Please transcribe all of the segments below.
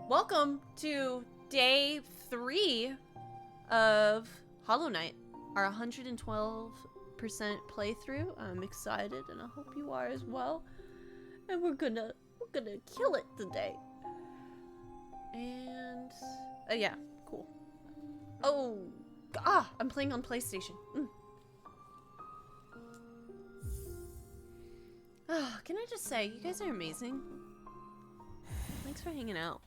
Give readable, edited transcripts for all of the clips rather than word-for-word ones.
Welcome to day 3 of Hollow Knight, our 112% playthrough. I'm excited, and I hope you are as well. And we're gonna kill it today. And yeah, cool. I'm playing on PlayStation. Can I just say, you guys are amazing. Thanks for hanging out.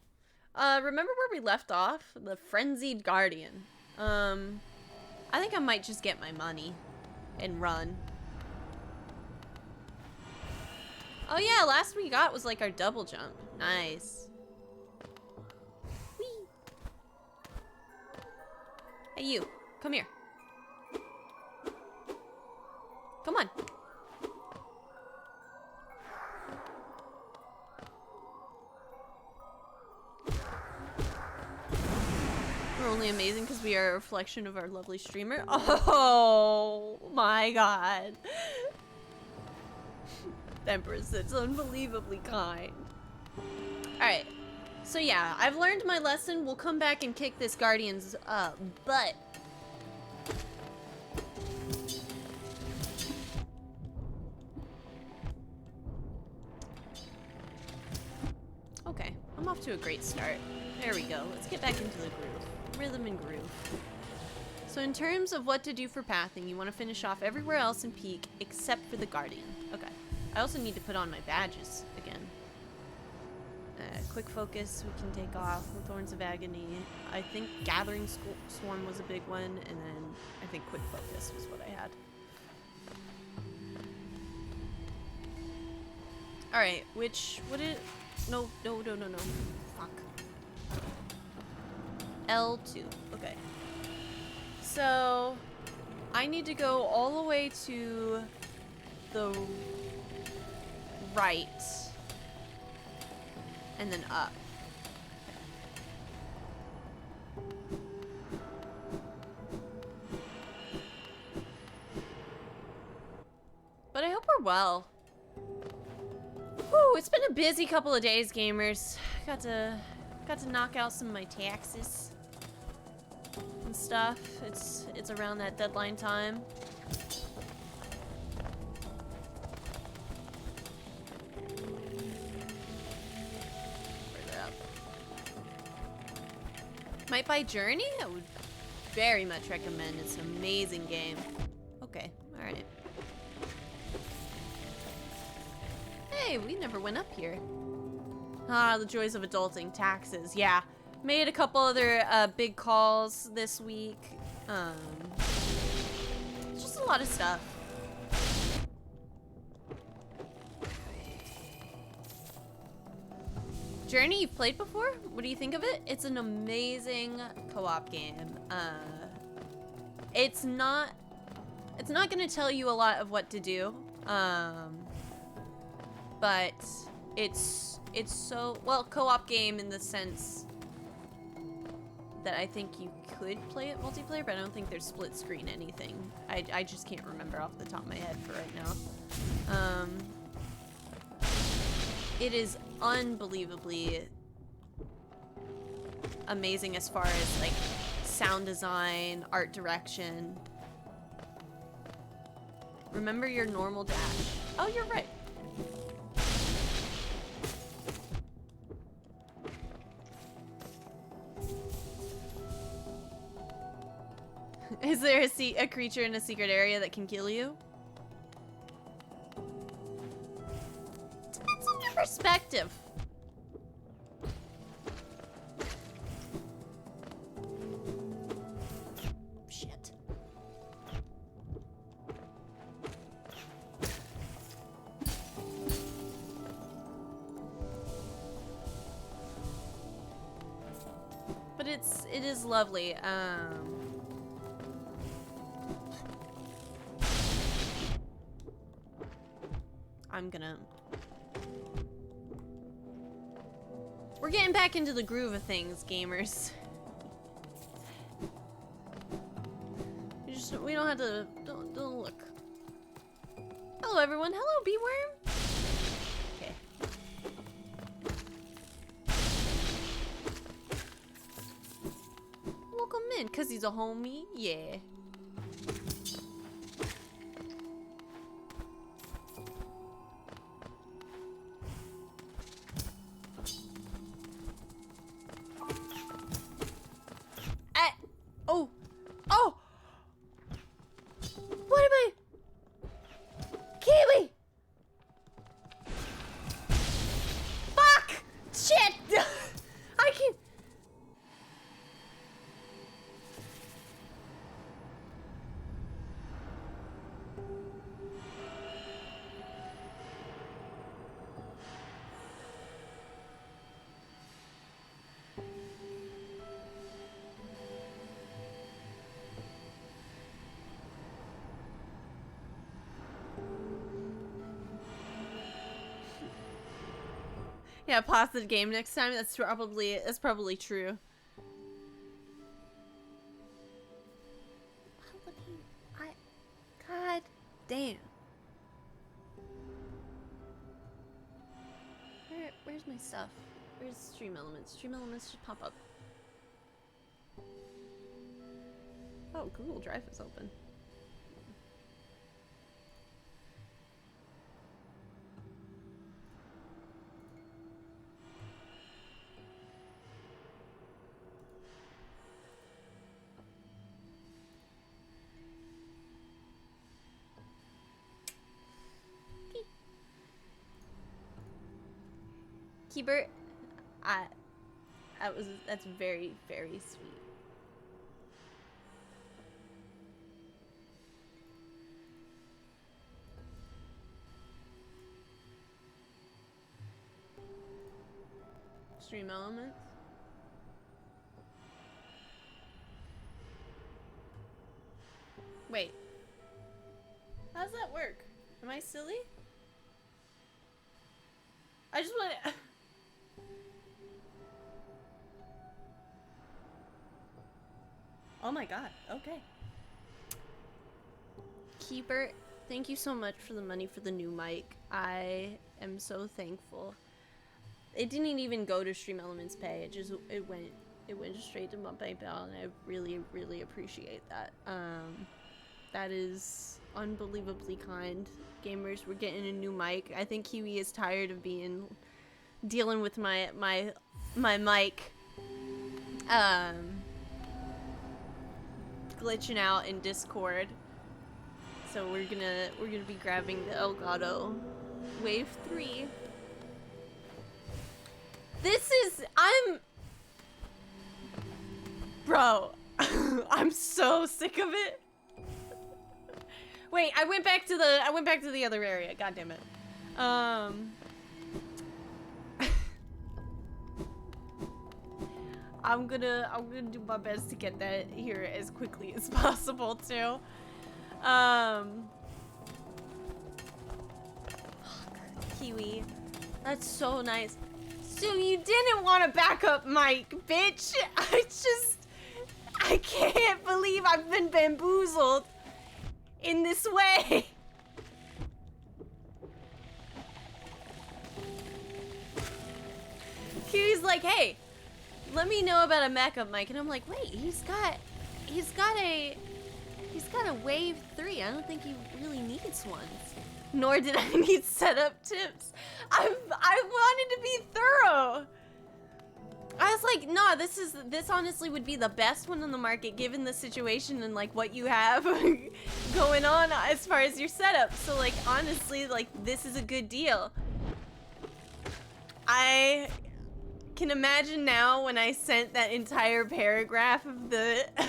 Remember where we left off? The Frenzied Guardian. I think I might just get my money and run. Oh yeah, last we got was like our double jump. Nice. Whee! Hey you, come here. Come on. We're only amazing because we are a reflection of our lovely streamer. Oh my god. Empress, that's unbelievably kind. Alright. So yeah, I've learned my lesson. We'll come back and kick this Guardian's butt. Okay, I'm off to a great start. There we go. Let's get back into the groove. Rhythm and groove. So in terms of what to do for pathing, you want to finish off everywhere else in Peak except for the Guardian. Okay. I also need to put on my badges again. Quick focus we can take off. Thorns of Agony. I think Gathering Swarm was a big one, and then I think quick focus was what I had. Alright, no. Fuck. L2. Okay. So, I need to go all the way to the right. And then up. But I hope we're well. Whew, it's been a busy couple of days, gamers. Got to knock out some of my taxes and stuff. It's around that deadline time. Might buy Journey? I would very much recommend. It's an amazing game. Okay, alright. Hey, we never went up here. Ah, the joys of adulting. Taxes, yeah. Made a couple other big calls this week. Just a lot of stuff. Journey, you've played before? What do you think of it? It's an amazing co-op game. It's not gonna tell you a lot of what to do. But it's so, well, co-op game in the sense that I think you could play it multiplayer, but I don't think there's split screen anything. I just can't remember off the top of my head for right now. It is unbelievably amazing as far as like sound design, art direction. Remember your normal dash. Oh, you're right. Is there a creature in a secret area that can kill you? Depends on your perspective. Shit. But it is lovely. We're getting back into the groove of things, gamers. We don't have to, don't look. Hello everyone, hello Beeworm. Okay. in, cause he's a homie. Yeah. Oh! Oh! What am I? Kiwi! Fuck! Shit! I can't. Yeah, pause the game next time. That's probably true. God damn. Where's my stuff? Where's Stream Elements? Stream Elements should pop up. Oh, Google Drive is open. Keybert, that's very, very sweet. Stream Elements. Wait. How does that work? Am I silly? I just want to... Oh my god, okay. Keeper, thank you so much for the money for the new mic. I am so thankful. It didn't even go to Stream Elements pay. It went straight to my PayPal, and I really, really appreciate that. That is unbelievably kind. Gamers, we're getting a new mic. I think Kiwi is tired of dealing with my mic glitching out in Discord. So we're gonna be grabbing the Elgato Wave 3. Bro, I'm so sick of it. Wait, I went back to the other area. God damn it. I'm gonna do my best to get that here as quickly as possible too. Kiwi, that's so nice. So you didn't want a backup mic, bitch. I can't believe I've been bamboozled in this way. Kiwi's like, hey, let me know about a backup mic, and I'm like, wait, he's got a Wave 3. I don't think he really needs one. Nor did I need setup tips. I wanted to be thorough. I was like, no, this honestly would be the best one on the market given the situation and like what you have going on as far as your setup. So like honestly, like this is a good deal. I can imagine now when I sent that entire paragraph of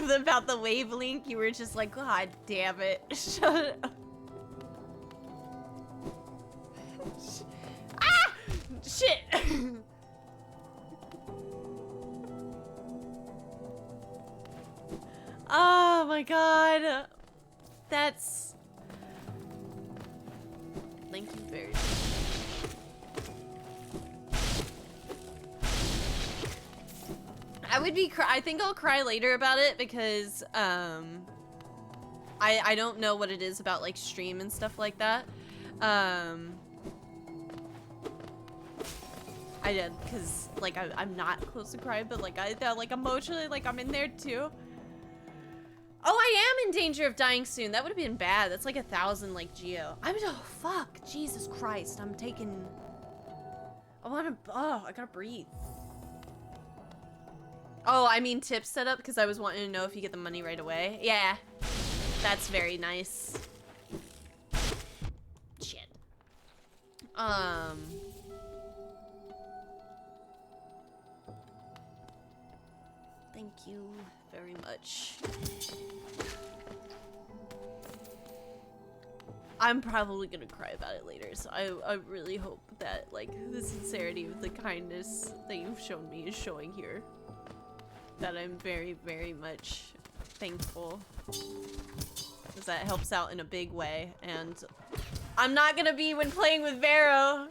about the wavelength, you were just like, God damn it, shut up. Ah! Shit! Oh my god. That's... Thank you very much. I think I'll cry later about it because, I don't know what it is about, like, stream and stuff like that. I did, because, like, I'm not close to crying, but, like, like, emotionally, like, I'm in there, too. Oh, I am in danger of dying soon. That would have been bad. That's like 1,000 like geo. Oh fuck. Jesus Christ. I'm taking... I gotta breathe. Oh, I mean tip setup because I was wanting to know if you get the money right away. Yeah. That's very nice. Shit. Thank you very much. I'm probably gonna cry about it later, so I really hope that, like, the sincerity of the kindness that you've shown me is showing here. That I'm very, very much thankful. Because that helps out in a big way, and I'm not gonna be when playing with Vero.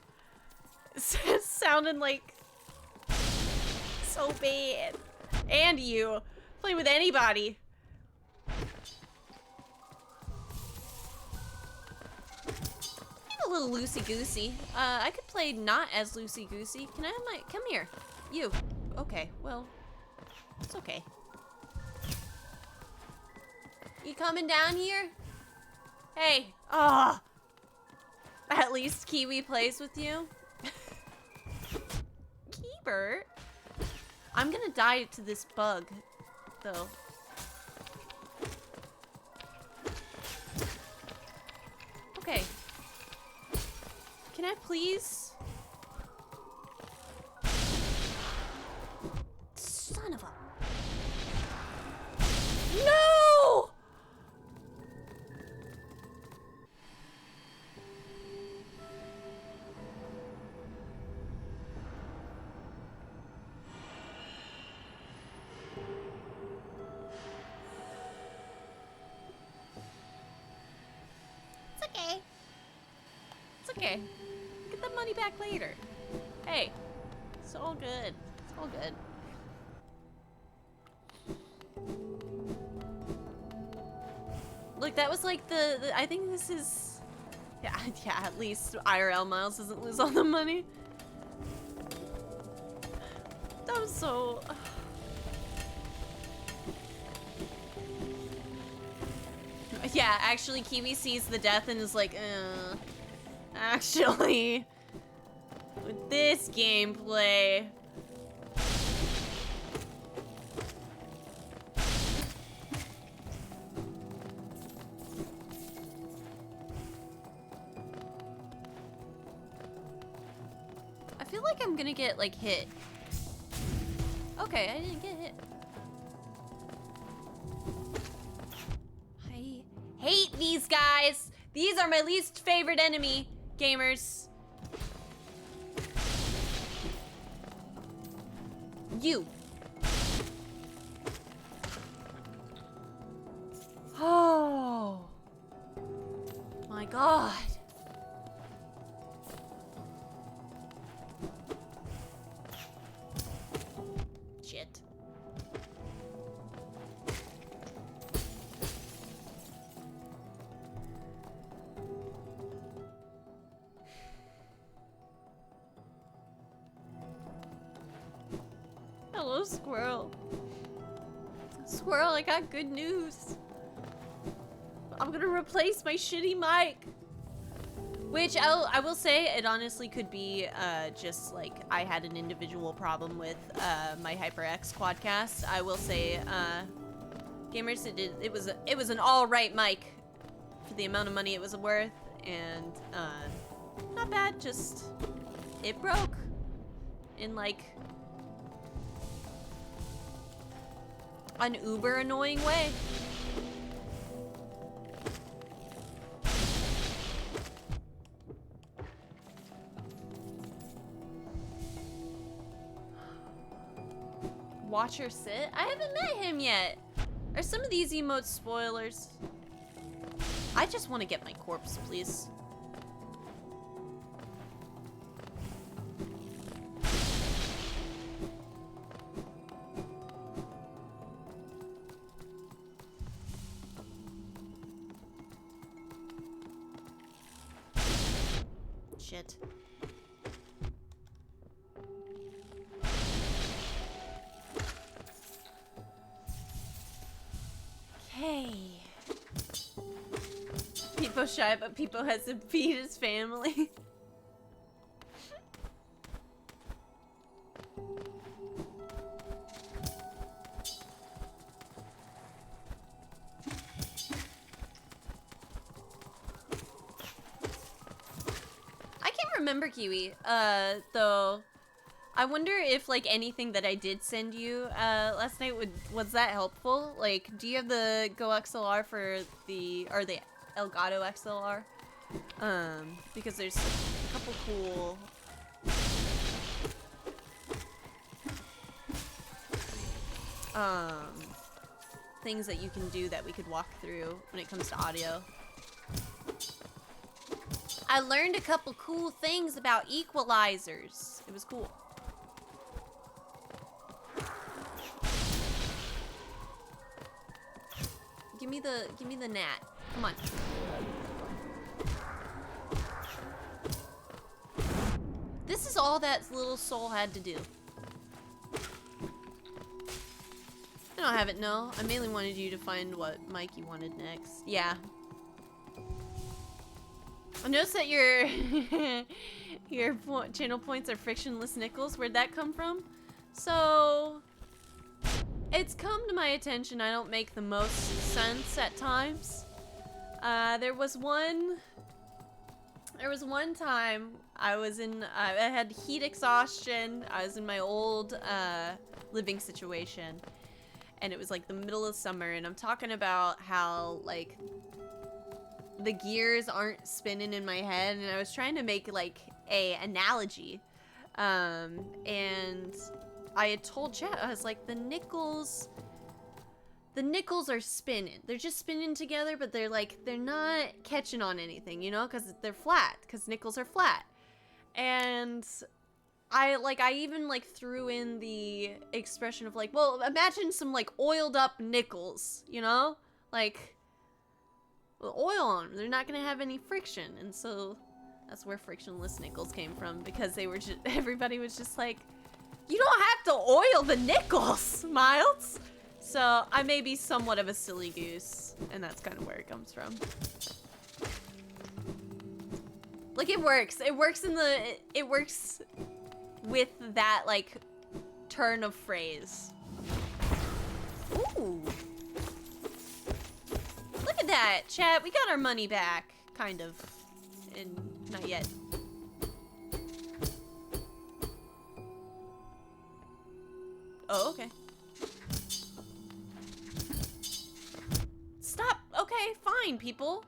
Sounding like so bad. And you. Playing with anybody. A little loosey-goosey. I could play not as loosey-goosey. Can I have my... Come here. You. Okay, well... It's okay. You coming down here? Hey. Ah. Oh. At least Kiwi plays with you. Keebert. I'm gonna die to this bug, though. Okay. Can I please? Son of a... No! It's okay. It's okay. Get the money back later. Hey, it's all good. It's all good. Look, that was like the I think this is... Yeah, at least IRL Miles doesn't lose all the money. That was so... Yeah, actually Kiwi sees the death and is like, actually, with this gameplay... I feel like I'm gonna get, like, hit. Okay, I didn't get hit. I hate these guys! These are my least favorite enemy, gamers. You. Oh. My God. Shit. Hello, Squirrel. Squirrel, I got good news. I'm gonna replace my shitty mic. Which I will say, it honestly could be just like I had an individual problem with my HyperX quadcast. I will say, gamers, it was an all right mic for the amount of money it was worth, and not bad. Just it broke in like an uber annoying way. Watcher sit? I haven't met him yet. Are some of these emotes spoilers? I just want to get my corpse, please. Shit. Okay. shy, but Peepo has to feed his family. I can't remember, Kiwi, though. I wonder if, like, anything that I did send you last night, was that helpful? Like, do you have the Go XLR for the, or the Elgato XLR? Because there's a couple cool... things that you can do that we could walk through when it comes to audio. I learned a couple cool things about equalizers. It was cool. Give me the gnat. Come on. This is all that little soul had to do. I don't have it, no. I mainly wanted you to find what Mikey wanted next. Yeah. I noticed that your your channel points are frictionless nickels. Where'd that come from? So it's come to my attention I don't make the most sense at times. There was one time I was in, I had heat exhaustion. I was in my old living situation, and it was like the middle of summer, and I'm talking about how like the gears aren't spinning in my head, and I was trying to make like a analogy, and I had told chat, I was like, the nickels are spinning. They're just spinning together, but they're not catching on anything, you know, because they're flat, because nickels are flat. And I even like threw in the expression of like, well, imagine some like oiled up nickels, you know, like with oil on them. They're not gonna have any friction, and so that's where frictionless nickels came from, because they were just, everybody was just like, you don't have to oil the nickels, Miles. So I may be somewhat of a silly goose, and that's kind of where it comes from. Like, it works. It works with that, like, turn of phrase. Ooh. Look at that, chat. We got our money back, kind of. And not yet. Oh, okay. Stop! Okay, fine, people.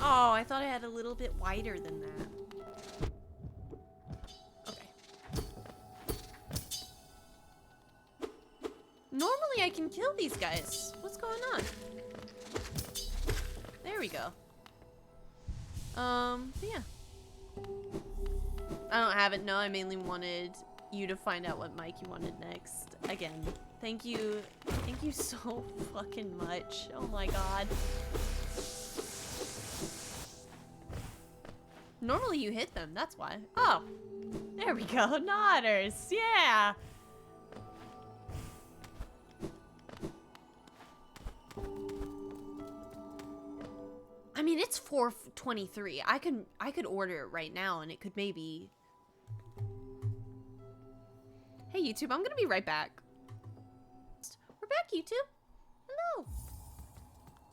Oh, I thought I had a little bit wider than that. Okay. Normally I can kill these guys. What's going on? There we go. Yeah. I don't have it, no. I mainly wanted you to find out what Mikey wanted next. Again, thank you so fucking much. Oh my god. Normally you hit them, that's why. Oh, there we go, Nodders, yeah. I mean, it's 4:23. I could order it right now, and it could maybe. Hey YouTube, I'm gonna be right back. We're back, YouTube. Hello.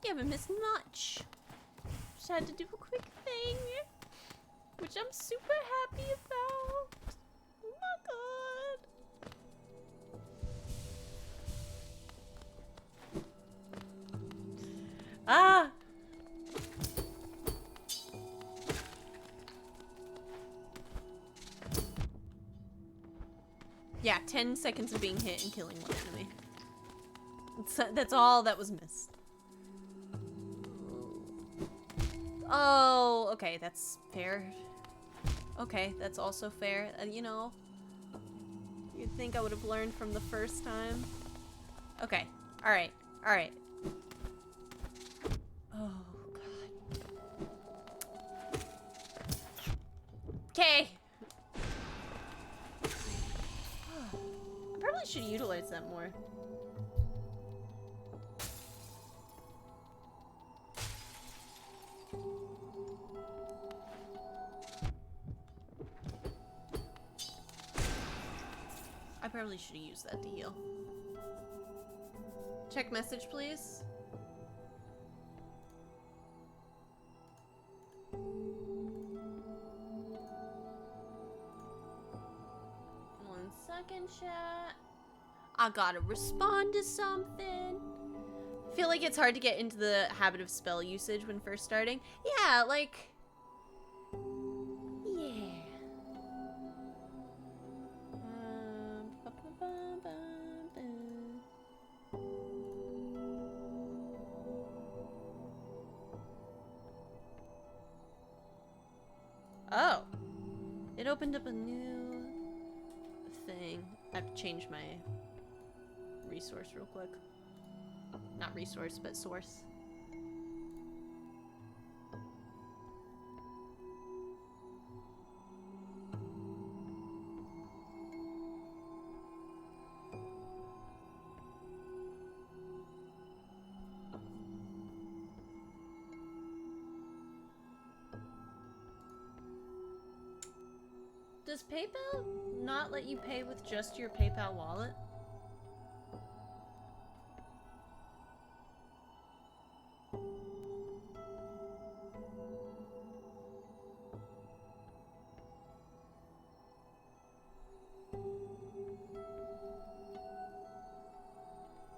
You haven't missed much. Just had to do a quick thing, which I'm super happy about. Oh my god. Ah. Yeah, 10 seconds of being hit and killing one enemy. That's all that was missed. Oh, okay, that's fair. Okay, that's also fair. You know, you'd think I would have learned from the first time. Okay, alright, alright. Oh, God. Okay. I probably should utilize that more. I probably should have used that to heal. Check message, please. One second, chat. I gotta respond to something. I feel like it's hard to get into the habit of spell usage when first starting. Yeah, like... Yeah. Oh. It opened up a new thing. I have to change my resource real quick. Not resource, but source. Does PayPal not let you pay with just your PayPal wallet?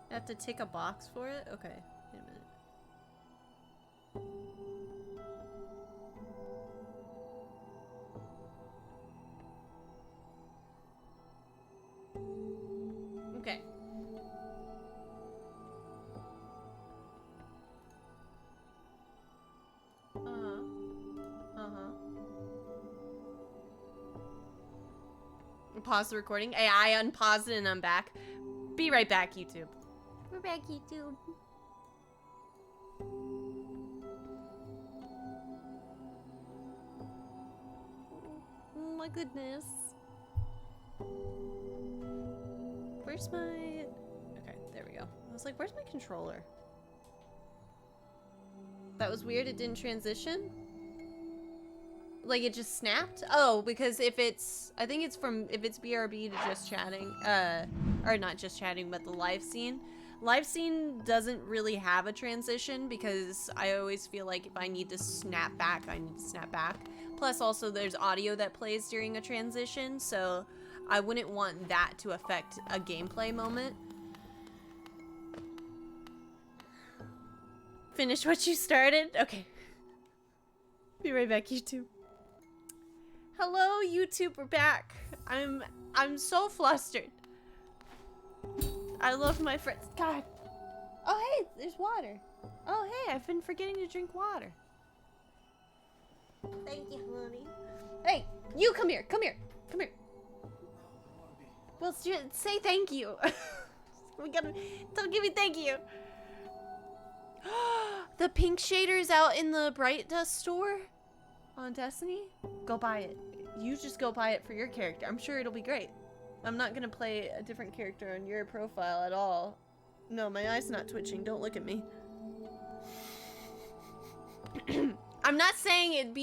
I have to tick a box for it? Okay, wait a minute. Okay. Pause the recording. Hey, I unpaused it and I'm back. Be right back, YouTube. We're back, YouTube. Oh my goodness. Where's my... Okay, there we go. I was like, where's my controller? That was weird, it didn't transition? Like, it just snapped? Oh, because if it's... I think it's from... If it's BRB to just chatting, or not just chatting, but the live scene. Live scene doesn't really have a transition because I always feel like if I need to snap back, I need to snap back. Plus, also, there's audio that plays during a transition, so I wouldn't want that to affect a gameplay moment. Finish what you started? Okay. Be right back, YouTube. Hello, YouTube, we're back. I'm so flustered. I love my friends. God. Oh, hey, there's water. Oh, hey, I've been forgetting to drink water. Thank you, honey. Hey, you come here, come here, come here. Well, say thank you. Don't give me thank you. The pink shader is out in the Bright Dust store on Destiny. Go buy it. You just go buy it for your character. I'm sure it'll be great. I'm not gonna play a different character on your profile at all. No, my eye's not twitching. Don't look at me. I'm not saying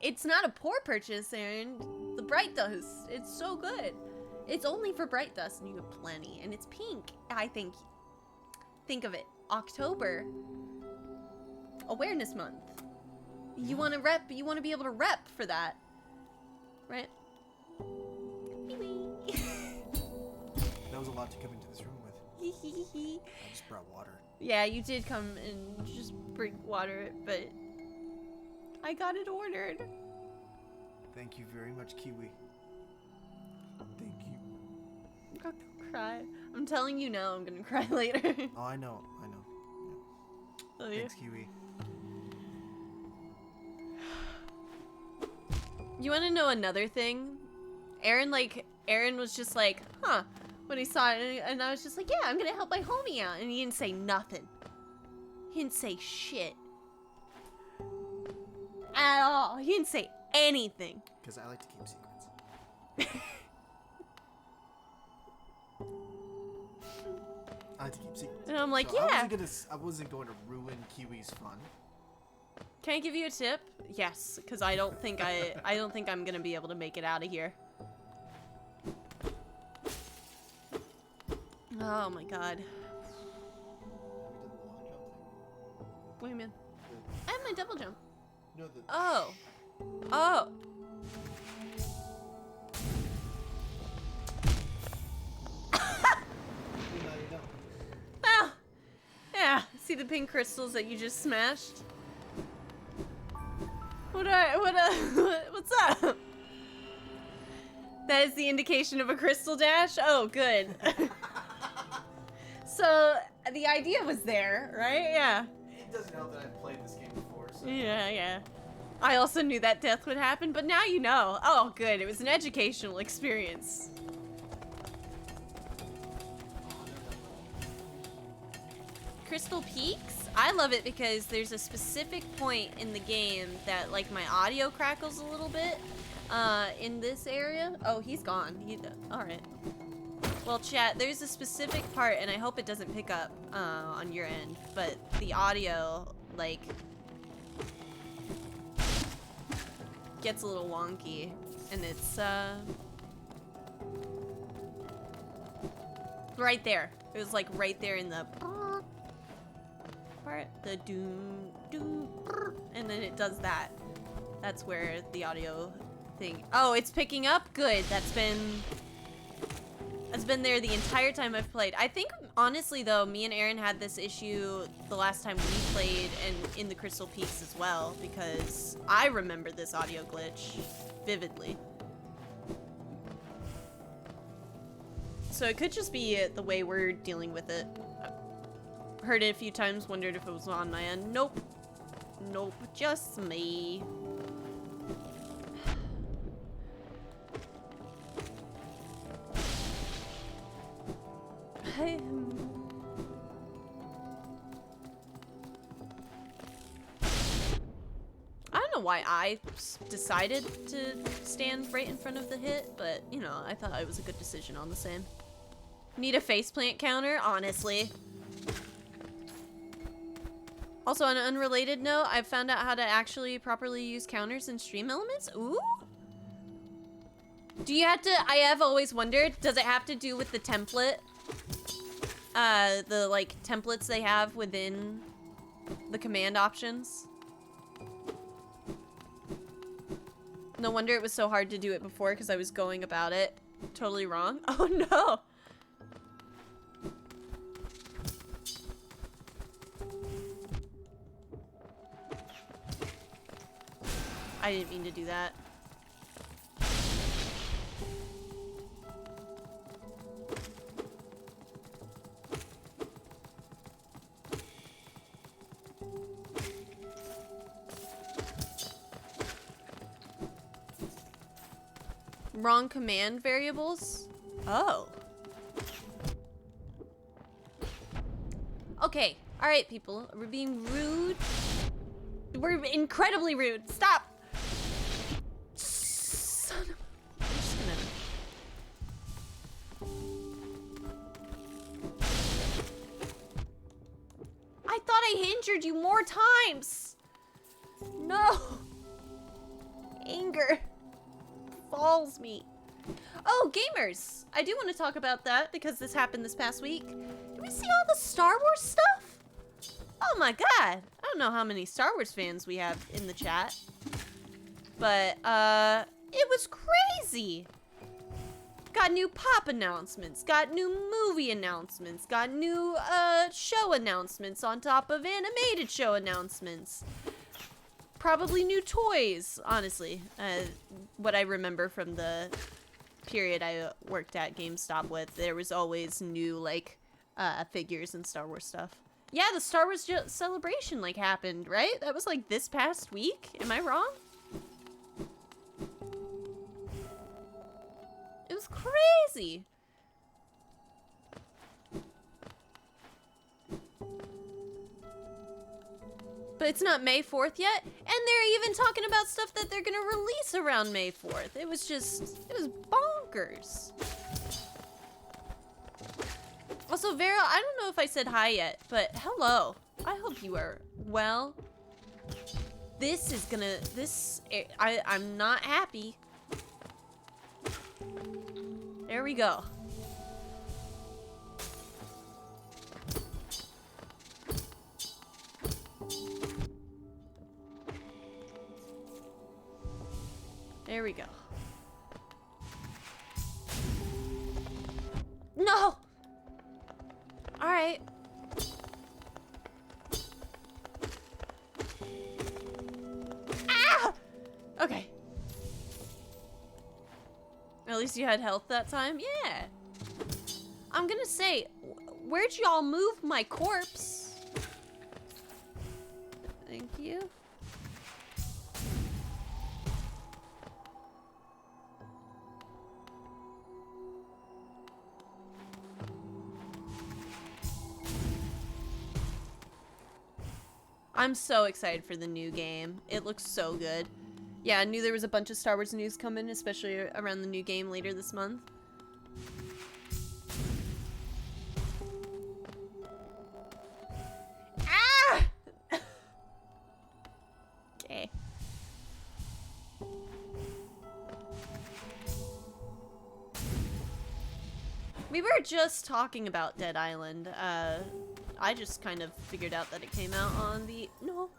it's not a poor purchase, Aaron. The Bright Dust, it's so good. It's only for Bright Dust and you get plenty. And it's pink, I think. Think of it. October. Awareness month. You want to rep, you want to be able to rep for that. Right? That was a lot to come into this room with. I just brought water. Yeah, you did come and just bring water, but I got it ordered. Thank you very much, Kiwi. Thank you. I'm gonna cry. I'm telling you now, I'm gonna cry later. Oh, I know. Yeah. Oh, yeah? Thanks, Kiwi. You want to know another thing? Aaron was just like, huh, when he saw it, and I was just like, yeah, I'm gonna help my homie out, and he didn't say nothing. He didn't say shit. At all. He didn't say anything. Because I like to keep secrets. I like to keep secrets. And I'm like, so yeah. I wasn't going to ruin Kiwi's fun. Can I give you a tip? Yes, because I don't think I'm gonna be able to make it out of here. Oh my god. Wait a minute. I have my double jump. No, Oh. Oh. Well, yeah. See the pink crystals that you just smashed? What's up? That is the indication of a crystal dash? Oh, good. So, the idea was there, right? Yeah. It doesn't help that I've played this game before, so. Yeah. I also knew that death would happen, but now you know. Oh, good. It was an educational experience. Crystal Peaks? I love it because there's a specific point in the game that, like, my audio crackles a little bit in this area. Oh, he's gone. Alright. Well, chat, there's a specific part, and I hope it doesn't pick up on your end, but the audio, like, gets a little wonky, and it's right there. It was like right there in the part, the doom doom, and then it does that. That's where the audio thing. Oh, it's picking up. Good. That's been there the entire time I've played. I think, honestly, though, me and Aaron had this issue the last time we played and in the Crystal Peaks as well, because I remember this audio glitch vividly. So it could just be the way we're dealing with it. I've heard it a few times, wondered if it was on my end. Nope. Nope, just me. I don't know why I decided to stand right in front of the hit, but, you know, I thought it was a good decision all the same. Need a faceplant counter? Honestly. Also, on an unrelated note, I've found out how to actually properly use counters in Stream Elements. Ooh! Do you have to... I have always wondered, does it have to do with the template? The, like, templates they have within the command options? No wonder it was so hard to do it before, because I was going about it totally wrong. Oh, no! I didn't mean to do that. Wrong command variables? Oh. Okay. Alright, people. We're being rude. We're incredibly rude. Stop! Son of... I'm just gonna... I thought I injured you more times! No! Anger falls me. Oh, gamers! I do want to talk about that because this happened this past week. Did we see all the Star Wars stuff? Oh my god! I don't know how many Star Wars fans we have in the chat. But, it was crazy! Got new pop announcements, got new movie announcements, got new, show announcements on top of animated show announcements. Probably new toys, honestly. What I remember from the period I worked at GameStop with, there was always new, like, figures and Star Wars stuff. Yeah, the Star Wars celebration, like, happened, right? That was, like, this past week? Am I wrong? It was crazy! But it's not May 4th yet, and they're even talking about stuff that they're gonna release around May 4th. It was bonkers. Also, Vera, I don't know if I said hi yet, but hello. I hope you are well. This is gonna, I'm not happy. There we go. There we go. No! Alright. Ah! Okay. At least you had health that time? Yeah. I'm gonna say, where'd y'all move my corpse? Thank you. I'm so excited for the new game. It looks so good. Yeah, I knew there was a bunch of Star Wars news coming, especially around the new game later this month. Ah! Okay. We were just talking about Dead Island. I just kind of figured out that it came out on the... No.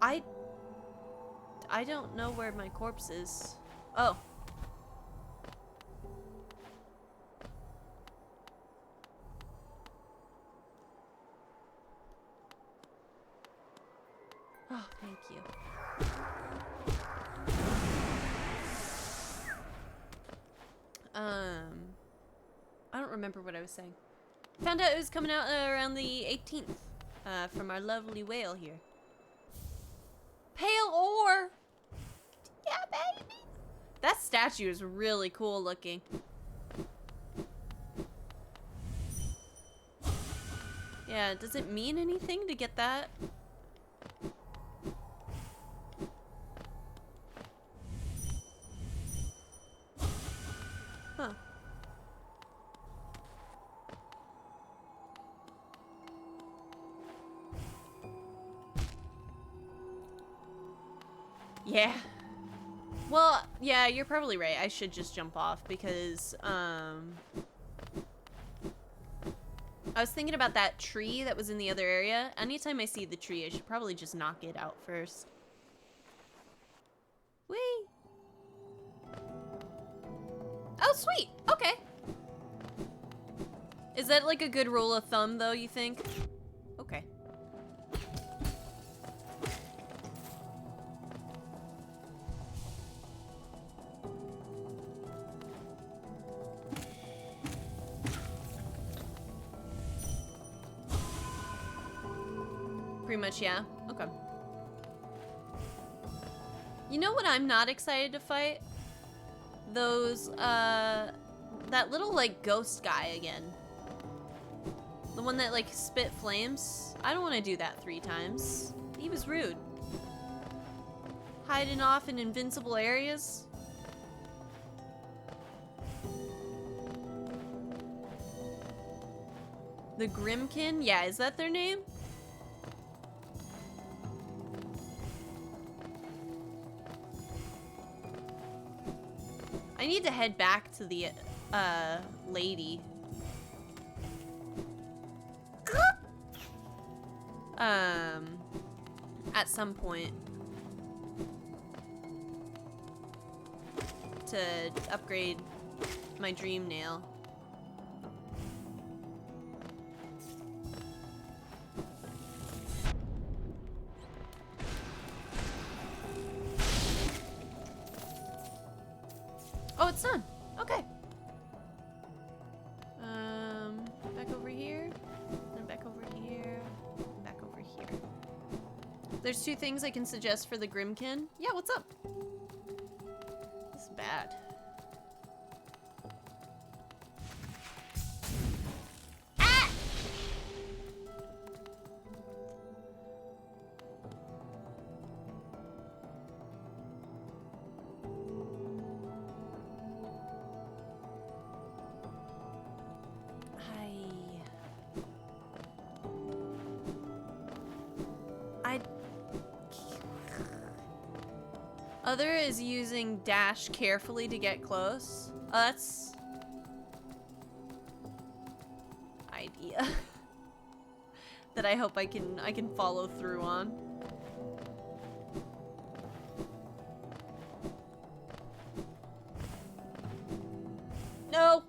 I don't know where my corpse is. Oh. Oh, thank you. I don't remember what I was saying. Found out it was coming out around the 18th, from our lovely whale here. Pale ore! Yeah, baby! That statue is really cool looking. Yeah, does it mean anything to get that? Huh. Yeah. Well, yeah, you're probably right. I should just jump off because, I was thinking about that tree that was in the other area. Anytime I see the tree, I should probably just knock it out first. Whee! Oh, sweet! Okay. Is that like a good rule of thumb, though, you think? Okay. Pretty much, yeah. Okay. You know what I'm not excited to fight? Those, that little, like, ghost guy again. The one that, like, spit flames. I don't want to do that 3 times. He was rude. Hiding off in invincible areas. The Grimkin? Yeah, is that their name? I need to head back to the, lady. At some point. To upgrade my dream nail. Oh, it's done. Okay. Back over here. Then back over here. Back over here. There's 2 things I can suggest for the Grimkin. Yeah, what's up? This is bad. Ah! Other is using dash carefully to get close. Oh, that's... idea. That I hope I can follow through on. No!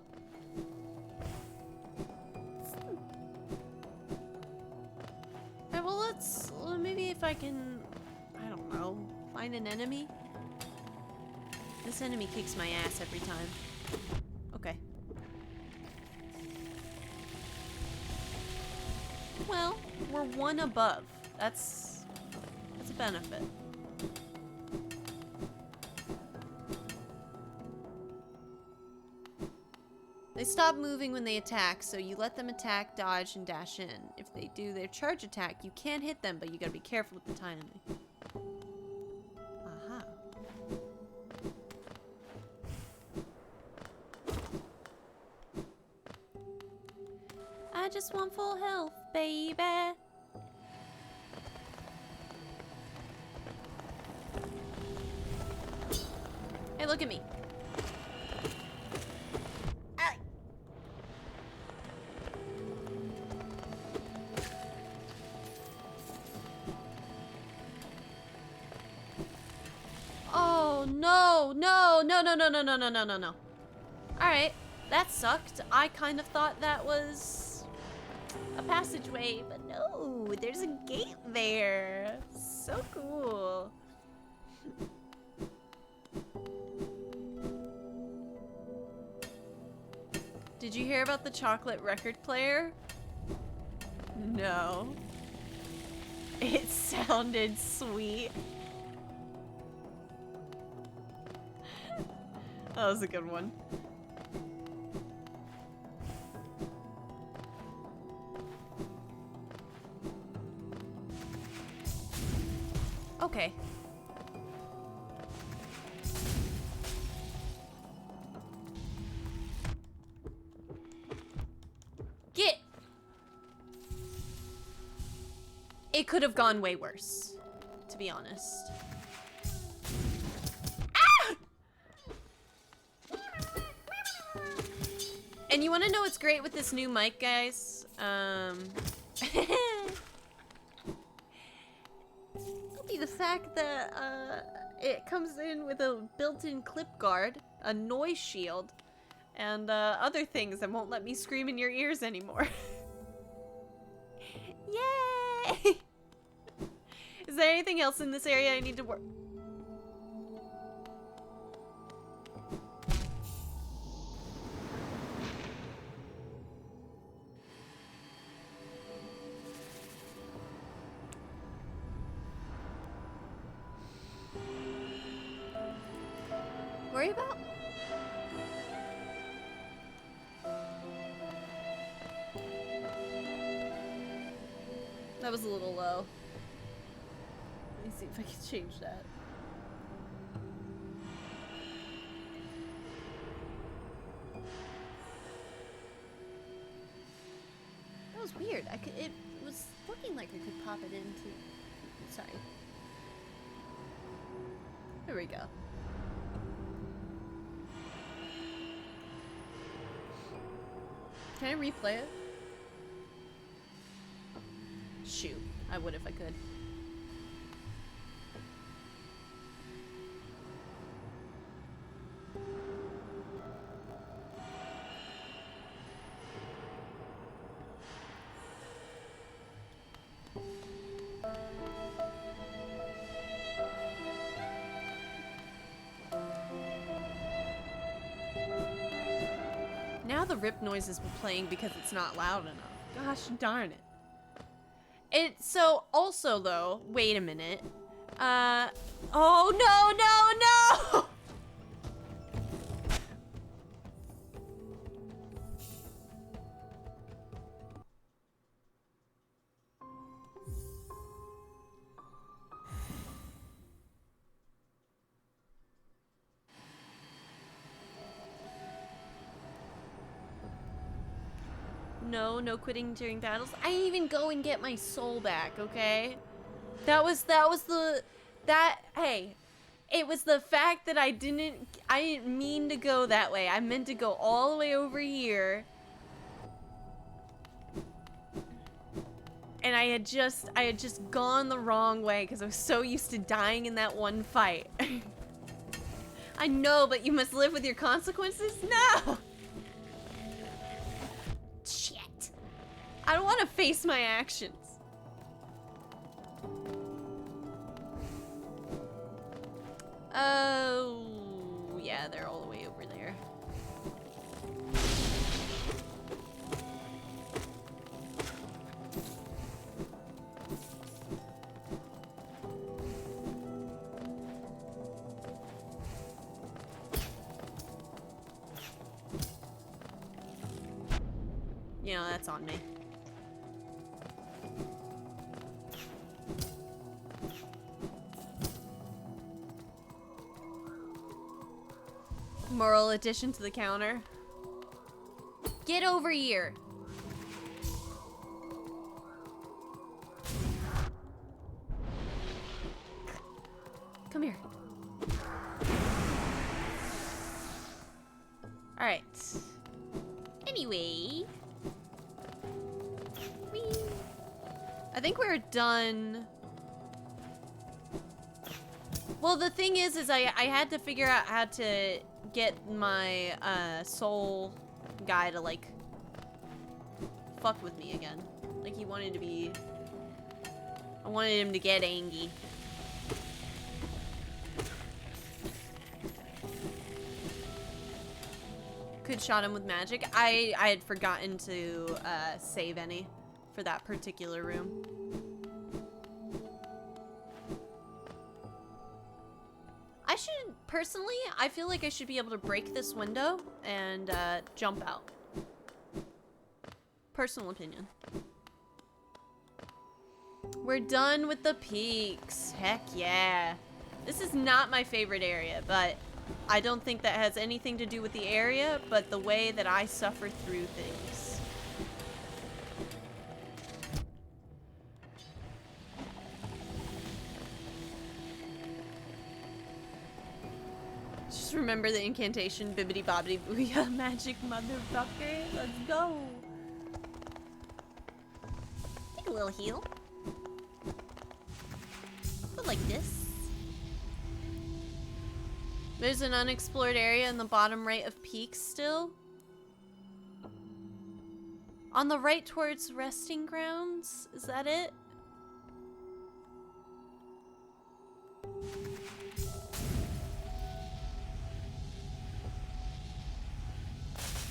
Alright, well maybe if I can, I don't know, find an enemy? This enemy kicks my ass every time. Okay. Well, we're one above. That's a benefit. They stop moving when they attack, so you let them attack, dodge, and dash in. If they do their charge attack, you can't hit them, but you gotta be careful with the timing. Aha. I just want full health, baby. Hey, look at me. Oh, no, no, no, no, no, no, no, no, no, no, no. Alright, that sucked. I kind of thought that was a passageway, but no, there's a gate there. So cool. Did you hear about the chocolate record player? No. It sounded sweet. That was a good one. Okay. Get! It could have gone way worse, to be honest. And you want to know what's great with this new mic, guys? It'll be the fact that it comes in with a built-in clip guard, a noise shield, and other things that won't let me scream in your ears anymore. Yay! Is there anything else in this area I need to work? Worry about? That was a little low. Let me see if I can change that. That was weird. It was looking like I could pop it into. Sorry. There we go. Can I replay it? Shoot, I would if I could. Now the rip noise is playing because it's not loud enough. Gosh darn it. So also though, wait a minute. Oh no, no, no! No quitting during battles. I didn't even go and get my soul back, okay? Hey, It was the fact that I didn't mean to go that way. I meant to go all the way over here. And I had just gone the wrong way because I was so used to dying in that one fight. I know, but you must live with your consequences? No! Shit. I don't want to face my actions. Oh, yeah, they're all the way over there. You know, that's on me. Moral addition to the counter. Get over here. Come here. All right. Anyway. Whee. I think we're done. Well, the thing is I had to figure out how to get my soul guy to like fuck with me again. Like he wanted to be. I wanted him to get angry. Could shot him with magic. I had forgotten to save any for that particular room. I should, personally, I feel like I should be able to break this window and jump out. Personal opinion. We're done with the peaks. Heck yeah. This is not my favorite area, but I don't think that has anything to do with the area, but the way that I suffer through things. Just remember the incantation, bibbidi bobbidi booyah, magic motherfucker. Let's go. Take a little heal. Go like this. There's an unexplored area in the bottom right of peaks still. On the right towards resting grounds? Is that it?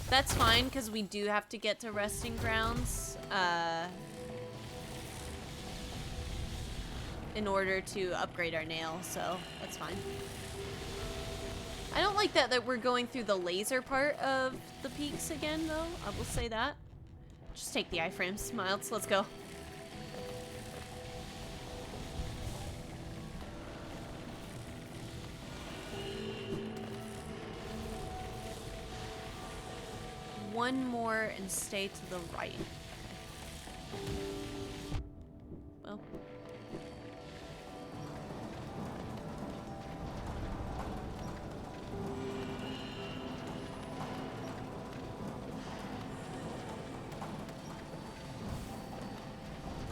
That's fine, because we do have to get to resting grounds in order to upgrade our nail, so that's fine. I don't like that we're going through the laser part of the peaks again, though. I will say that. Just take the iframes, Miles. Let's go. One more and stay to the right. Well.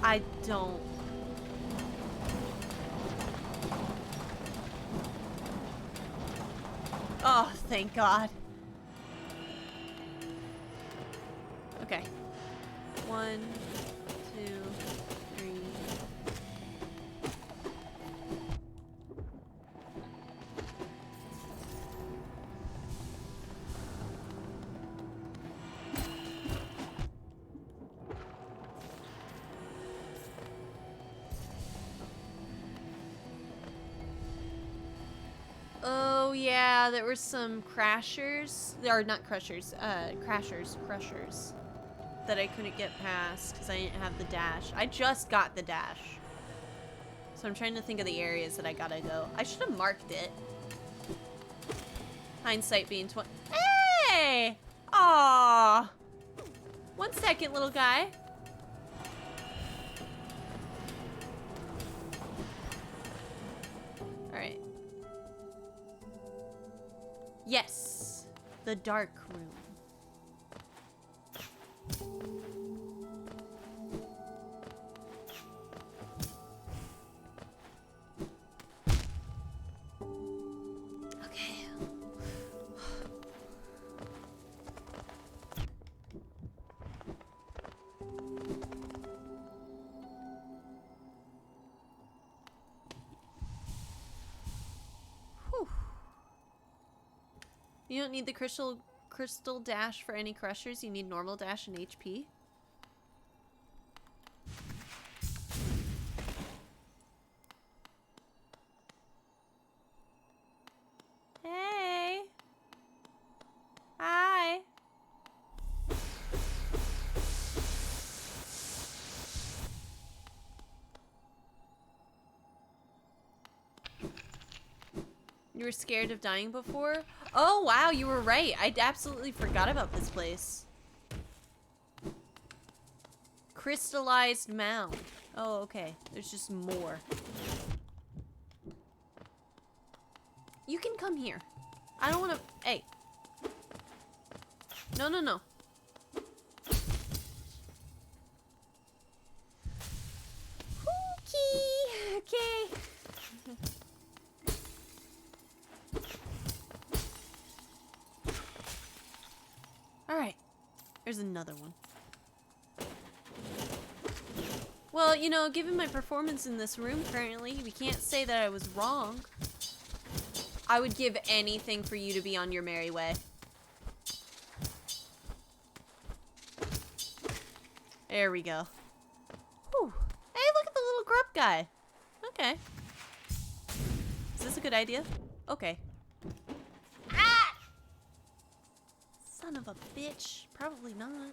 I don't. Oh, thank God. Okay. 1, 2, 3. Oh yeah, there were some crashers, or not crushers, crushers that I couldn't get past because I didn't have the dash. I just got the dash. So I'm trying to think of the areas that I gotta go. I should have marked it. Hindsight being 20. Hey! Aww! 1 second, little guy. Alright. Yes, the dark room. Okay. Whew. You don't need the crystal dash for any crushers. You need normal dash and HP. Hey. Hi. You were scared of dying before? Oh, wow, you were right. I absolutely forgot about this place. Crystallized mound. Oh, okay. There's just more. You can come here. I don't want to... Hey. No, no, no. Okay. Alright. There's another one. Well, you know, given my performance in this room currently, we can't say that I was wrong. I would give anything for you to be on your merry way. There we go. Whew. Hey, look at the little grub guy. Okay. Is this a good idea? Okay. Ah! Son of a bitch. Probably not.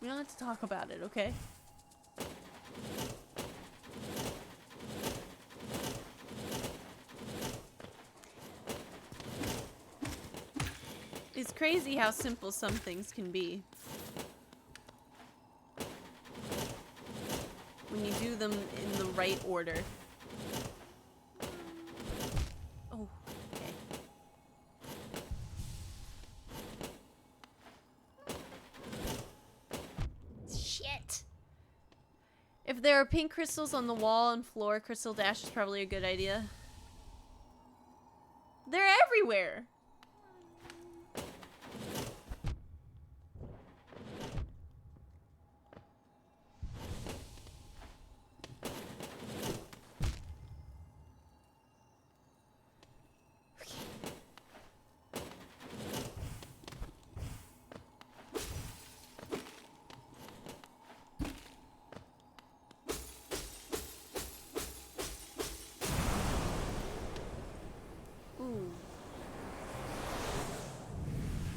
We don't have to talk about it, okay? It's crazy how simple some things can be when you do them in the right order. Oh, okay. Shit! If there are pink crystals on the wall and floor, crystal dash is probably a good idea. They're everywhere! Ooh.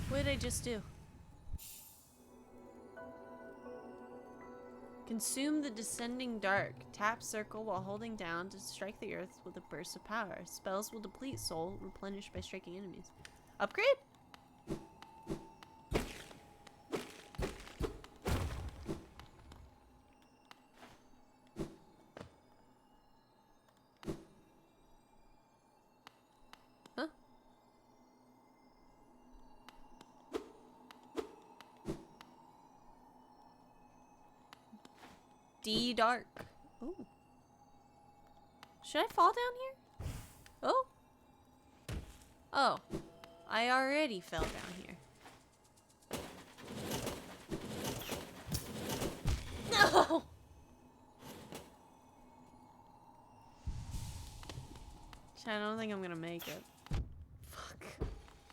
What did I just do? Consume the descending dark. Tap circle while holding down to strike the earth with a burst of power. Spells will deplete soul, replenished by striking enemies. Upgrade? Huh? D dark. Ooh. Should I fall down here? Oh. Oh. I already fell down here. No! I don't think I'm gonna make it. Fuck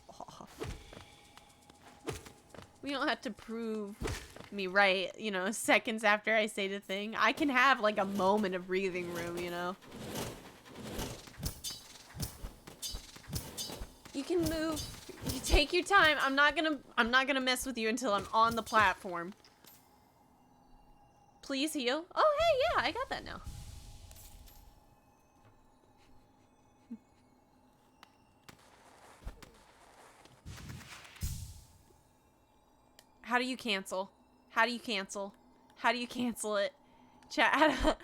off. We don't have to prove me right, you know, seconds after I say the thing. I can have like a moment of breathing room, you know. You can move. You take your time. I'm not gonna mess with you until I'm on the platform. Please heal. Oh hey, yeah, I got that now. How do you cancel? How do you cancel? How do you cancel it? Chat,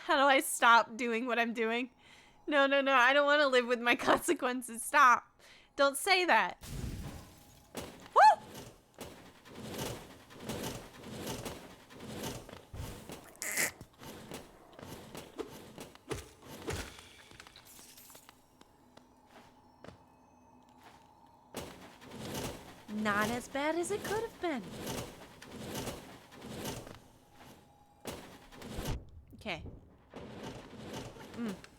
how do I stop doing what I'm doing? No, no, no, I don't want to live with my consequences. Stop. Don't say that. Woo! Not as bad as it could have been. Okay.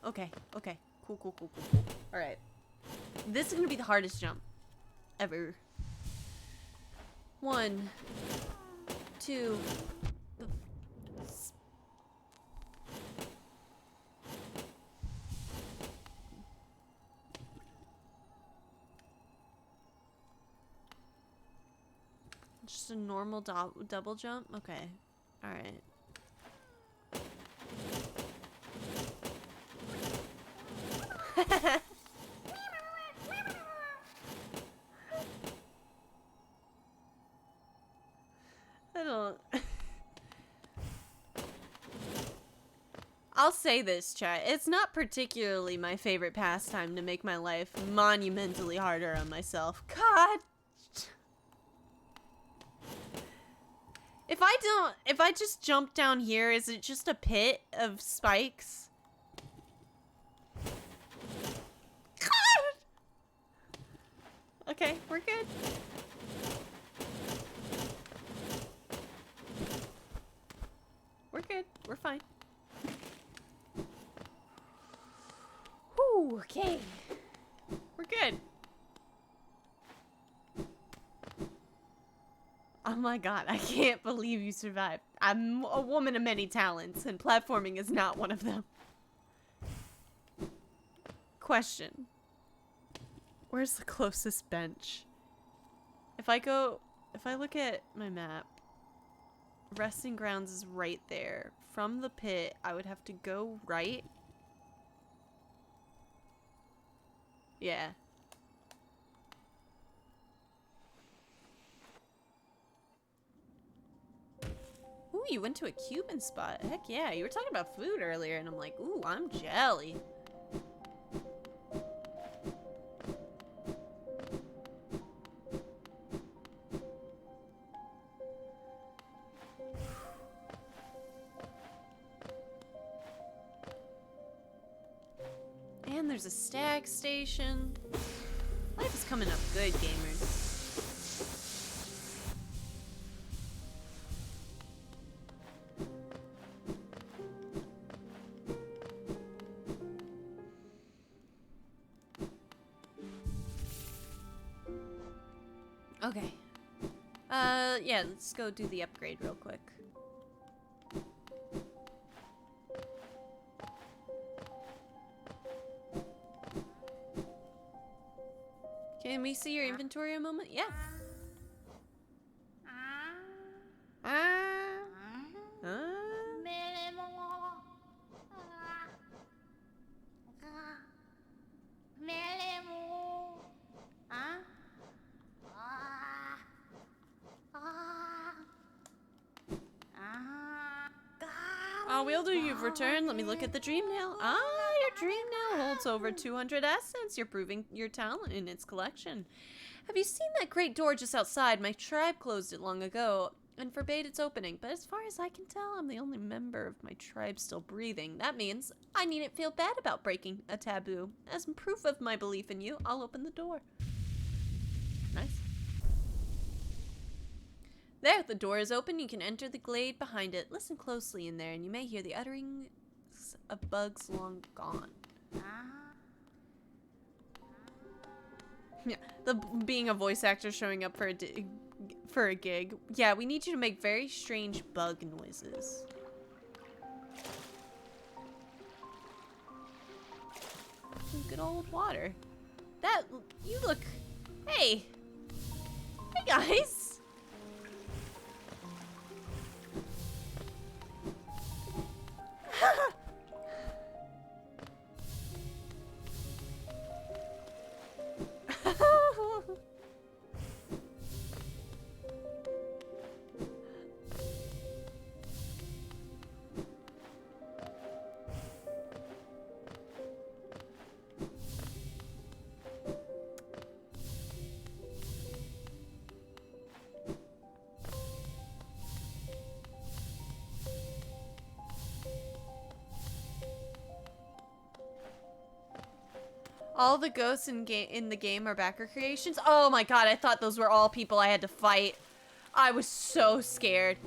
Okay. Okay. Cool, cool, cool, cool, cool. Alright. This is gonna be the hardest jump ever. 1, 2. Just a normal double jump? Okay. Alright. I don't... I'll say this, chat. It's not particularly my favorite pastime to make my life monumentally harder on myself. God! If I just jump down here, is it just a pit of spikes? God! Okay, we're good. We're good. We're fine. Whew, okay. We're good. Oh my god, I can't believe you survived. I'm a woman of many talents, and platforming is not one of them. Question. Where's the closest bench? If I look at my map, resting grounds is right there. From the pit, I would have to go right. Yeah. Ooh, you went to a Cuban spot. Heck yeah, you were talking about food earlier, and I'm like, ooh, I'm jelly. And there's a stag station. Life is coming up good, gamers. Okay. Yeah, let's go do the upgrade real quick. Can we see your inventory a moment? Yeah. Wielder, you've returned. Let me look at the dream nail. Ah, your dream nail holds over 200 essence. You're proving your talent in its collection. Have you seen that great door just outside? My tribe closed it long ago and forbade its opening, but as far as I can tell, I'm the only member of my tribe still breathing. That means I needn't feel bad about breaking a taboo. As proof of my belief in you, I'll open the door. Nice. There, the door is open. You can enter the glade behind it. Listen closely in there, and you may hear the utterings of bugs long gone. Yeah, being a voice actor showing up for a gig. Yeah, we need you to make very strange bug noises. Some good old water. You look. Hey, guys. All the ghosts in the game are backer creations? Oh my god, I thought those were all people I had to fight. I was so scared.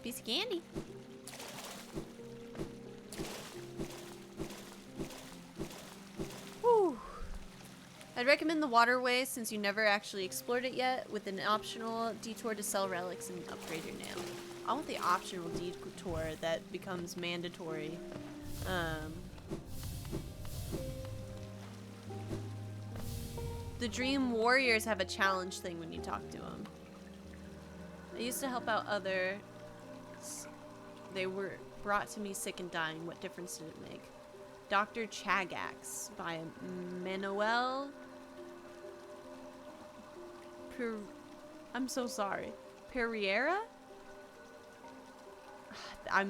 Piece of candy. Whew. I'd recommend the waterway since you never actually explored it yet, with an optional detour to sell relics and upgrade your nail. I want the optional detour that becomes mandatory. The Dream Warriors have a challenge thing when you talk to them. I used to help out others. They were brought to me sick and dying. What difference did it make? Dr. Chagax by Manuel. I'm so sorry. Pereira? I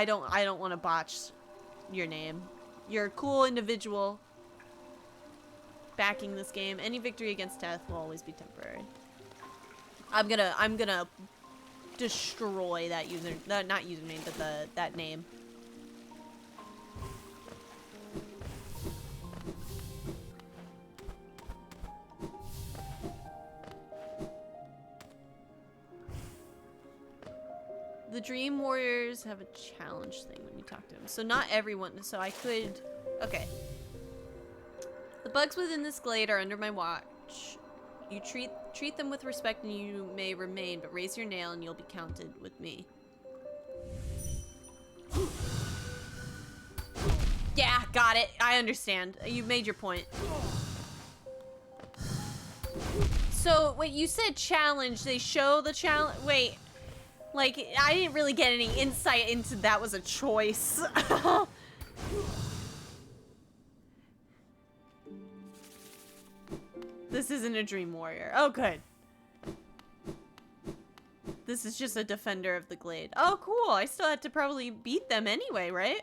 don't want to botch your name. You're a cool individual backing this game. Any victory against death will always be temporary. I'm gonna destroy that not username, but that name. The Dream Warriors have a challenge thing when you talk to them. So not everyone, so I could... Okay. The bugs within this glade are under my watch. You treat them with respect and you may remain, but raise your nail and you'll be counted with me. Yeah, got it. I understand. You made your point. So, wait, you said challenge. They show the challenge... Wait. Like, I didn't really get any insight into that was a choice. This isn't a Dream Warrior. Oh, good. This is just a defender of the glade. Oh, cool. I still had to probably beat them anyway, right?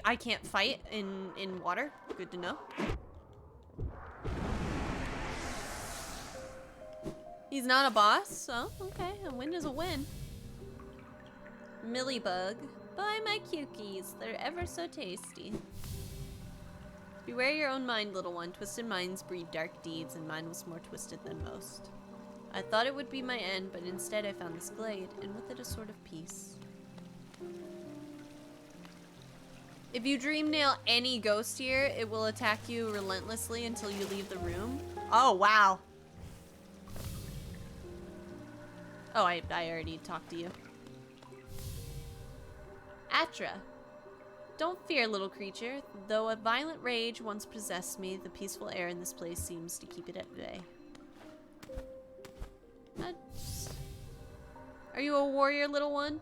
I can't fight in water. Good to know. He's not a boss, so okay. A win is a win. Millibug. Buy my cookies. They're ever so tasty. Beware your own mind, little one. Twisted minds breed dark deeds, and mine was more twisted than most. I thought it would be my end, but instead I found this glade, and with it a sort of peace. If you dream nail any ghost here, it will attack you relentlessly until you leave the room. Oh, wow. Oh, I already talked to you. Atra. Don't fear, little creature. Though a violent rage once possessed me, the peaceful air in this place seems to keep it at bay. Are you a warrior, little one?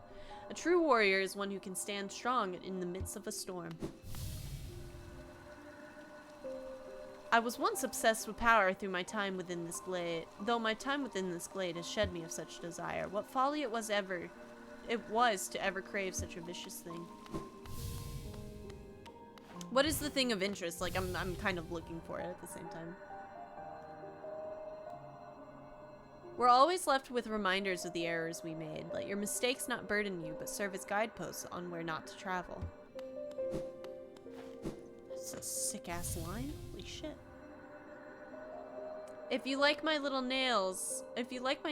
A true warrior is one who can stand strong in the midst of a storm. I was once obsessed with power through my time within this glade. Though my time within this glade has shed me of such desire. What folly it was to ever crave such a vicious thing. What is the thing of interest? Like, I'm kind of looking for it at the same time. We're always left with reminders of the errors we made. Let your mistakes not burden you, but serve as guideposts on where not to travel. That's a sick-ass line. Holy shit. If you like my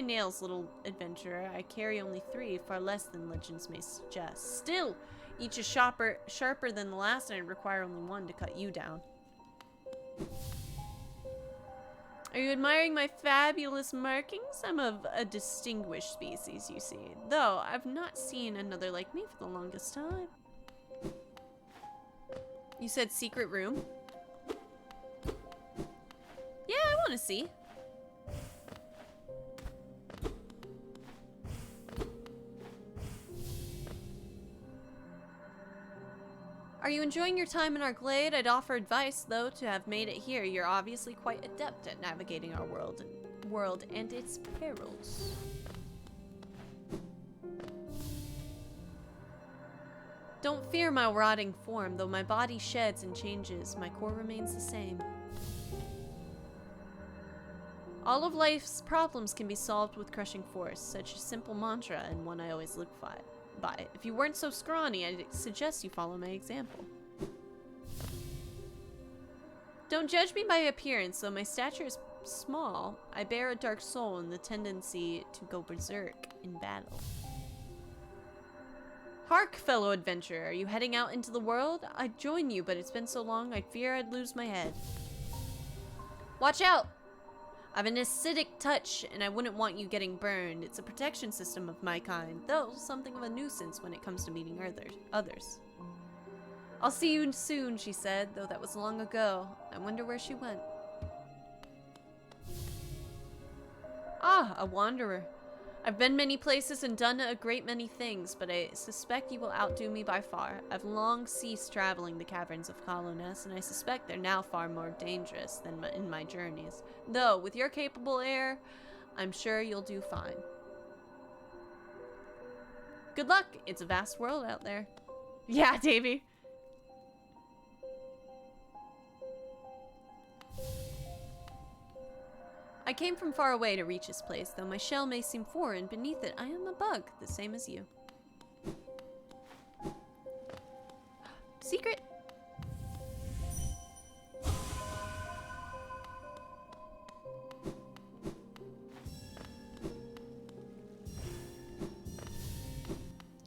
nails, little adventurer, I carry only 3, far less than legends may suggest. Still, each is sharper than the last, and I require only 1 to cut you down. Are you admiring my fabulous markings? I'm of a distinguished species, you see. Though, I've not seen another like me for the longest time. You said secret room? Yeah, I want to see. Are you enjoying your time in our glade? I'd offer advice, though, to have made it here. You're obviously quite adept at navigating our world and its perils. Don't fear my rotting form. Though my body sheds and changes, my core remains the same. All of life's problems can be solved with crushing force, such a simple mantra and one I always live by. If you weren't so scrawny, I'd suggest you follow my example. Don't judge me by appearance, though my stature is small. I bear a dark soul and the tendency to go berserk in battle. Hark, fellow adventurer, are you heading out into the world? I'd join you, but it's been so long I fear I'd lose my head. Watch out! I've an acidic touch, and I wouldn't want you getting burned. It's a protection system of my kind, though something of a nuisance when it comes to meeting others. I'll see you soon, she said, though that was long ago. I wonder where she went. Ah, a wanderer. I've been many places and done a great many things, but I suspect you will outdo me by far. I've long ceased traveling the caverns of Coloness, and I suspect they're now far more dangerous than in my journeys. Though, with your capable air, I'm sure you'll do fine. Good luck. It's a vast world out there. Yeah, Davey. I came from far away to reach this place, though my shell may seem foreign. Beneath it, I am a bug, the same as you. Secret!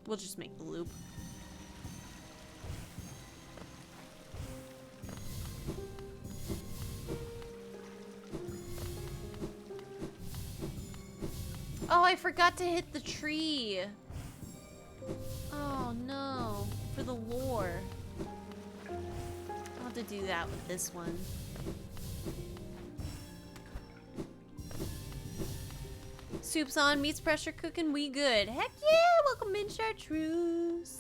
We'll just make the loop. Oh, I forgot to hit the tree. Oh no, for the lore. I'll have to do that with this one. Soup's on, meat's pressure cooking, we good. Heck yeah, welcome in, Chartreuse.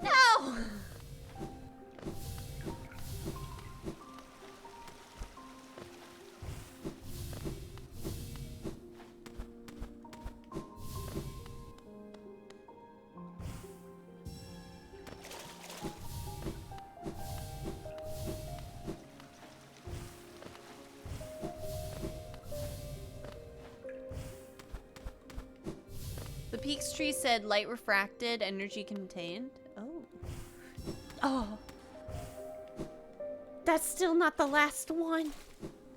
No! The Peaks tree said light refracted, energy contained. Oh. Oh. That's still not the last one.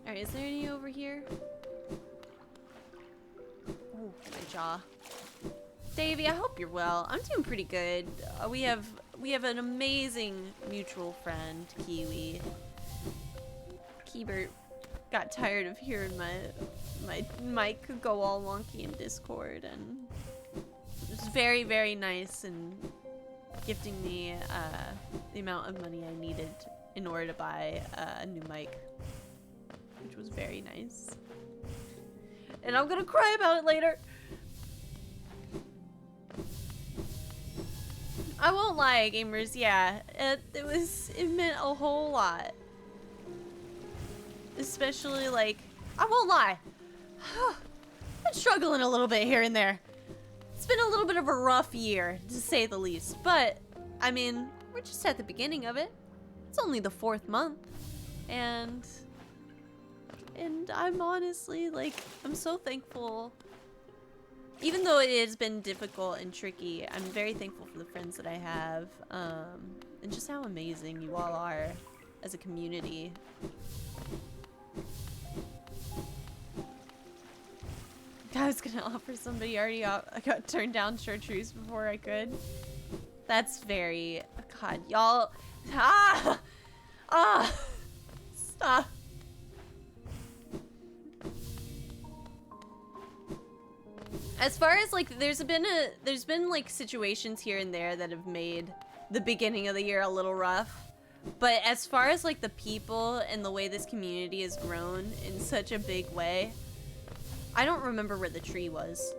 Alright, is there any over here? Oh, my jaw. Davey, I hope you're well. I'm doing pretty good. We have an amazing mutual friend, Kiwi. Keebert got tired of hearing my mic go all wonky in Discord, and it was very, very nice and gifting me the amount of money I needed in order to buy a new mic, which was very nice. And I'm gonna cry about it later. I won't lie, gamers. Yeah, it meant a whole lot. Especially, like, I won't lie. I've been struggling a little bit here and there. It's been a little bit of a rough year, to say the least. But, I mean, we're just at the beginning of it. It's only the 4th month. And I'm honestly, like, I'm so thankful. Even though it has been difficult and tricky, I'm very thankful for the friends that I have. And just how amazing you all are as a community. I was gonna offer somebody I got turned down Chartreuse before I could. That's very, God, y'all, stop. As far as like, there's been like situations here and there that have made the beginning of the year a little rough. But as far as like the people and the way this community has grown in such a big way, I don't remember where the tree was.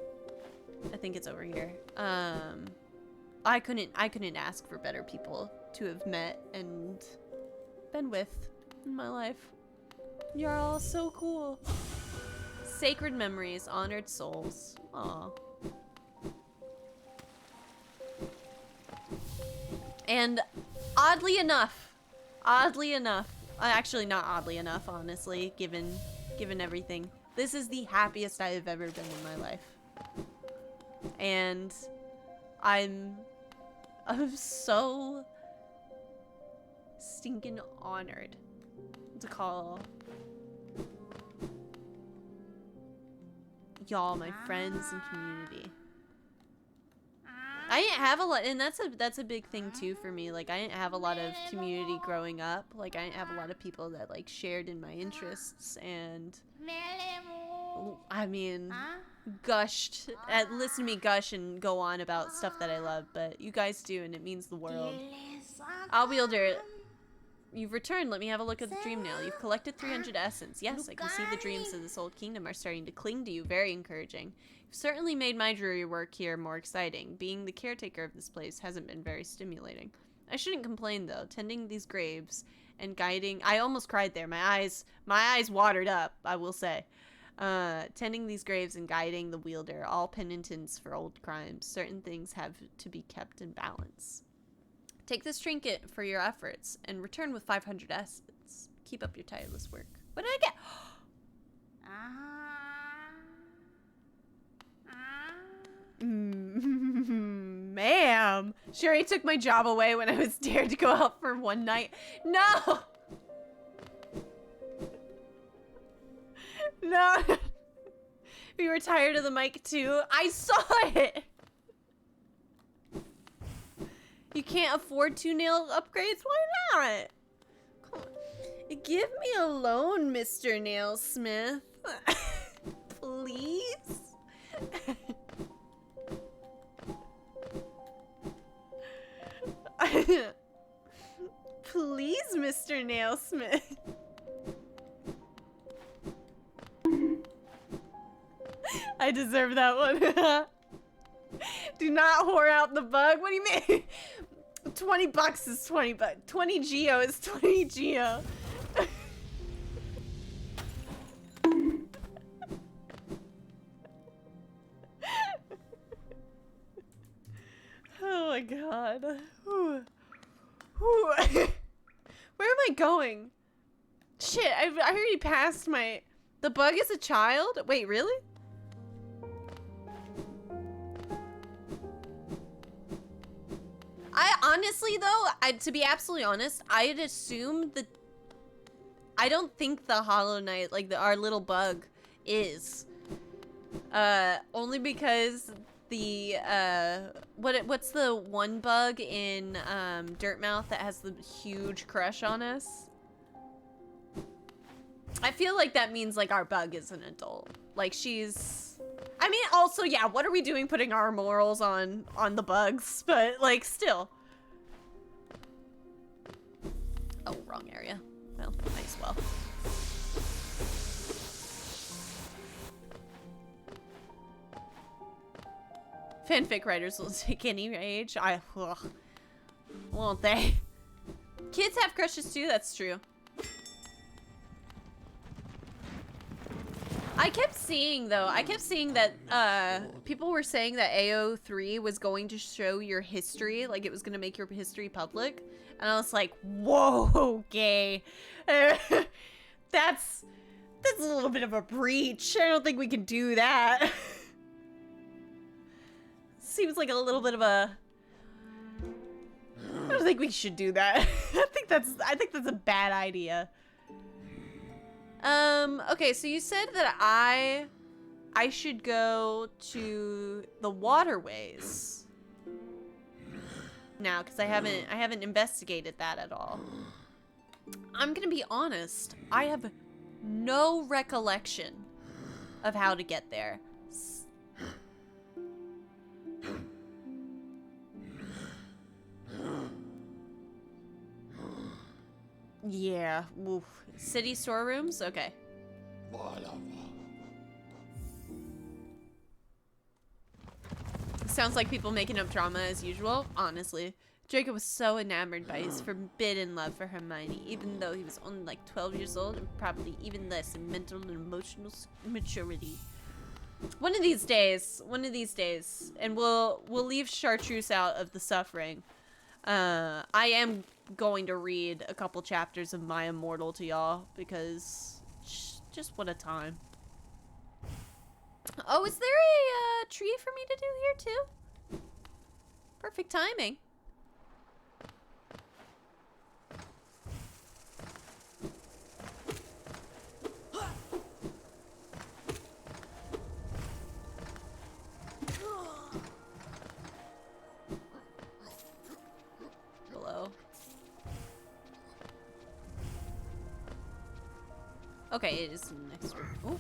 I think it's over here. I couldn't ask for better people to have met and been with in my life. You're all so cool. Sacred memories, honored souls. Aw. And oddly enough, actually not oddly enough, honestly, given everything, this is the happiest I have ever been in my life. And I'm so stinking honored to call y'all my friends and community. I didn't have a lot, and that's a big thing too for me. Like, I didn't have a lot of community growing up. Like, I didn't have a lot of people that like shared in my interests, and I mean, listen to me gush and go on about stuff that I love, but you guys do, and it means the world. Outwielder, you've returned. Let me have a look at the dream now. You've collected 300 essence. Yes, I can see the dreams of this old kingdom are starting to cling to you. Very encouraging. You've certainly made my dreary work here more exciting. Being the caretaker of this place hasn't been very stimulating. I shouldn't complain, though. Tending these graves and guiding... I almost cried there. My eyes watered up, I will say. Tending these graves and guiding the wielder, all penitents for old crimes. Certain things have to be kept in balance. Take this trinket for your efforts and return with 500 essence. Keep up your tireless work. What did I get? Ma'am. Sherry took my job away when I was dared to go out for one night. No! No. We were tired of the mic too. I saw it! You can't afford 2 nail upgrades? Why not? Come on. Give me a loan, Mr. Nailsmith. Please? Please, Mr. Nailsmith. I deserve that one. Do not whore out the bug. What do you mean? 20 bucks is 20 bucks. 20 geo is 20 geo. Oh my god. Whew. Whew. Where am I going? Shit, I already passed my... The bug is a child? Wait, really? I honestly, though, to be absolutely honest, I'd assume that... I don't think the Hollow Knight, like our little bug, is. Only because the, what's the one bug in, Dirtmouth that has the huge crush on us? I feel like that means, like, our bug is an adult. Like, she's... I mean, also, yeah, what are we doing putting our morals on the bugs? But, like, still. Oh, wrong area. Well, might as well. Fanfic writers will take any age. Won't they? Kids have crushes too, that's true. I kept seeing that people were saying that AO3 was going to show your history, like it was going to make your history public. And I was like, whoa, gay. That's a little bit of a breach. I don't think we can do that. Seems like a little bit of a... I don't think we should do that. I think that's a bad idea. Okay, so you said that I should go to the waterways now, because I haven't investigated that at all. I'm gonna be honest, I have no recollection of how to get there. Yeah, oof. City storerooms? Okay. Sounds like people making up drama as usual. Honestly, Draco was so enamored by his forbidden love for Hermione, even though he was only like 12 years old and probably even less in mental and emotional maturity. One of these days, and we'll leave Chartreuse out of the suffering. I am going to read a couple chapters of My Immortal to y'all, because just what a time. Oh, is there a tree for me to do here too? Perfect timing. Below. Okay, it is in the next room. Ooh.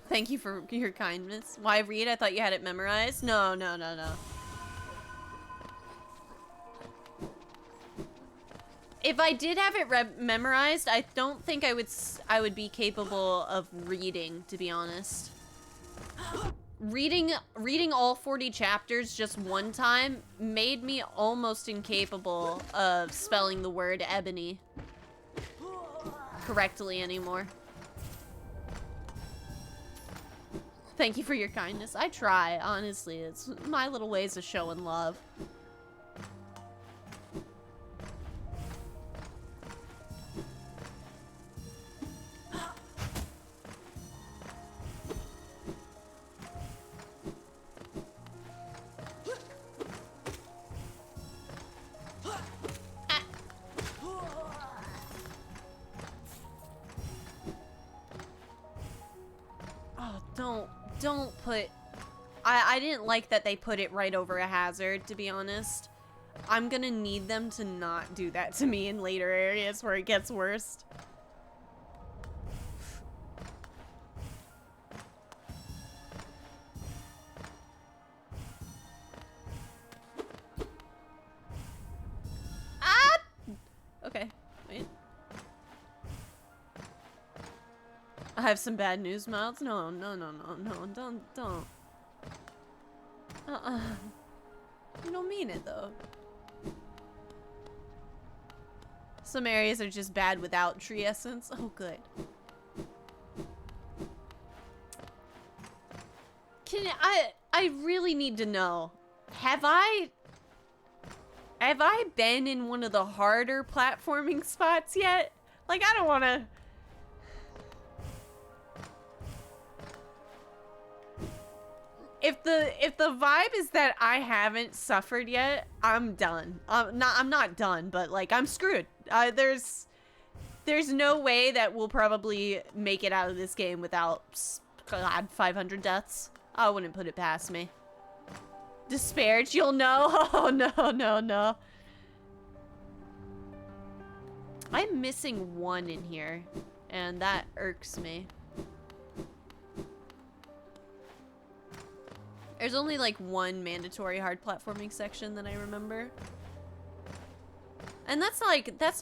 Thank you for your kindness. Why read? I thought you had it memorized. No, no, no, no. If I did have it memorized, I don't think I would be capable of reading, to be honest. Reading all 40 chapters just one time made me almost incapable of spelling the word ebony correctly anymore. Thank you for your kindness. I try, honestly. It's my little ways of showing love. Don't put... I didn't like that they put it right over a hazard, to be honest. I'm gonna need them to not do that to me in later areas where it gets worse. Ah! Okay, wait. I have some bad news, Miles. No, no, no, no, no, don't. You don't mean it, though. Some areas are just bad without tree essence. Oh, good. I really need to know. Have I been in one of the harder platforming spots yet? Like, I don't want to... If the vibe is that I haven't suffered yet, I'm done. I'm not done, but like I'm screwed. There's no way that we'll probably make it out of this game without 500 deaths. I wouldn't put it past me. Disparage, you'll know. Oh no. I'm missing one in here, and that irks me. There's only like one mandatory hard platforming section that I remember. And that's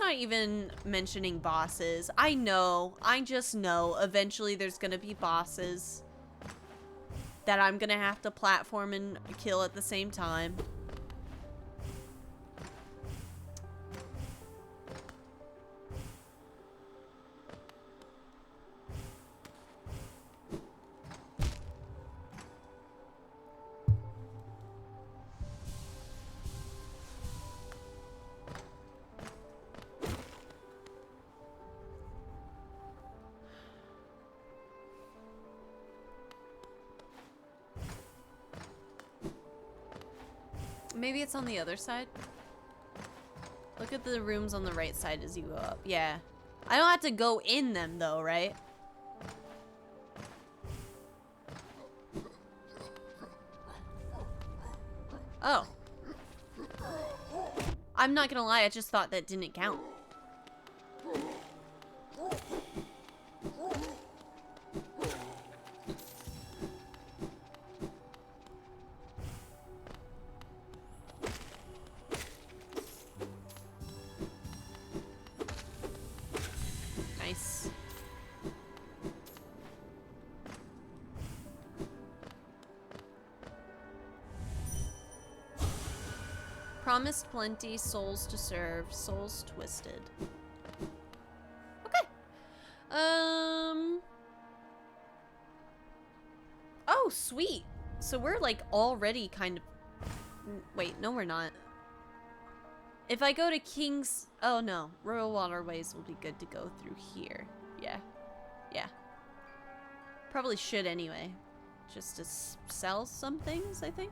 not even mentioning bosses. I just know eventually there's gonna be bosses that I'm gonna have to platform and kill at the same time. Maybe it's on the other side. Look at the rooms on the right side as you go up. Yeah. I don't have to go in them though, right? Oh. I'm not gonna lie, I just thought that didn't count. Nice. Promised plenty, souls to serve, souls twisted. Okay. Oh, sweet. So we're like already kind of... Wait, no we're not. If I go to King's... Oh no, Royal Waterways will be good to go through here. Yeah. Yeah. Probably should anyway. Just to sell some things, I think.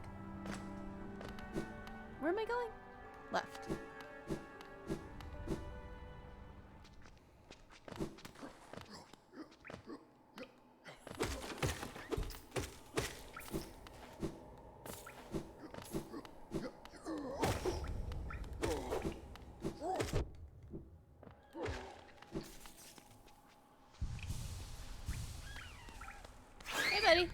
Where am I going? Left. Hey, buddy.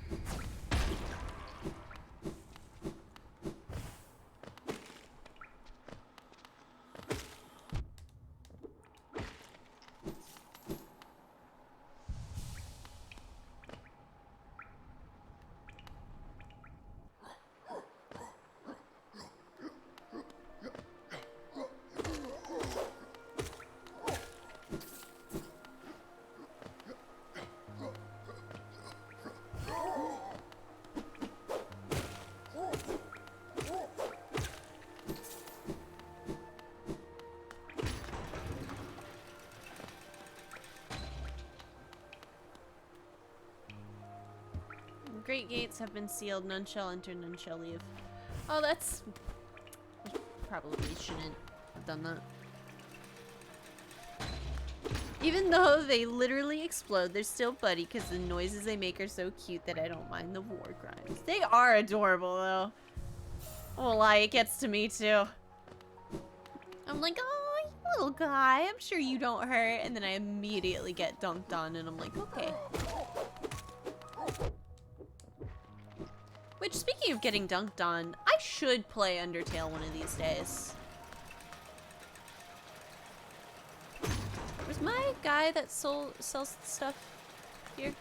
Great gates have been sealed. None shall enter, none shall leave. Oh, that's... Probably shouldn't have done that. Even though they literally explode, they're still buddy because the noises they make are so cute that I don't mind the war crimes. They are adorable, though. I won't lie, it gets to me, too. I'm like, oh, you little guy, I'm sure you don't hurt. And then I immediately get dunked on, and I'm like, okay. Which, speaking of getting dunked on, I should play Undertale one of these days. Was my guy that sells stuff here?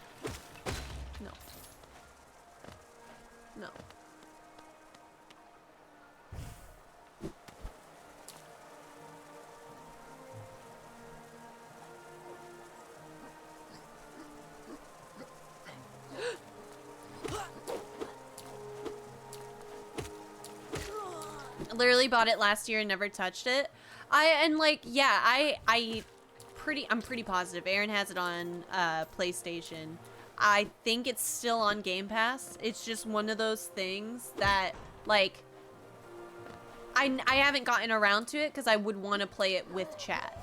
No. No. Literally bought it last year and never touched it. I'm pretty positive Aaron has it on PlayStation. I think it's still on Game Pass. It's just one of those things that like I haven't gotten around to it because I would want to play it with chat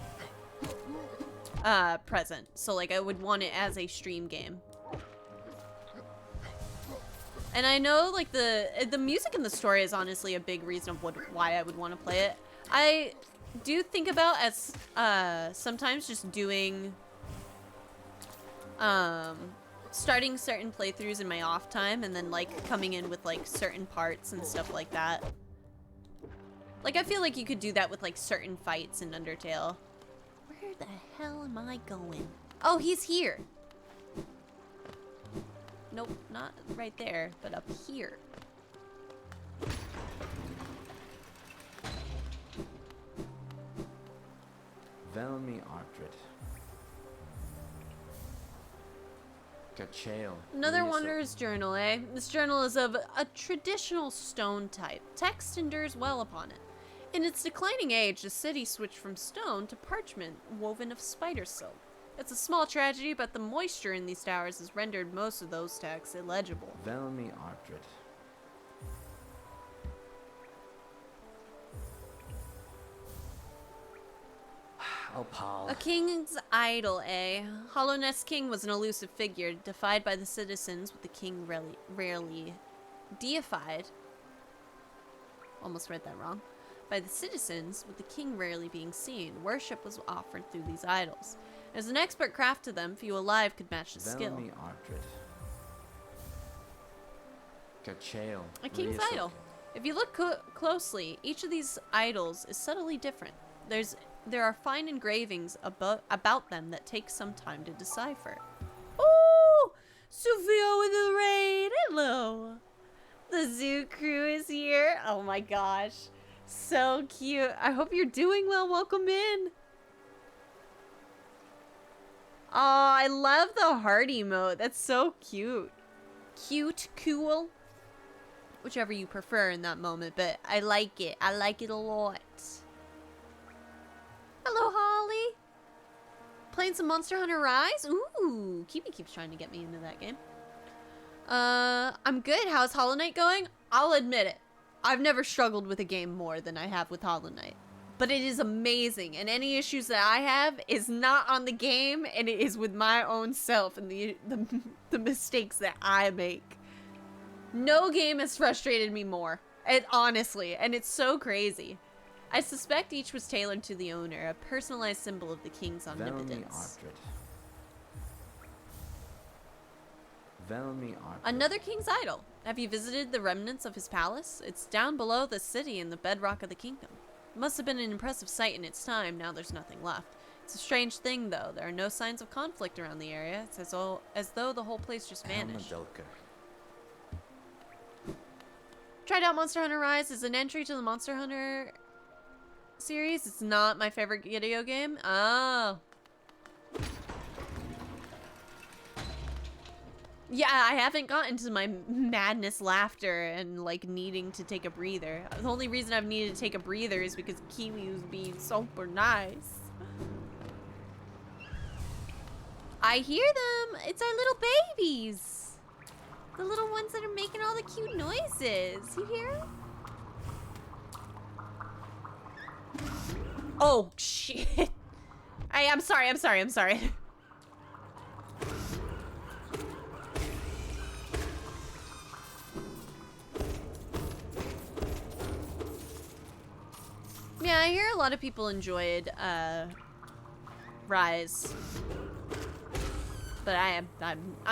present. So like I would want it as a stream game. And I know, like, the music in the story is honestly a big reason of why I would want to play it. I do think about as, sometimes just doing, starting certain playthroughs in my off time and then, like, coming in with, like, certain parts and stuff like that. Like, I feel like you could do that with, like, certain fights in Undertale. Where the hell am I going? Oh, he's here. Nope, not right there, but up here. Velmi Artred. Gachael. Another Wanderer's Journal, eh? This journal is of a traditional stone type. Text endures well upon it. In its declining age, the city switched from stone to parchment woven of spider silk. It's a small tragedy, but the moisture in these towers has rendered most of those texts illegible. Velmi Artred. Oh, Paul. A king's idol, eh? Hollow Nest King was an elusive figure, defied by the citizens, with the king rarely deified. Almost read that wrong. By the citizens, with the king rarely being seen, worship was offered through these idols. As an expert craft to them, few alive could match the skill. Velmi Artred. Gachael. A king's idol. If you look closely, each of these idols is subtly different. There are fine engravings about them that take some time to decipher. Oh, Sufio in the rain. Hello. The zoo crew is here. Oh my gosh. So cute. I hope you're doing well. Welcome in. Oh, I love the heart emote. That's so cute. Cute, cool. Whichever you prefer in that moment, but I like it. I like it a lot. Hello, Holly. Playing some Monster Hunter Rise? Ooh, Kiwi keeps trying to get me into that game. I'm good. How's Hollow Knight going? I'll admit it. I've never struggled with a game more than I have with Hollow Knight. But it is amazing, and any issues that I have is not on the game, and it is with my own self and the mistakes that I make. No game has frustrated me more. Honestly, and it's so crazy. I suspect each was tailored to the owner, a personalized symbol of the king's omnipotence. Another king's idol. Have you visited the remnants of his palace? It's down below the city in the bedrock of the kingdom. It must have been an impressive sight in its time. Now there's nothing left. It's a strange thing, though. There are no signs of conflict around the area. It's as though the whole place just vanished. Tried out Monster Hunter Rise as an entry to the Monster Hunter series. It's not my favorite video game. Oh. Yeah, I haven't gotten to my madness laughter and like needing to take a breather. The only reason I've needed to take a breather is because Kiwi was being super nice. I hear them. It's our little babies. The little ones that are making all the cute noises. You hear them? Oh, shit. I'm sorry. Yeah, I hear a lot of people enjoyed Rise. But I'm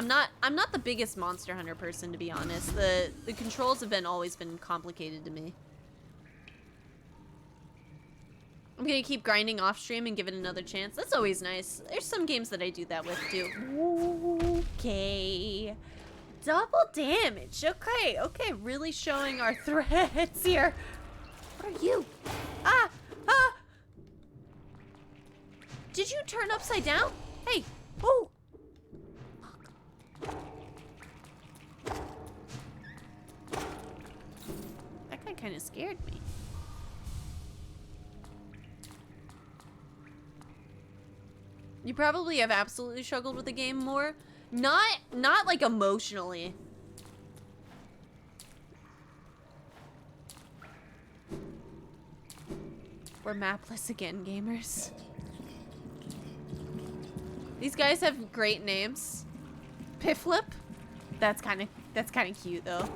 not the biggest Monster Hunter person, to be honest. The controls have always been complicated to me. I'm gonna keep grinding off stream and give it another chance. That's always nice. There's some games that I do that with too. Okay. Double damage. Okay, really showing our threats here. What are you? Ah! Did you turn upside down? Hey! Oh! That guy kind of scared me. You probably have absolutely struggled with the game more. Not like emotionally. We're mapless again, gamers. These guys have great names. Pifflip? That's kind of cute though.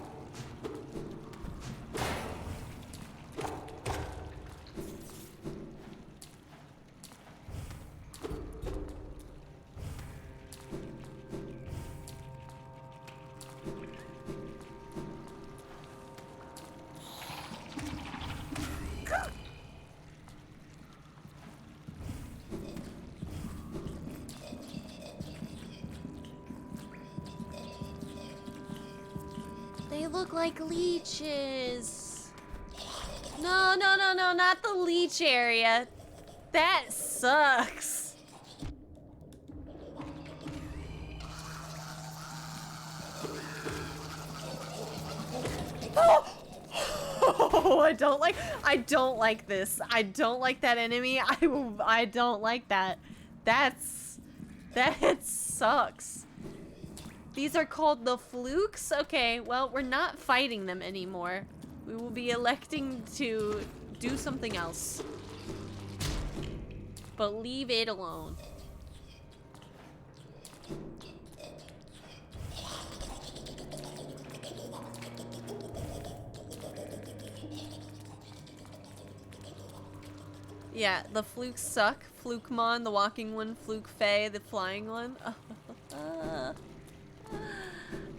They look like leeches. No, not the leech area. That sucks. Oh, I don't like this. I don't like that enemy. I don't like that. That sucks. These are called the flukes? Okay, well, we're not fighting them anymore. We will be electing to do something else. But leave it alone. Yeah, the flukes suck. Flukemon, the walking one, Fluke Fae, the flying one.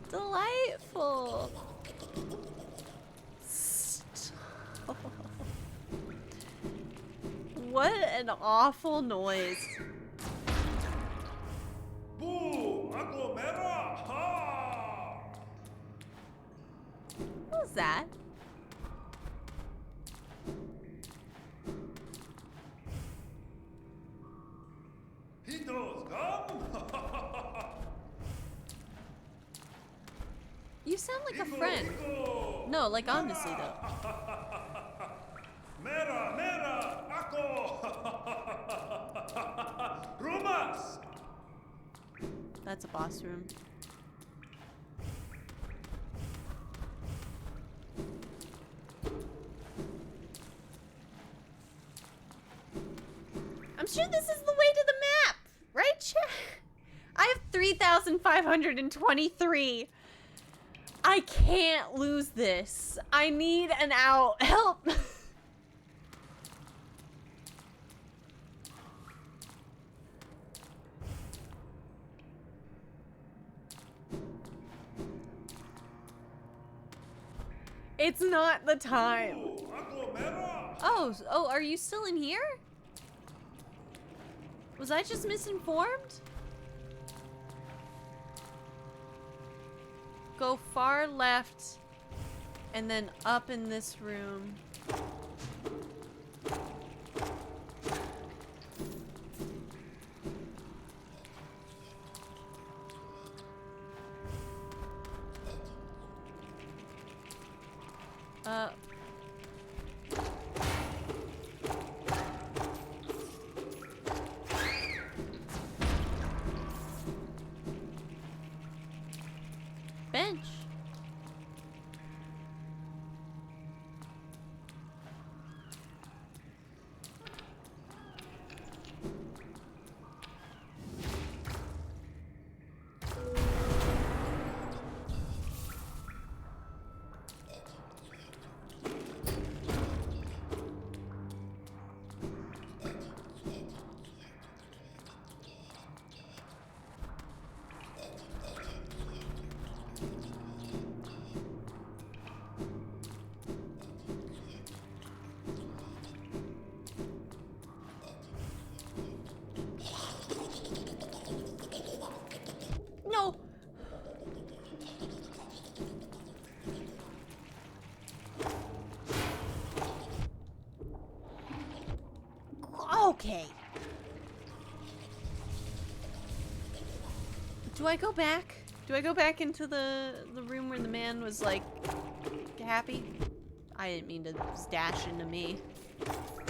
Delightful. Stop. What an awful noise. What was that? sound like a friend. No, like honestly though. Mera, mera, ako. Rumas. That's a boss room. I'm sure this is the way to the map, right, chat? I have 3,523. I can't lose this. I need an out. Help. It's not the time. Oh, are you still in here? Was I just misinformed? Go far left and then up in this room. Bench. No. Okay. Do I go back? Do I go back into the room where the man was like happy? I didn't mean to dash into me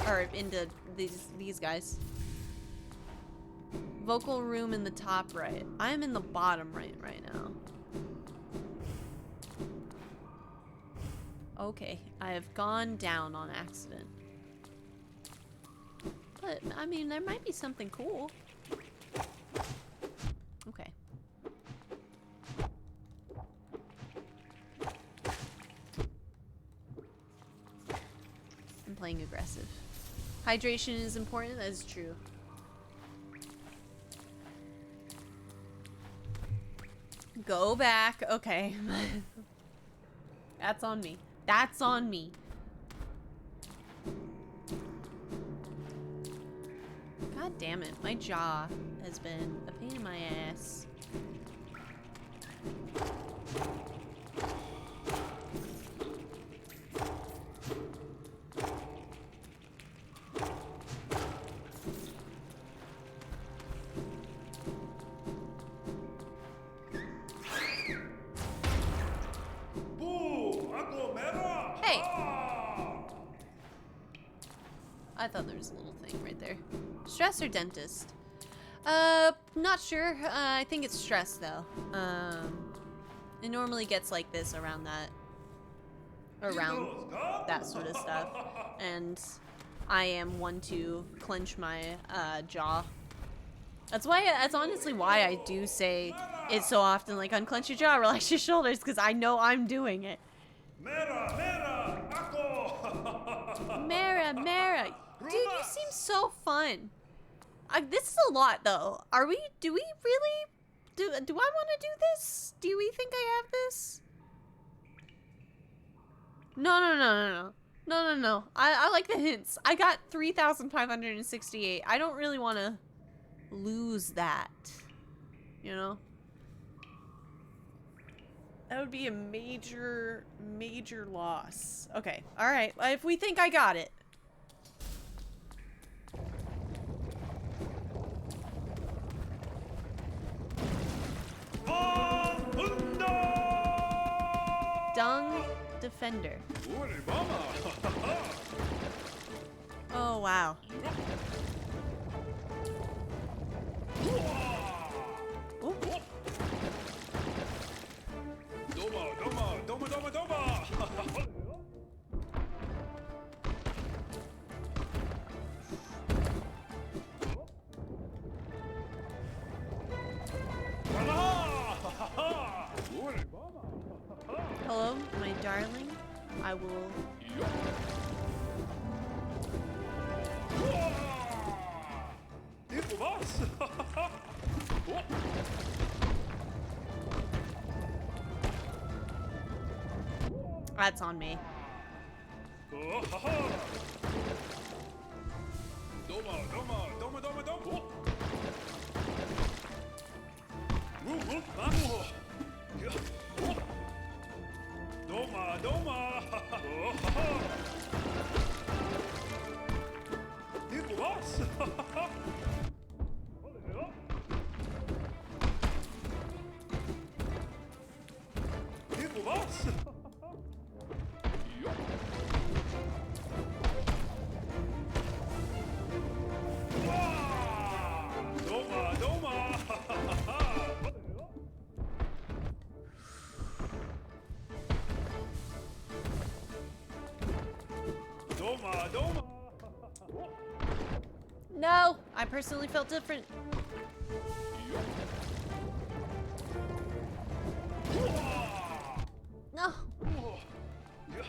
or into these guys. Vocal room in the top right. I'm in the bottom right now. Okay, I have gone down on accident. But, I mean, there might be something cool. Okay. I'm playing aggressive. Hydration is important, that is true. Go back. Okay. That's on me. That's on me. God damn it. My jaw has been a pain in my ass. I thought there was a little thing right there. Stress or dentist? Not sure. I think it's stress though. It normally gets like this around that sort of stuff. And I am one to clench my jaw. That's honestly why I do say it so often, like unclench your jaw, relax your shoulders, because I know I'm doing it. Mara, dude, you seem so fun. This is a lot, though. Do we really, do I want to do this? Do we think I have this? No. I like the hints. I got 3,568. I don't really want to lose that, you know? That would be a major loss. Okay, all right. If we think I got it. Stung Defender. Oh, wow. Ooh. Hello, my darling. I will. That's on me. No, I personally felt different. No. Yeah.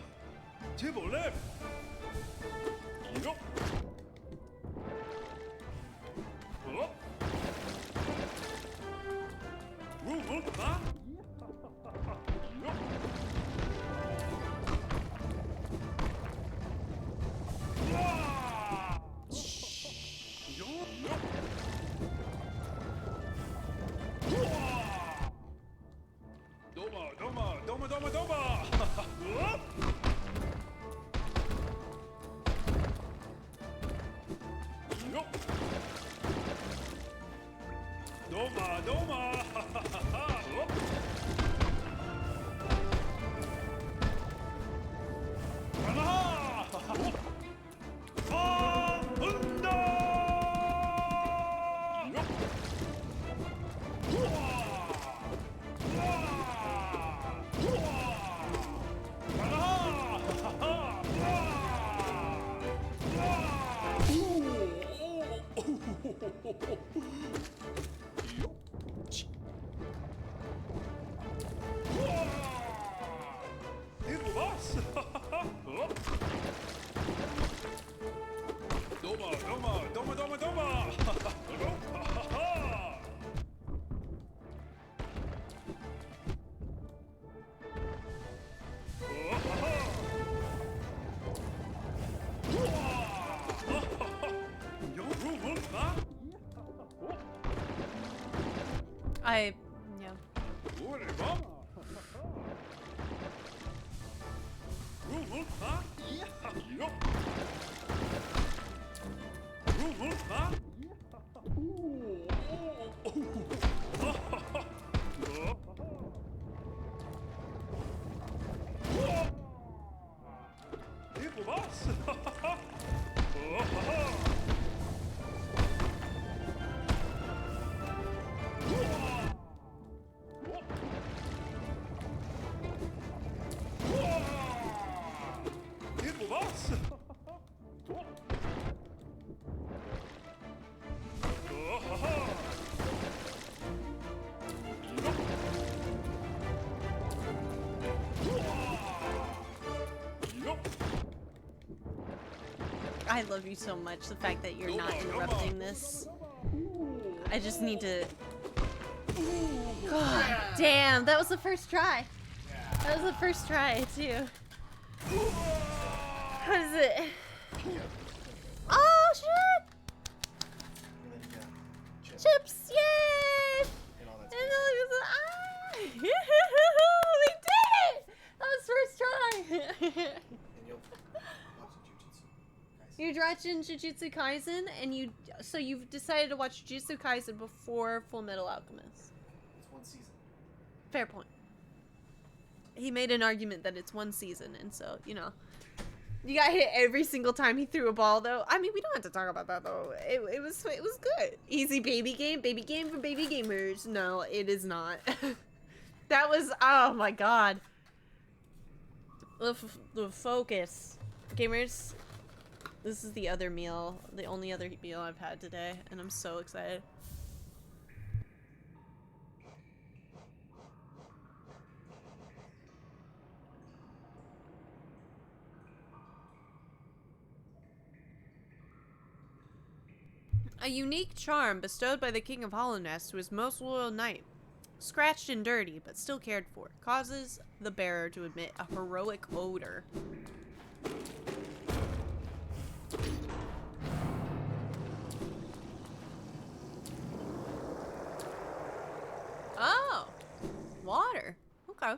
I love you so much. The fact that you're not interrupting this. I just need to... God damn, that was the first try. That was the first try, too. What is it? Oh, shit! Chips, yay! And we did it! That was first try! You're watching Jujutsu Kaisen, and so you've decided to watch Jujutsu Kaisen before Full Metal Alchemist. It's one season. Fair point. he made an argument that it's one season, and so, you know. You got hit every single time he threw a ball, though. I mean, we don't have to talk about that, though. It was good. Easy baby game for baby gamers. No, it is not. That was, oh my god. The focus. Gamers, this is the other meal, the only other meal I've had today, and I'm so excited. A unique charm bestowed by the King of Hollownest to his most loyal knight. Scratched and dirty, but still cared for. Causes the bearer to emit a heroic odor. Oh! Water. Okay.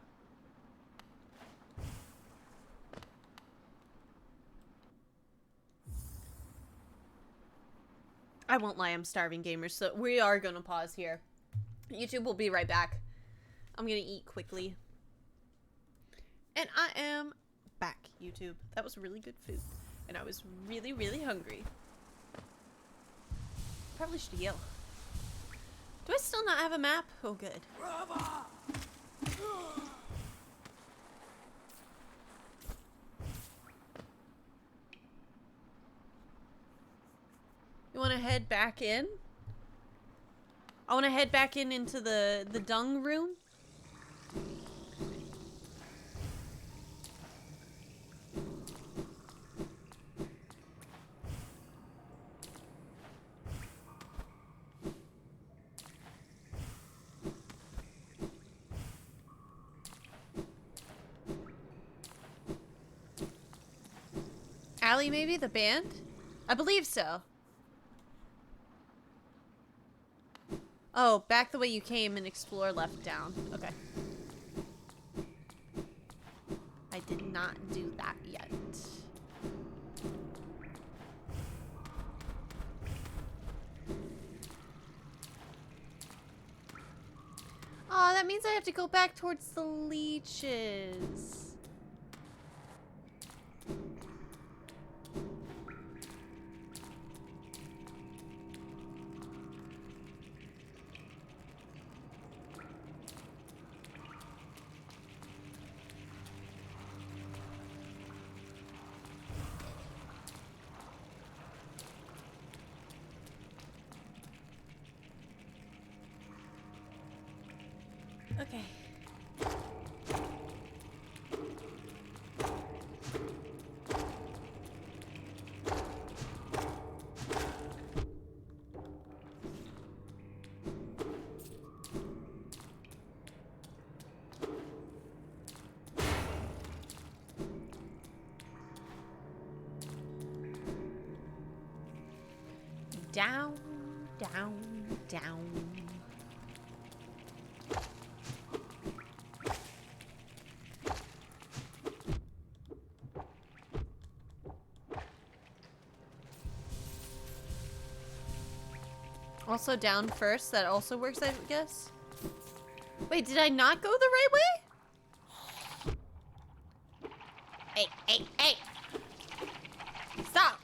I won't lie, I'm starving, gamers, so we are gonna pause here. YouTube will be right back. I'm gonna eat quickly. And I am back, YouTube. That was really good food. And I was really, really hungry. Probably should heal. Do I still not have a map? Oh, good. You want to head back in? I want to head back into the dung room. Allie, maybe? The band? I believe so. Oh, back the way you came and explore left down. Okay. I did not do that yet. Oh, that means I have to go back towards the leeches. Okay. Down, down, down. Also down first, that also works, I guess. Wait, did I not go the right way? Hey, hey, hey! Stop!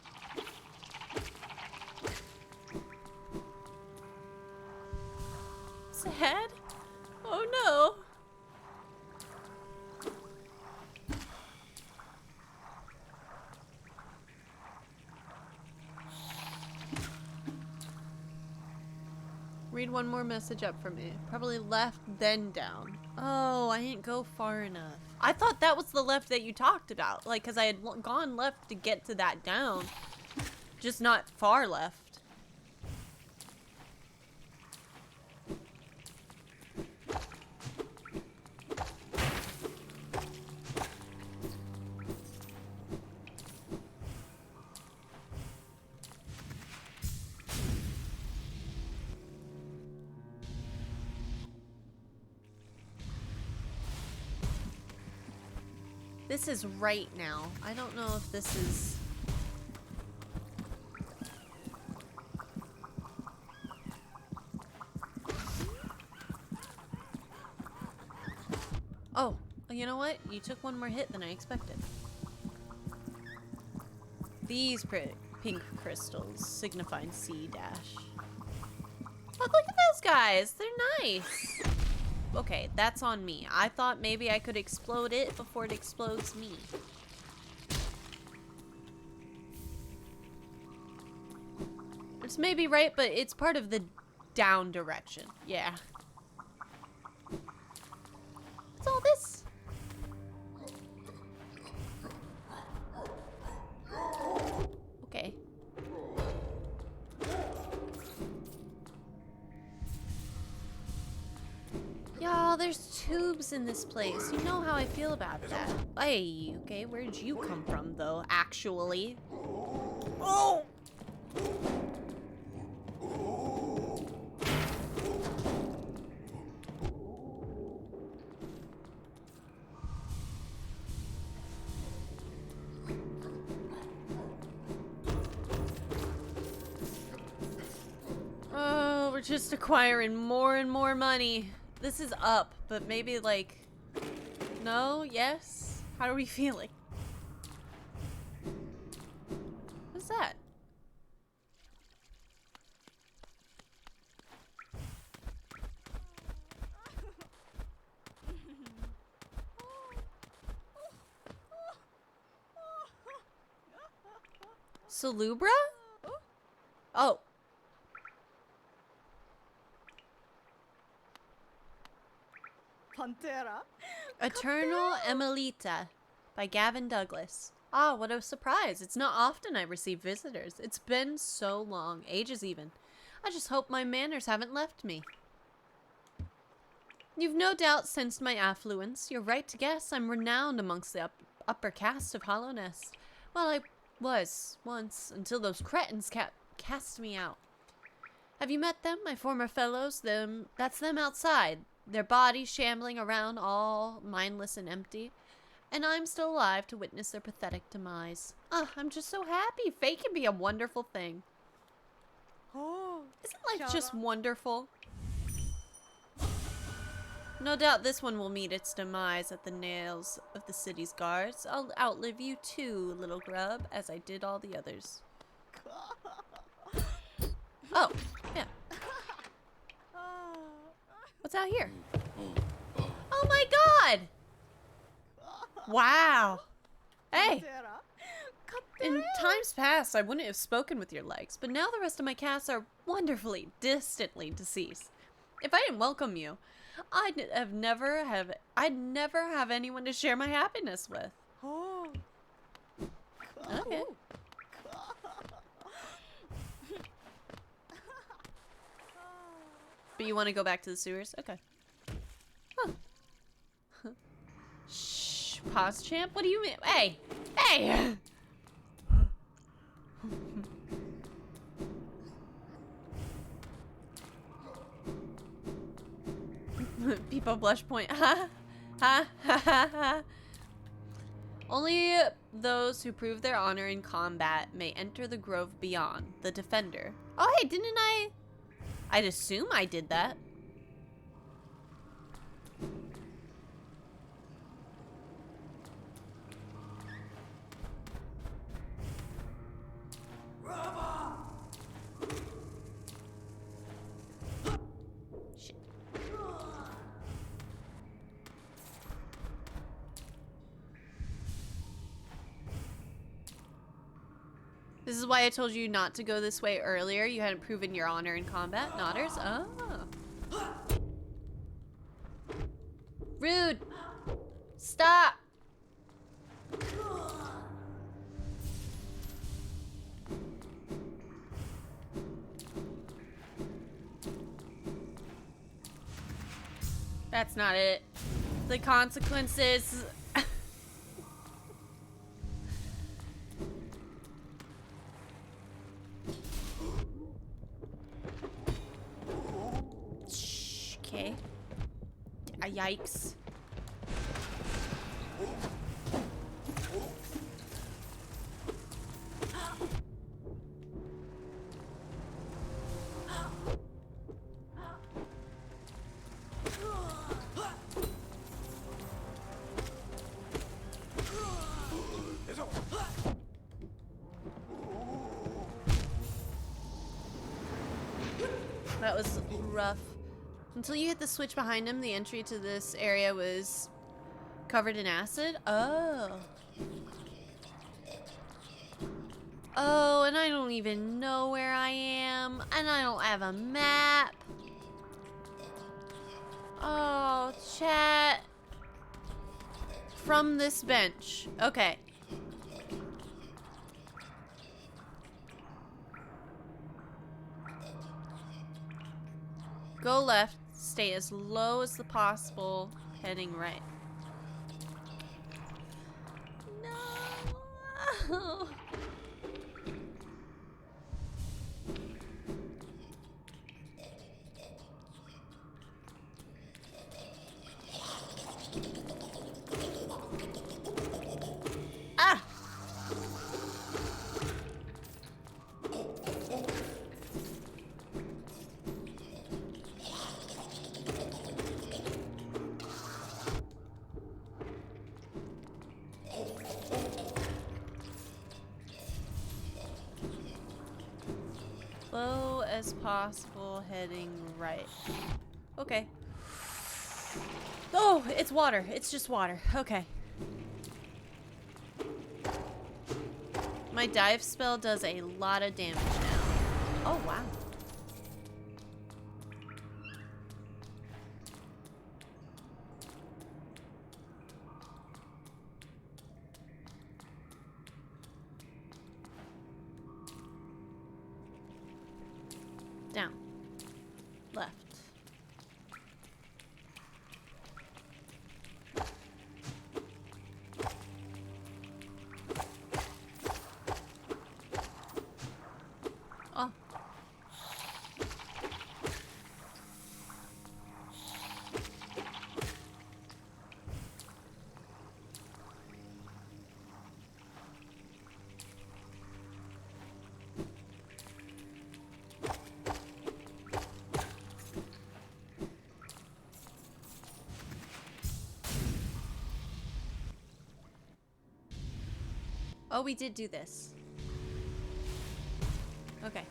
Sad? Oh no! Read one more message up for me. Probably left, then down. Oh, I didn't go far enough. I thought that was the left that you talked about. Like, because I had gone left to get to that down. Just not far left. This is right now. I don't know if this is... Oh, you know know what? You took one more hit than I expected. These pink crystals signify C dash. Look at those guys. They're nice. Okay, that's on me. I thought maybe I could explode it before it explodes me. It's maybe right, but it's part of the down direction. Yeah. What's all this? Okay. Y'all, there's tubes in this place. You know how I feel about that. Hey, okay, where'd you come from, though, actually? Oh! Oh, we're just acquiring more and more money. This is up, but maybe like... No? Yes? How are we feeling? What's that? Salubra? Oh. Pantera? Eternal Emilita by Gavin Douglas. Ah, what a surprise. It's not often I receive visitors. It's been so long, ages even. I just hope my manners haven't left me. You've no doubt sensed my affluence. You're right to guess I'm renowned amongst the upper caste of Hollownest. Well, I was, once, until those cretins cast me out. Have you met them, my former fellows? That's them outside. Their bodies shambling around all mindless and empty. And I'm still alive to witness their pathetic demise. I'm just so happy. Fate can be a wonderful thing. Oh, Isn't life just wonderful? No doubt this one will meet its demise at the nails of the city's guards. I'll outlive you too, little grub, as I did all the others. Oh, yeah. What's out here? Oh my god! Wow. Hey! In times past, I wouldn't have spoken with your legs, but now the rest of my cats are wonderfully, distantly deceased. If I didn't welcome you, I'd never have anyone to share my happiness with. Okay. But you want to go back to the sewers? Okay. Huh. Shh. Pause, champ? What do you mean? Hey! Hey! People blush point. Ha! Ha! Ha! Ha! Ha! Only those who prove their honor in combat may enter the grove beyond. The defender. Oh, hey, didn't I? I'd assume I did that. Shit. This is why I told you not to go this way earlier. You hadn't proven your honor in combat. Nodders? Oh. Rude. Stop. That's not it. The consequences. Okay. Yikes. That was rough. Until you hit the switch behind him, the entry to this area was covered in acid? Oh. Oh, and I don't even know where I am. And I don't have a map. Oh, chat. From this bench. Okay. Go left. Stay as low as possible. Heading right. No. Ah! Low as possible, heading right. Okay. Oh, it's water. It's just water. Okay. My dive spell does a lot of damage now. Oh, wow. Down. Left. Oh. Oh, we did do this. Okay.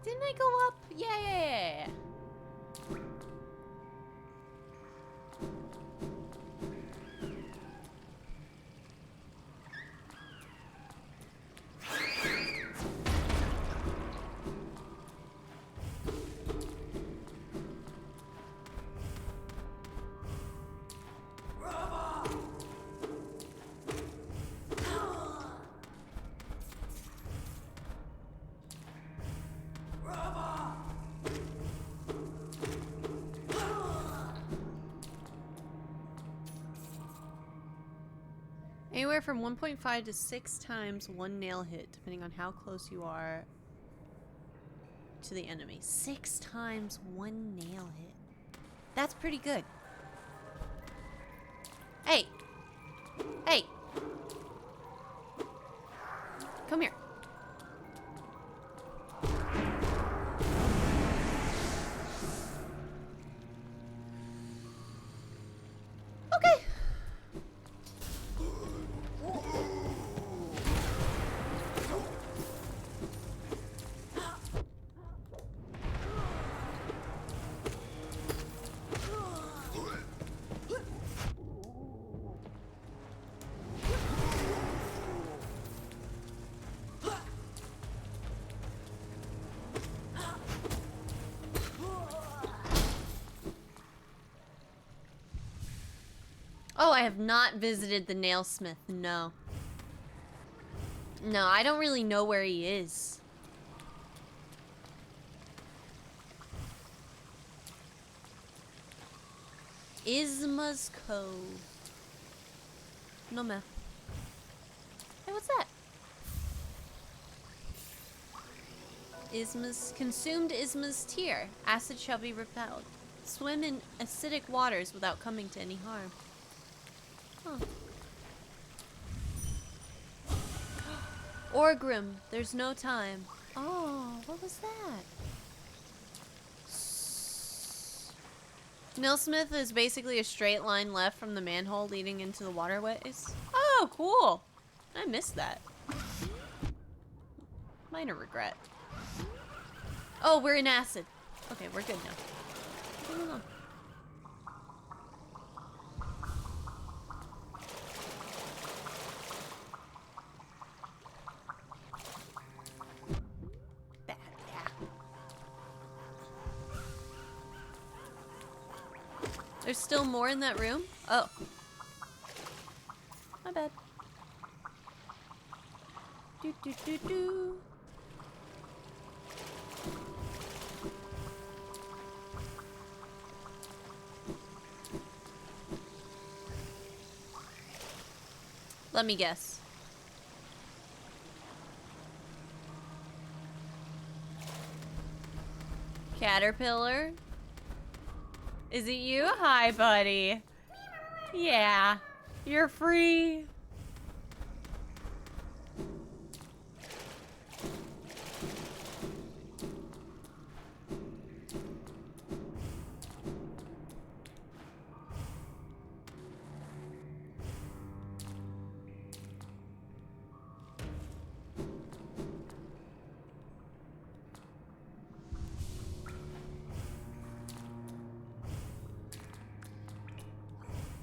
Didn't I go up? Yeah. Anywhere from 1.5 to 6 times one nail hit, depending on how close you are to the enemy. 6 times one nail hit. That's pretty good. Hey! Hey! Come here. Okay. Oh, I have not visited the nailsmith. No. No, I don't really know where he is. Isma's Cove. No map. Hey, what's that? Isma's consumed Isma's tear. Acid shall be repelled. Swim in acidic waters without coming to any harm. Huh. Orgrim, there's no time. Oh, what was that? Millsmith is basically a straight line left from the manhole leading into the waterways. Oh, cool. I missed that. Minor regret. Oh, we're in acid. Okay, we're good now. Hold on. That, yeah. There's still more in that room? Oh. My bad. Do do do do. Let me guess. Caterpillar? Is it you? Hi, buddy. Yeah. You're free.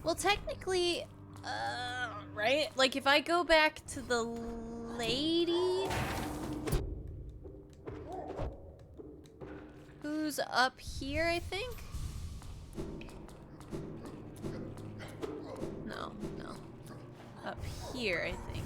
Well, technically, right? Like, if I go back to the lady who's up here, I think? No, no. Up here, I think.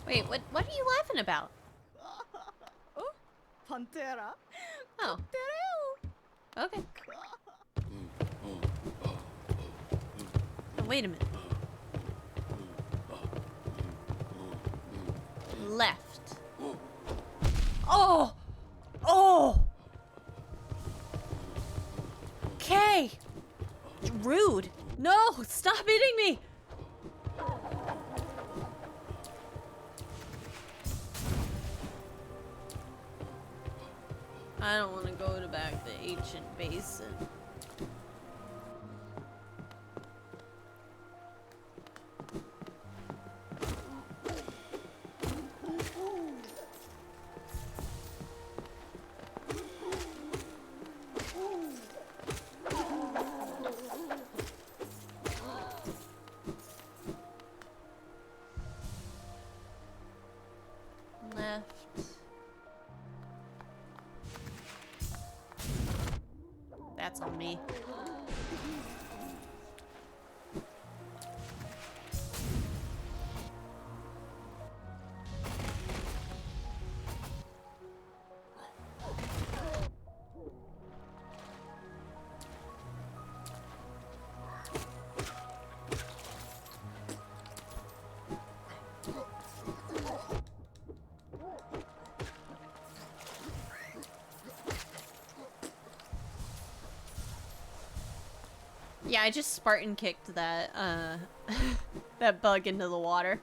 Wait, what are you laughing about? Oh, Pantera. Oh. Okay. Oh, wait a minute. Left. Oh! Oh! Okay! Rude! No! Stop hitting me! I don't want to go to back the ancient basin. Left. That's on me. Yeah, I just Spartan kicked that, that bug into the water.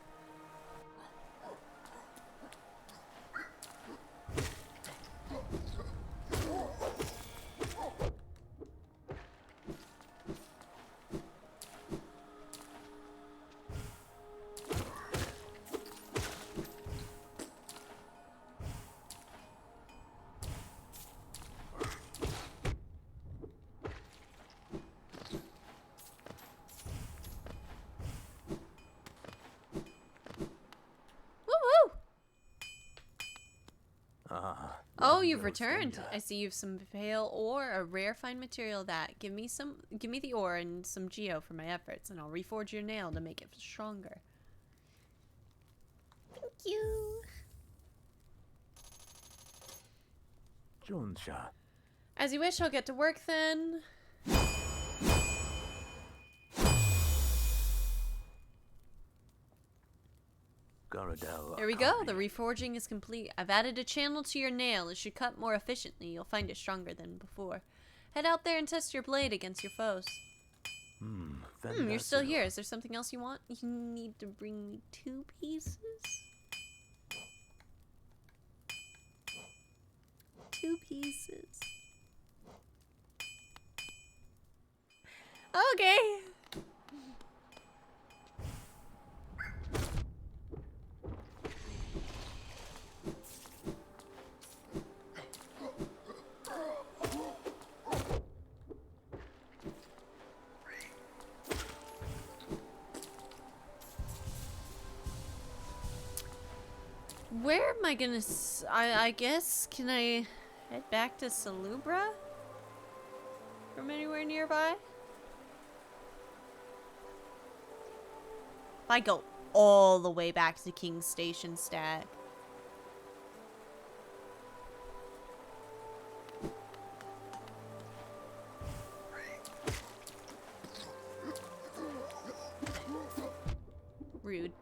Oh, you've returned. I see you've some pale ore, a rare fine material that. Give me the ore and some geo for my efforts, and I'll reforge your nail to make it stronger. Thank you. Jonsha. As you wish, I'll get to work then. Garadel. There we go. The reforging is complete. I've added a channel to your nail. It should cut more efficiently. You'll find it stronger than before. Head out there and test your blade against your foes. You're still here. Is there something else you want? You need to bring me 2 pieces? 2 pieces. Okay. Where am I gonna I guess, can I head back to Salubra? From anywhere nearby? If I go all the way back to King's Station Stack. Rude.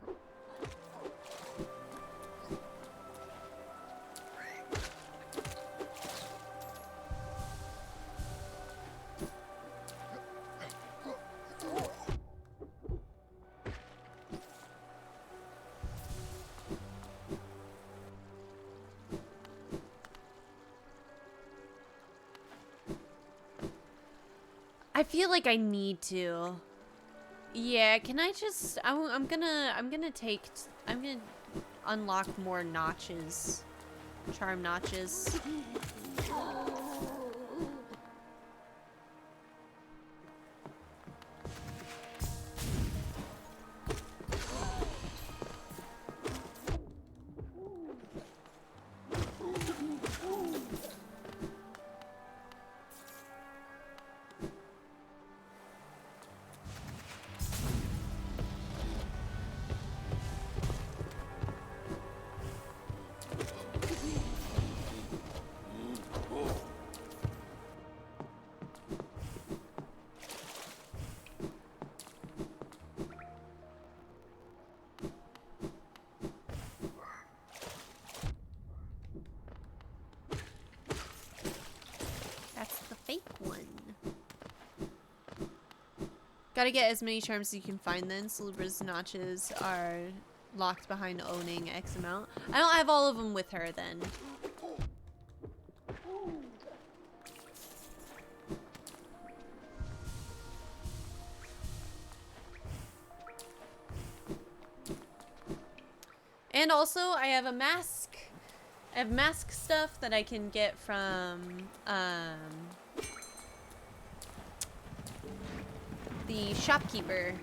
I feel like I need to. Yeah, can I just? I'm gonna unlock more notches, charm notches. Gotta get as many charms as you can find then. Salubra's notches are locked behind owning X amount. I don't have all of them with her then. And also, I have a mask. I have mask stuff that I can get from, the shopkeeper.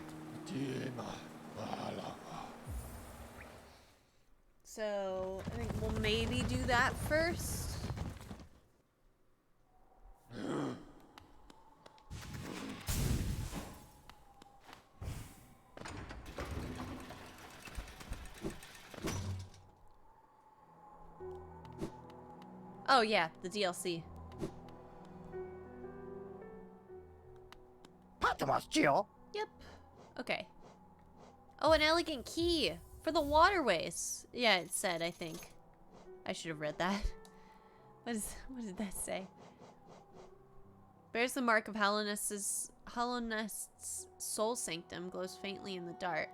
So, I think we'll maybe do that first. Oh yeah, the DLC. Yep. Okay. Oh, an elegant key for the waterways. Yeah, it said, I think. I should have read that. What did that say? Bears the mark of Hallownest's soul sanctum, glows faintly in the dark.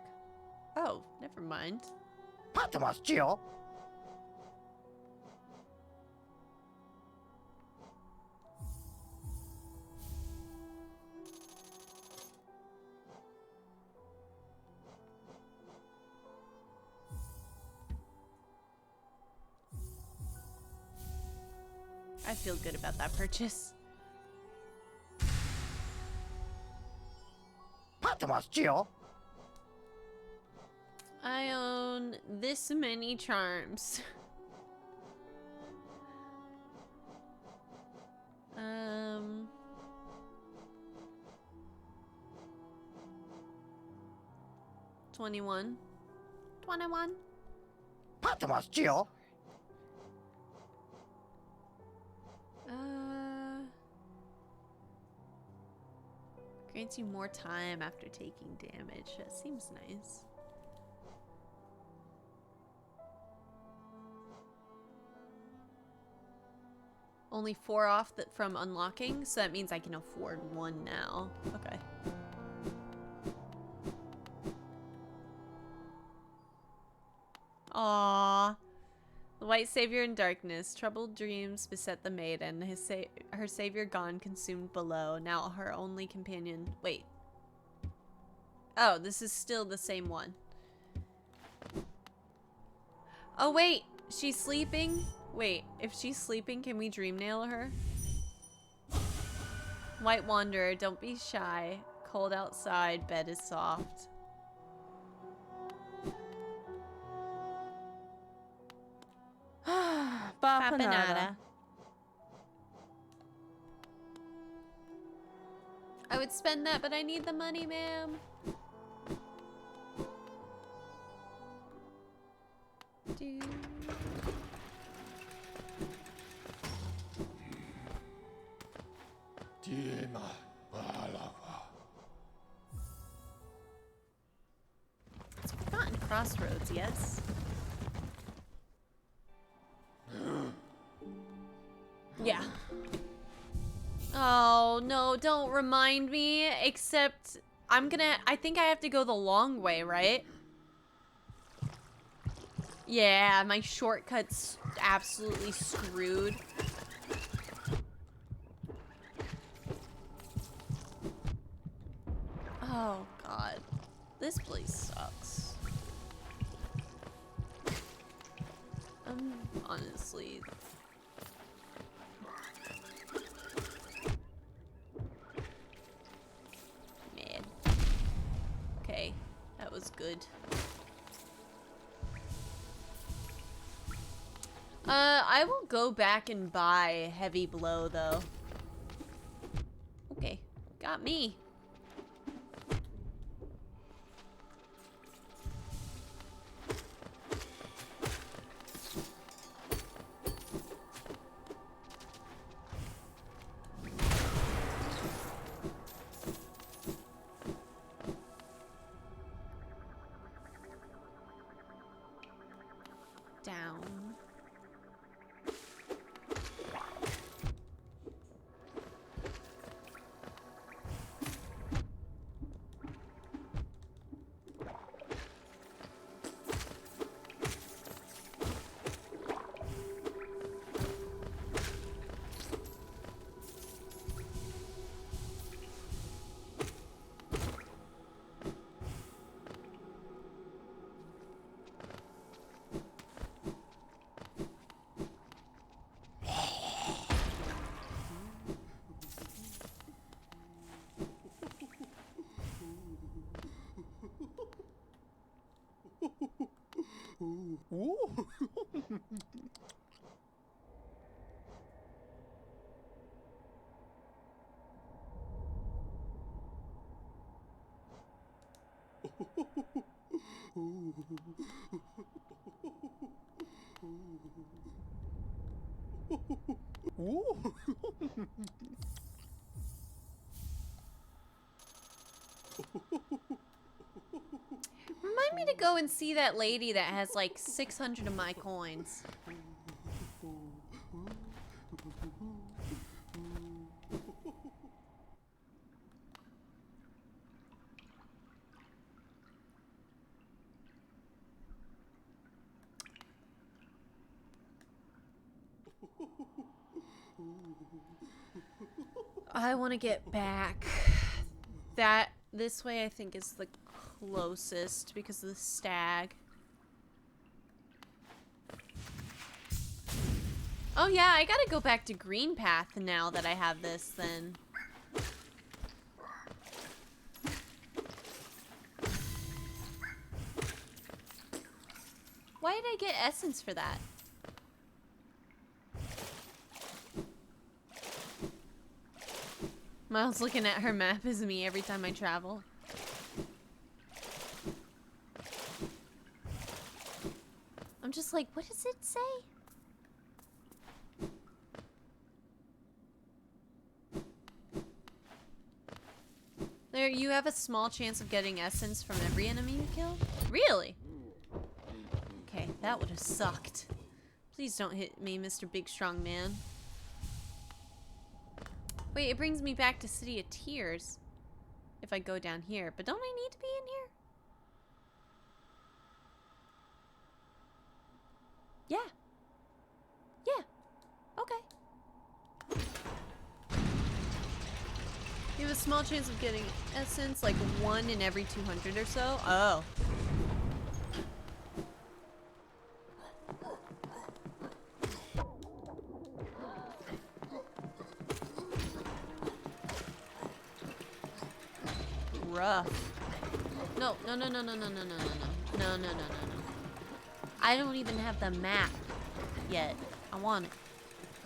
Oh, never mind. I feel good about that purchase. I own this many charms. 21. 21. Grants you more time after taking damage. That seems nice. Only 4 off from unlocking, so that means I can afford 1 now. Okay. Aww. The white savior in darkness. Troubled dreams beset the maiden. Her savior gone, consumed below. Now her only companion. Wait. Oh, this is still the same one. Oh, wait. She's sleeping? Wait, if she's sleeping, can we dream nail her? White wanderer, don't be shy. Cold outside, bed is soft. Papanada. I would spend that, but I need the money, ma'am. Do. It's Forgotten Crossroads, yes. Yeah. Oh, no, don't remind me. Except, I think I have to go the long way, right? Yeah, my shortcut's absolutely screwed. Oh, God. This place sucks. Honestly... mad. Okay, that was good. I will go back and buy Heavy Blow, though. Okay, got me. Down. Remind me to go and see that lady that has like 600 of my coins. I want to get back. This way I think is the closest because of the stag. Oh yeah, I gotta go back to Green Path now that I have this then. Why did I get essence for that? Miles looking at her map is me every time I travel. I'm just like, what does it say? There, you have a small chance of getting essence from every enemy you kill? Really? Okay, that would have sucked. Please don't hit me, Mr. Big Strong Man. Wait, it brings me back to City of Tears. If I go down here. But don't I need to be in here? Yeah. Yeah. Okay. You have a small chance of getting essence, like 1 in every 200 or so. Oh. Rough. No, no, no, no, no, no, no, no, no, no, no, no, no, no, no. I don't even have the map yet. I want it.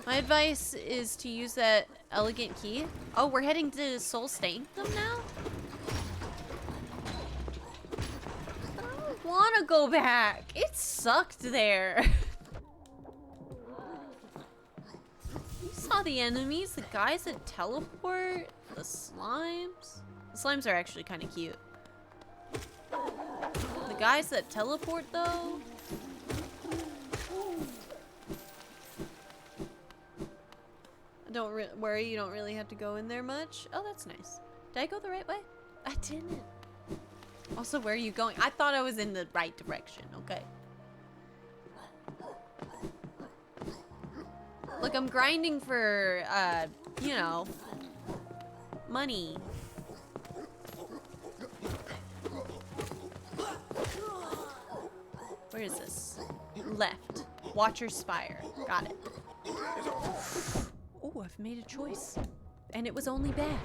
My advice is to use that elegant key. Oh, we're heading to Soul Sanctum now? I don't want to go back. It sucked there. You saw the enemies, the guys that teleport, the slimes. The slimes are actually kind of cute. The guys that teleport, though. Don't worry, you don't really have to go in there much. Oh, that's nice. Did I go the right way? I didn't. Also, where are you going? I thought I was in the right direction, okay. Look, I'm grinding for, you know, money. Where is this? Left. Watcher's Spire. Got it. Oh, I've made a choice. And it was only bad.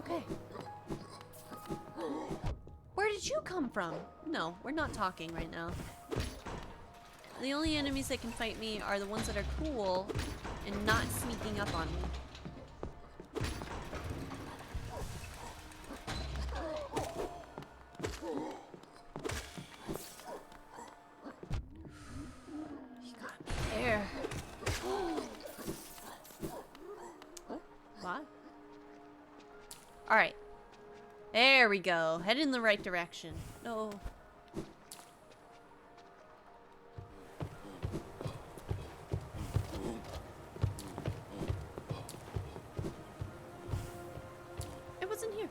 Okay. Where did you come from? No, we're not talking right now. The only enemies that can fight me are the ones that are cool and not sneaking up on me. You got me there. What? Alright. There we go. Head in the right direction. No. It wasn't here.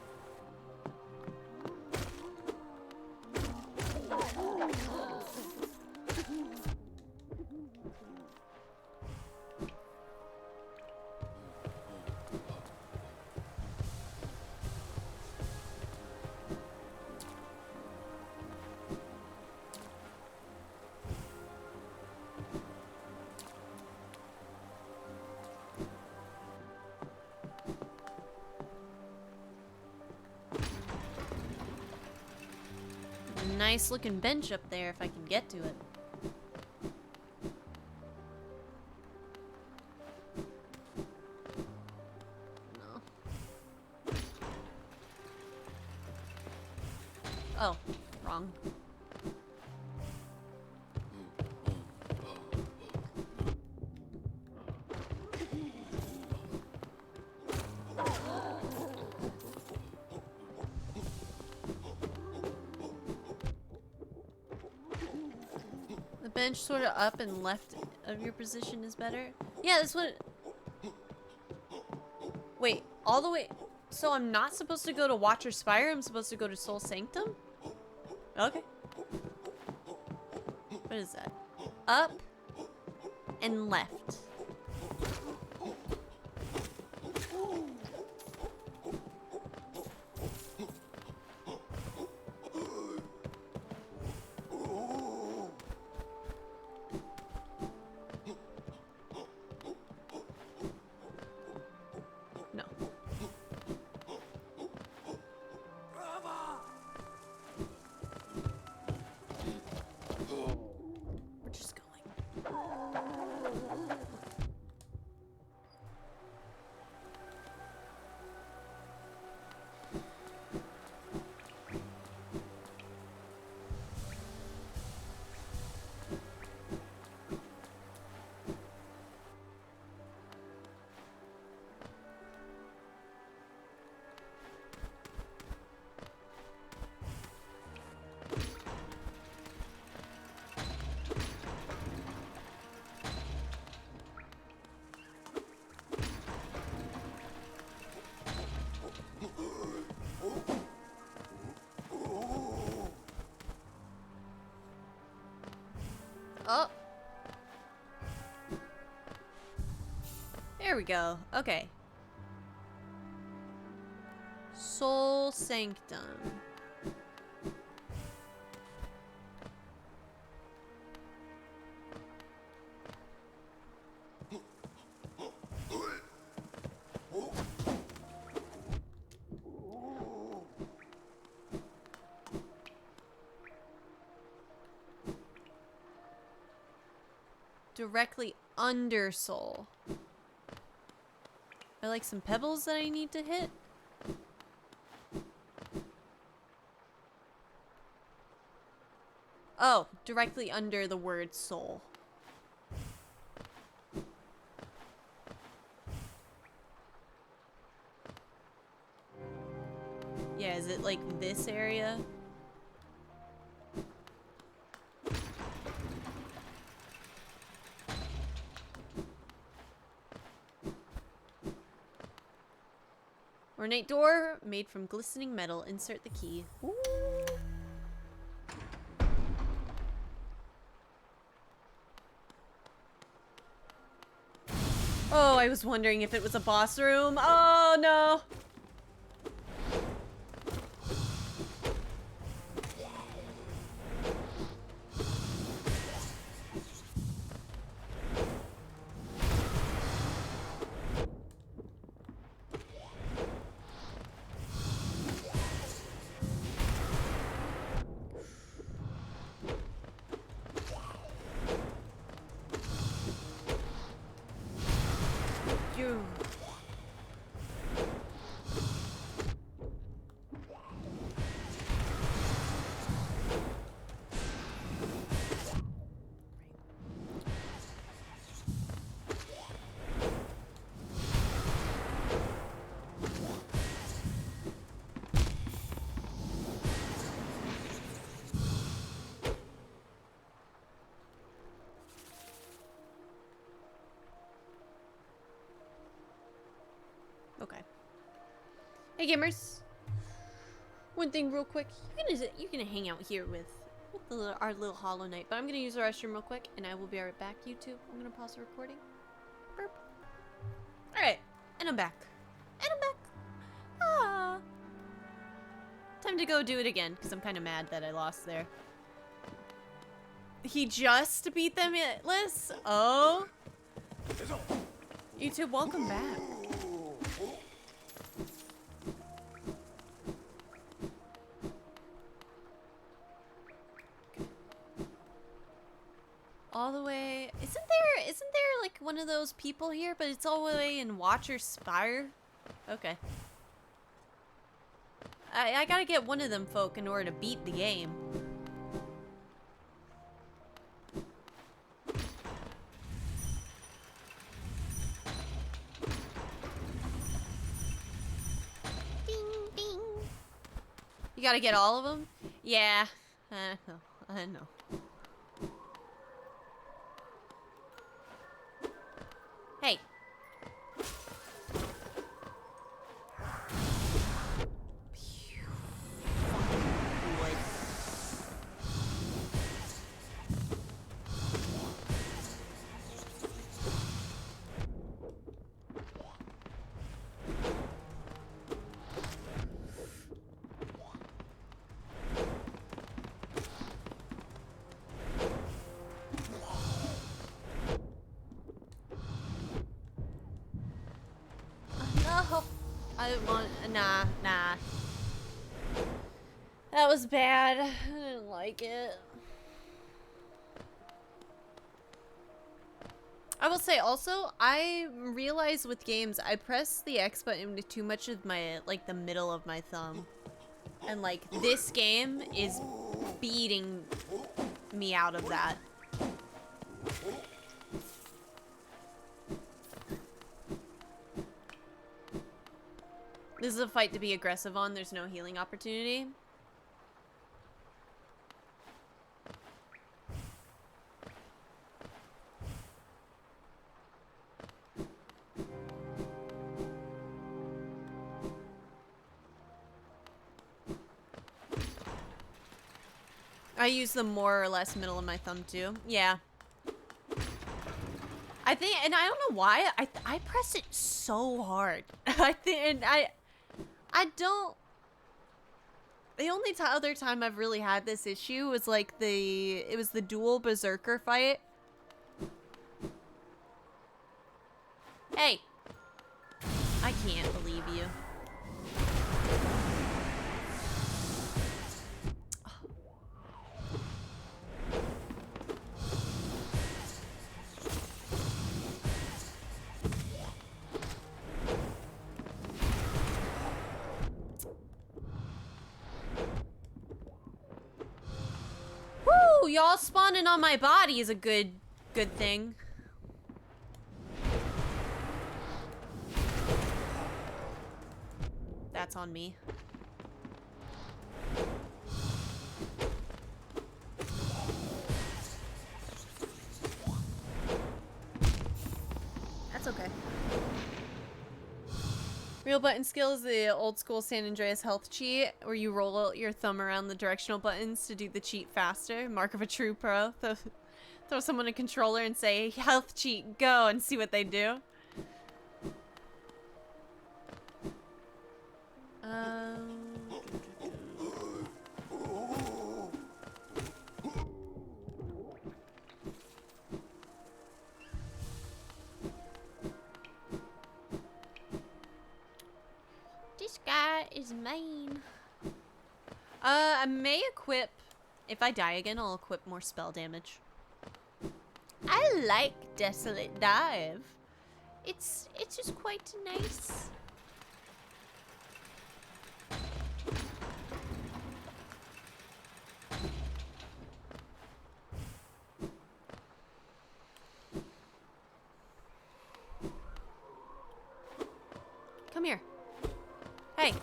Nice looking bench up there if I can get to it. No. Oh, wrong. Bench sort of up and left of your position is better. Yeah, that's what. Wait, all the way. So I'm not supposed to go to Watcher's Spire. I'm supposed to go to Soul Sanctum. Okay. What is that? Up and left. Oh. There we go. Okay. Soul Sanctum. Directly under soul. Are like some pebbles that I need to hit? Oh, directly under the word soul. Yeah, is it like this area? Ornate door made from glistening metal. Insert the key. Ooh. Oh, I was wondering if it was a boss room. Oh, no. You. Okay. Hey gamers. One thing real quick. You're gonna hang out here with our little Hollow Knight, but I'm gonna use the restroom real quick and I will be right back, YouTube. I'm gonna pause the recording. Burp. Alright, and I'm back. And I'm back. Ah. Time to go do it again, because I'm kinda mad that I lost there. He just beat them hitless? Oh. YouTube, welcome back. All the way. Isn't there like one of those people here, but it's all the way in Watcher Spire? Okay. I gotta get one of them folk in order to beat the game. Ding, ding. You gotta get all of them? Yeah. I know. Hey. No, I didn't want. Nah. That was bad. I didn't like it. I will say also, I realize with games, I press the X button with too much of my, like, the middle of my thumb. And, like, this game is beating me out of that. This is a fight to be aggressive on. There's no healing opportunity. I use the more or less middle of my thumb too. Yeah. I think, and I don't know why, I press it so hard. I think, and I don't. The only other time I've really had this issue was like it was the dual berserker fight. Hey, I can't believe you. Woo! Y'all spawning on my body is a good thing. That's on me. That's okay. Real button skill is the old school San Andreas health cheat, where you roll your thumb around the directional buttons to do the cheat faster. Mark of a true pro. Throw someone a controller and say, health cheat, go, and see what they do. This guy is mine. I may equip, if I die again, I'll equip more spell damage. I like Desolate Dive. It's just quite nice. Come here. Hey.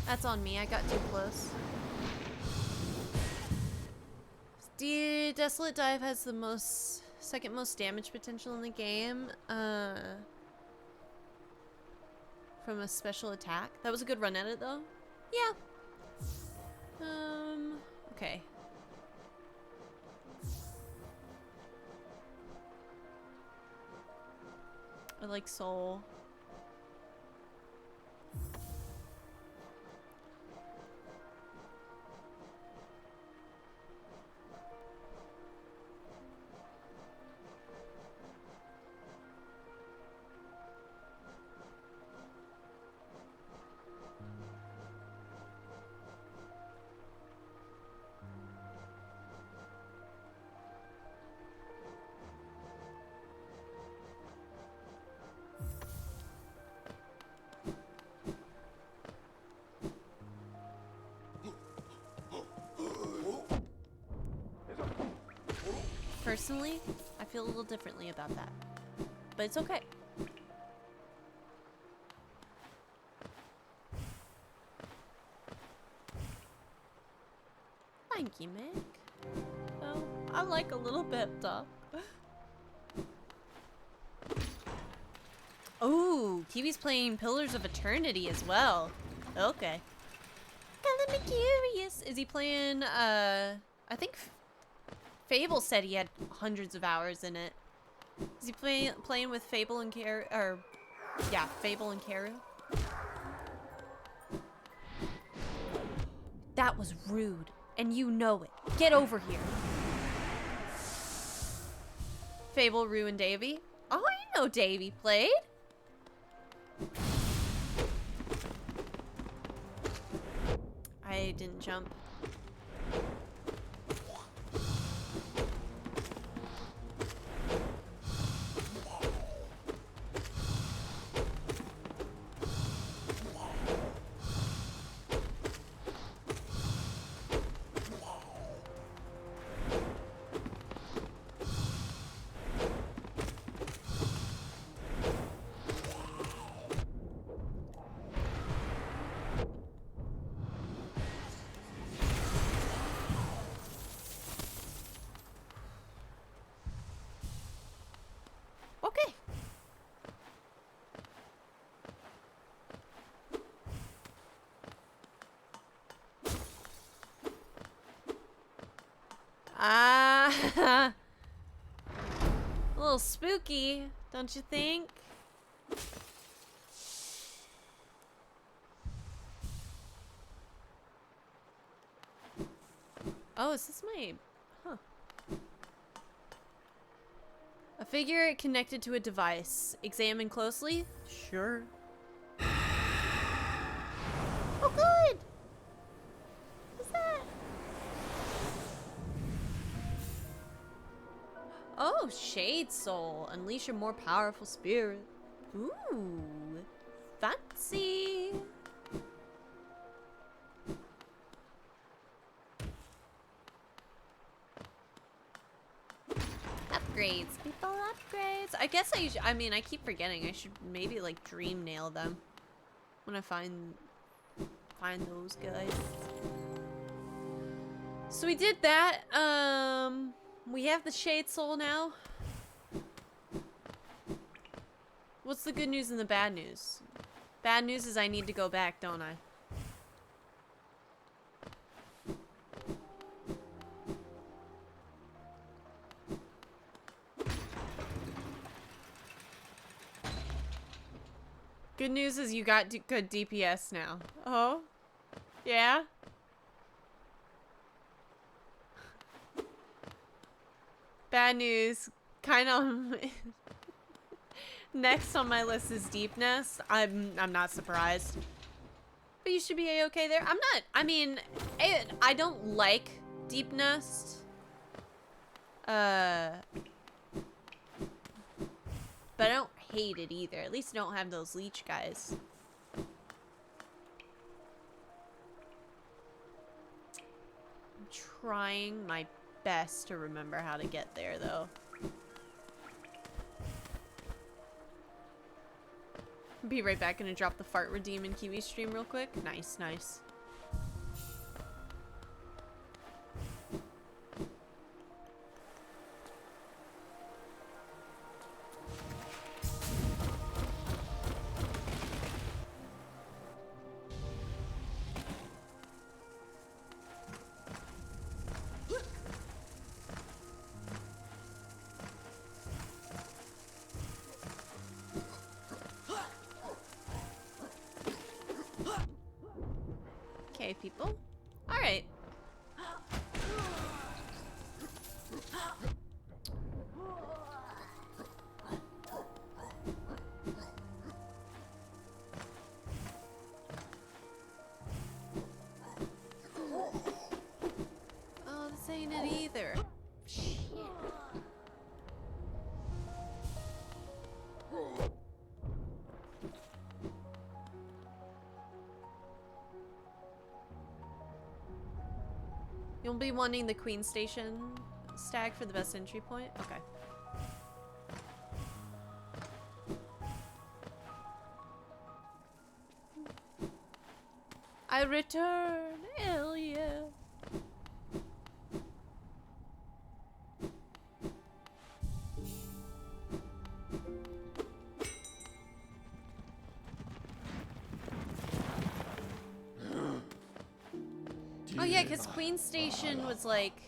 That's on me, I got too close. The Desolate Dive has the second most damage potential in the game. From a special attack. That was a good run at it though. Yeah. Okay. I like soul. Personally, I feel a little differently about that, but it's okay. Thank you, Mick. Oh, I like a little bit, though. Oh, Kiwi's playing Pillars of Eternity as well. Okay. Color me curious. Is he playing, I think Fable said he had hundreds of hours in it. Is he playing with Fable and Karu? Or, yeah, Fable and Karu? That was rude, and you know it. Get over here. Fable, Rue, and Davy. Oh, I know Davy played. I it didn't jump. Okay. Ah, a little spooky, don't you think? Oh, is this my... Huh. A figure connected to a device. Examine closely? Sure. Oh, good! What's that? Oh, Shade Soul. Unleash your more powerful spirit. Ooh, fancy. Upgrades, people, upgrades. I guess I mean, I keep forgetting. I should maybe like dream nail them when I find those guys. So we did that. We have the Shade Soul now. What's the good news and the bad news? Bad news is I need to go back, don't I? Good news is you got good DPS now. Oh? Yeah? Bad news. Kind of... Next on my list is DEEPNEST. I'm not surprised. But you should be A-okay there. I'm not... I mean, I don't like DEEPNEST. But I don't hate it either. At least I don't have those leech guys. I'm trying my best to remember how to get there, though. Be right back. Gonna drop the fart redeem in Kiwi stream real quick. Nice, nice. Okay, people. All right. Oh, this ain't it either. Shit. You'll be wanting the Queen Station stag for the best entry point? Okay. I return! Hell yeah! Oh yeah, because Queen Station was like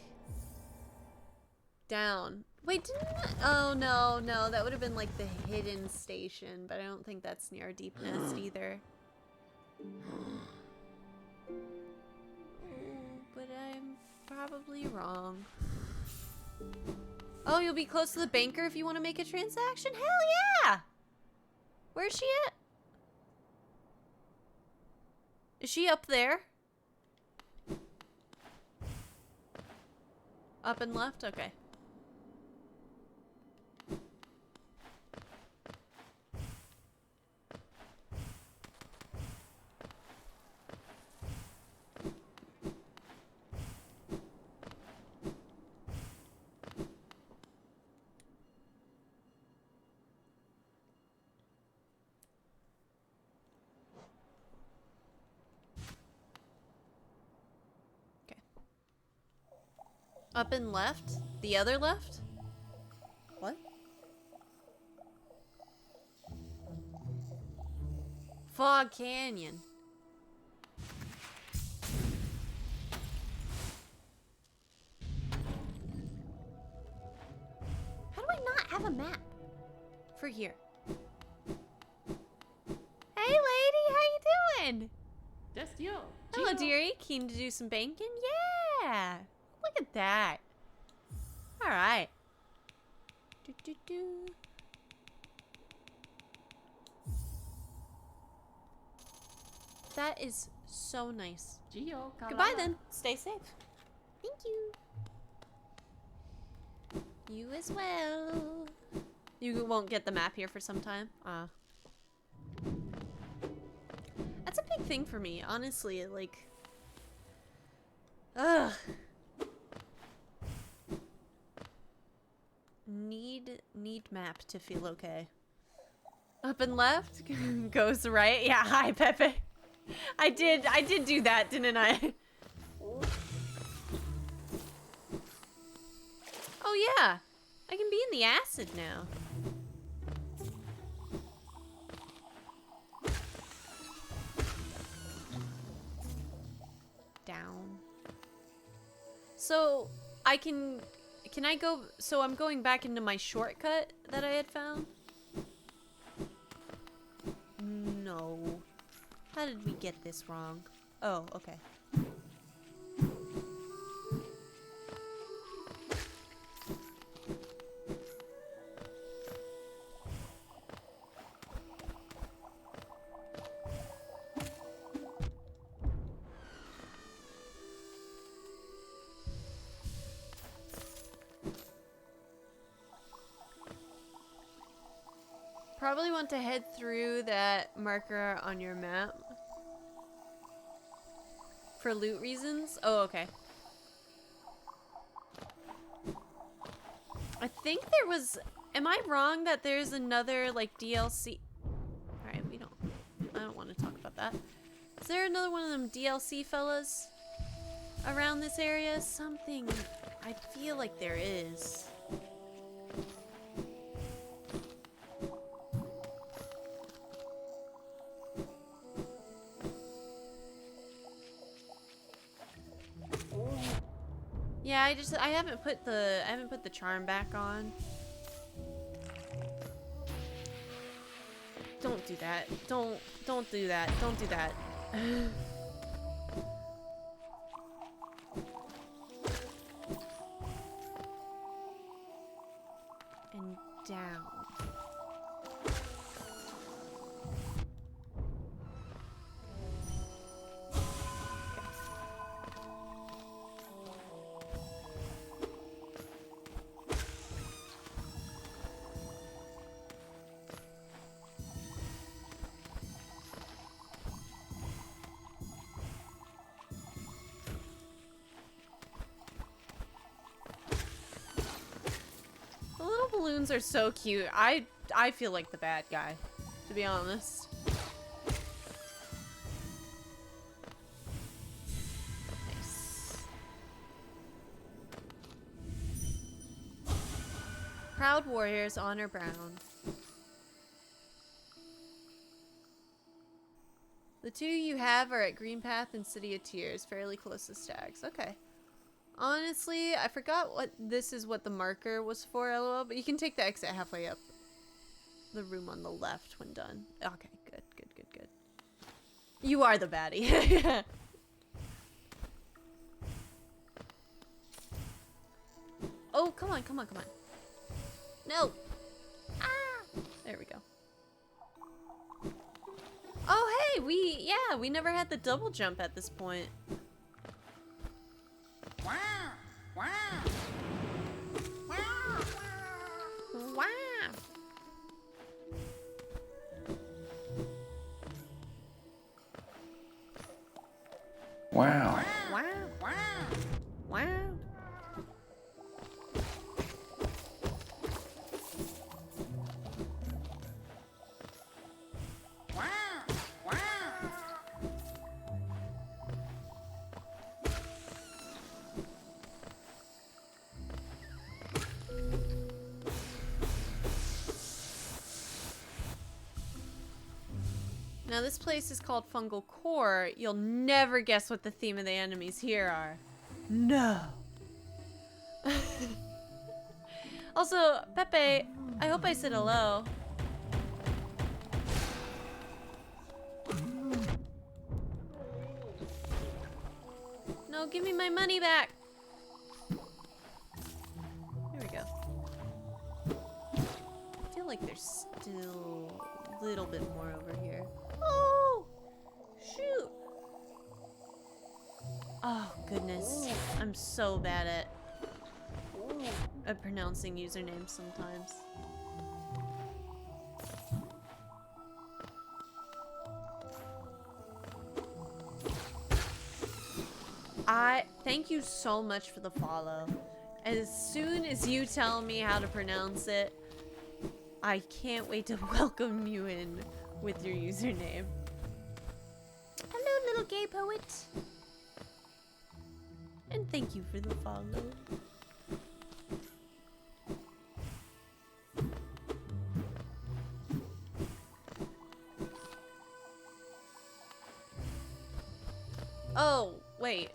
down. Wait, didn't that? Oh no, no, that would have been like the hidden station, but I don't think that's near DEEPNEST either. But I'm probably wrong. Oh, you'll be close to the banker if you want to make a transaction? Hell yeah! Where's she at? Is she up there? Up and left? Okay. Up and left? The other left? What? Fog Canyon. How do I not have a map for here? Hey lady, how you doing? Just you. Hello dearie, keen to do some banking? Yeah! Look at that. Alright. That is so nice. Gio, Goodbye then. Stay safe. Thank you. You as well. You won't get the map here for some time. That's a big thing for me, honestly. Like, ugh. Need map to feel okay. Up and left goes right. Yeah, hi Pepe. I did do that, didn't I? Oh yeah, I can be in the acid now. Down. So I can I go? So I'm going back into my shortcut that I had found. No. How did we get this wrong? Oh, okay. Probably want to head through that marker on your map. For loot reasons? Oh, okay. I think there was... Am I wrong that there's another, like, DLC... Alright, I don't want to talk about that. Is there another one of them DLC fellas around this area? Something... I feel like there is. Yeah, I haven't put the charm back on. Don't do that. Don't do that. Don't do that. And down. Balloons are so cute. I feel like the bad guy, to be honest. Nice. Proud Warriors, Honor Brown. The two you have are at Green Path and City of Tears, fairly close to Stags. Okay. Honestly, I forgot what the marker was for, LOL, but you can take the exit halfway up the room on the left when done. Okay, good. You are the baddie. Oh, come on. No. Ah! There we go. Oh, hey, we never had the double jump at this point. Wow. Wow. Wow. Now this place is called Fungal Core. You'll never guess what the theme of the enemies here are. No. Also, Pepe, I hope I said hello. No, give me my money back. There we go. I feel like there's still a little bit more over here. Oh! Shoot! Oh, goodness. I'm so bad at pronouncing usernames sometimes. Thank you so much for the follow. As soon as you tell me how to pronounce it, I can't wait to welcome you in with your username. Hello, little gay poet. And thank you for the follow. Oh, wait.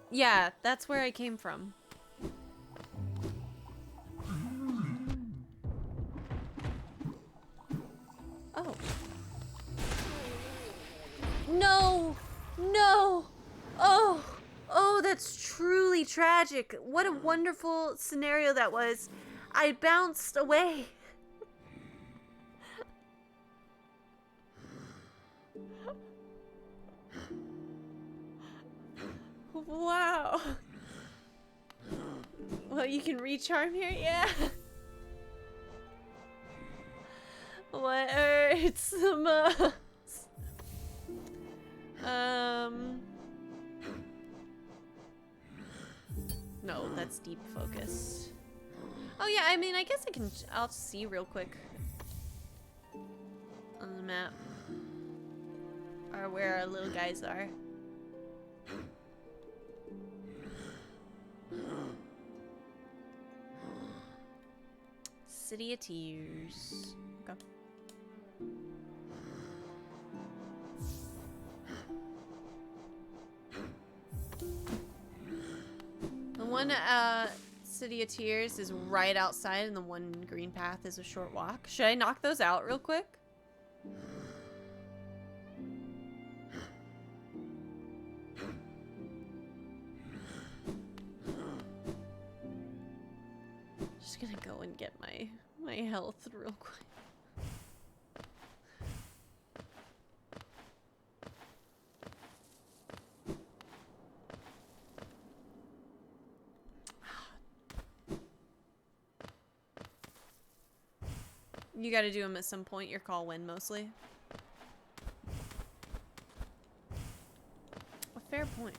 Yeah, that's where I came from. Oh. No! No! Oh! Oh, that's truly tragic. What a wonderful scenario that was. I bounced away. Wow. Well, you can recharm here? Yeah. What hurts the most? No, that's deep focus. Oh yeah, I mean, I guess I'll see real quick on the map. Or where our little guys are. City of Tears. Okay. The one City of Tears is right outside, and the one green path is a short walk. Should I knock those out real quick? Just gonna go and get my health real quick. You gotta do them at some point. Your call when mostly. A fair point.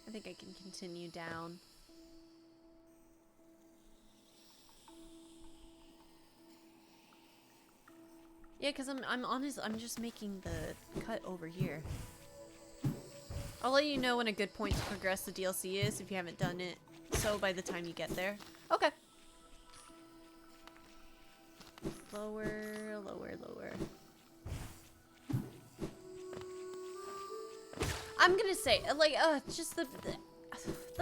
I think I can continue down. Yeah, because I'm honest, I'm just making the cut over here. I'll let you know when a good point to progress the DLC is if you haven't done it so by the time you get there. Okay. Lower, lower, lower. I'm gonna say, like, just the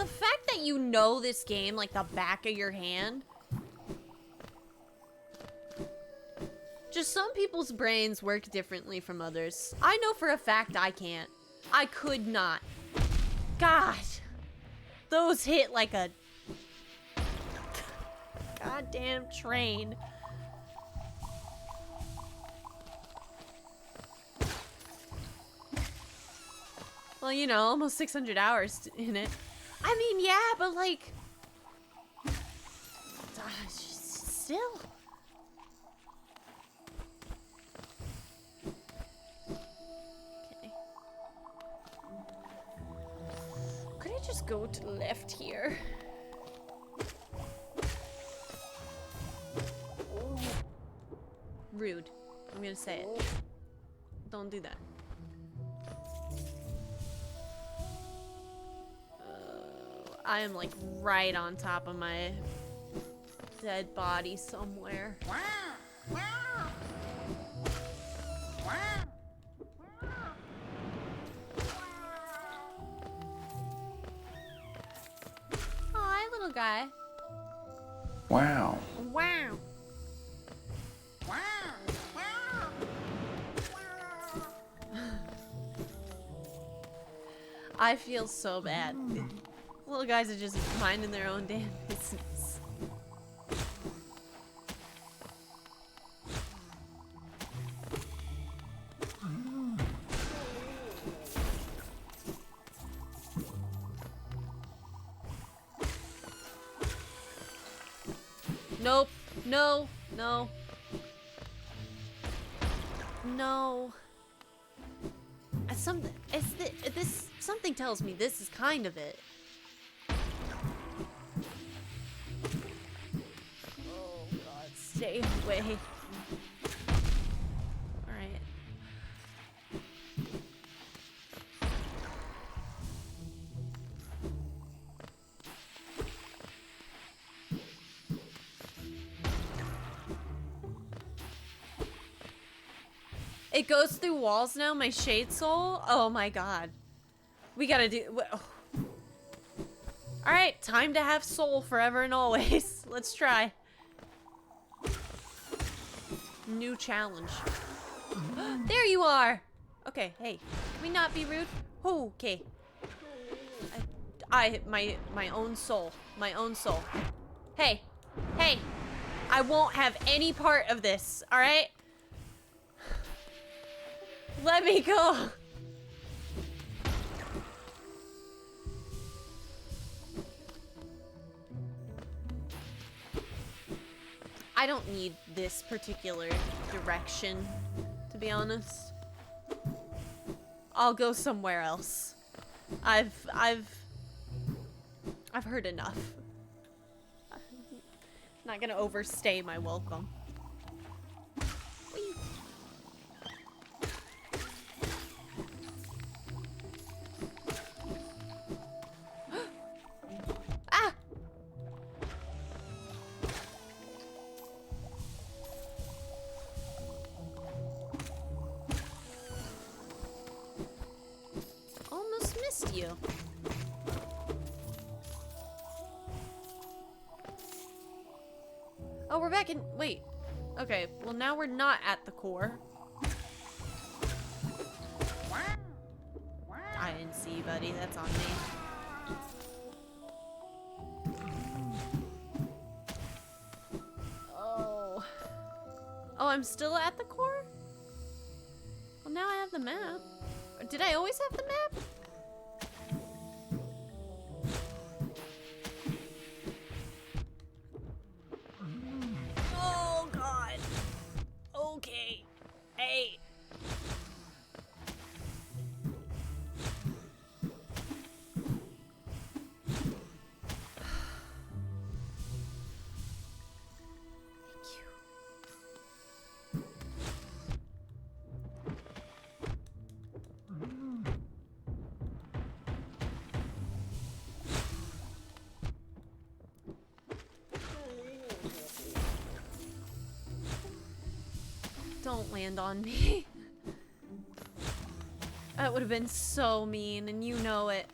fact that you know this game like the back of your hand. Just some people's brains work differently from others. I know for a fact I can't. I could not. God. Those hit like a goddamn train. Well, you know, almost 600 hours in it. I mean, yeah, but like... still... Okay. Could I just go to the left here? Rude. I'm gonna say it. Don't do that. I am like right on top of my dead body somewhere. Oh, hi, little guy. Wow. Wow. I feel so bad. Little guys are just minding their own damn business. Nope. No. No. No. Something tells me this is kind of it. Oh god, stay away. Alright. It goes through walls now, my shade soul? Oh my god. We gotta do... Oh. Alright, time to have soul forever and always. Let's try. New challenge. There you are! Okay, hey. Can we not be rude? Oh, okay. My own soul. My own soul. Hey. Hey. I won't have any part of this, alright? Let me go! I don't need this particular direction, to be honest. I'll go somewhere else. I've heard enough. I'm not gonna overstay my welcome. Whee! Ah! Almost missed you. Oh, we're back in... Wait. Okay, well now we're not at the core. I didn't see you, buddy. That's on me. Oh. Oh, I'm still at the core? Well, now I have the map. Did I always have the map? Oh, God. Okay. Hey. Don't land on me. That would have been so mean, and you know it.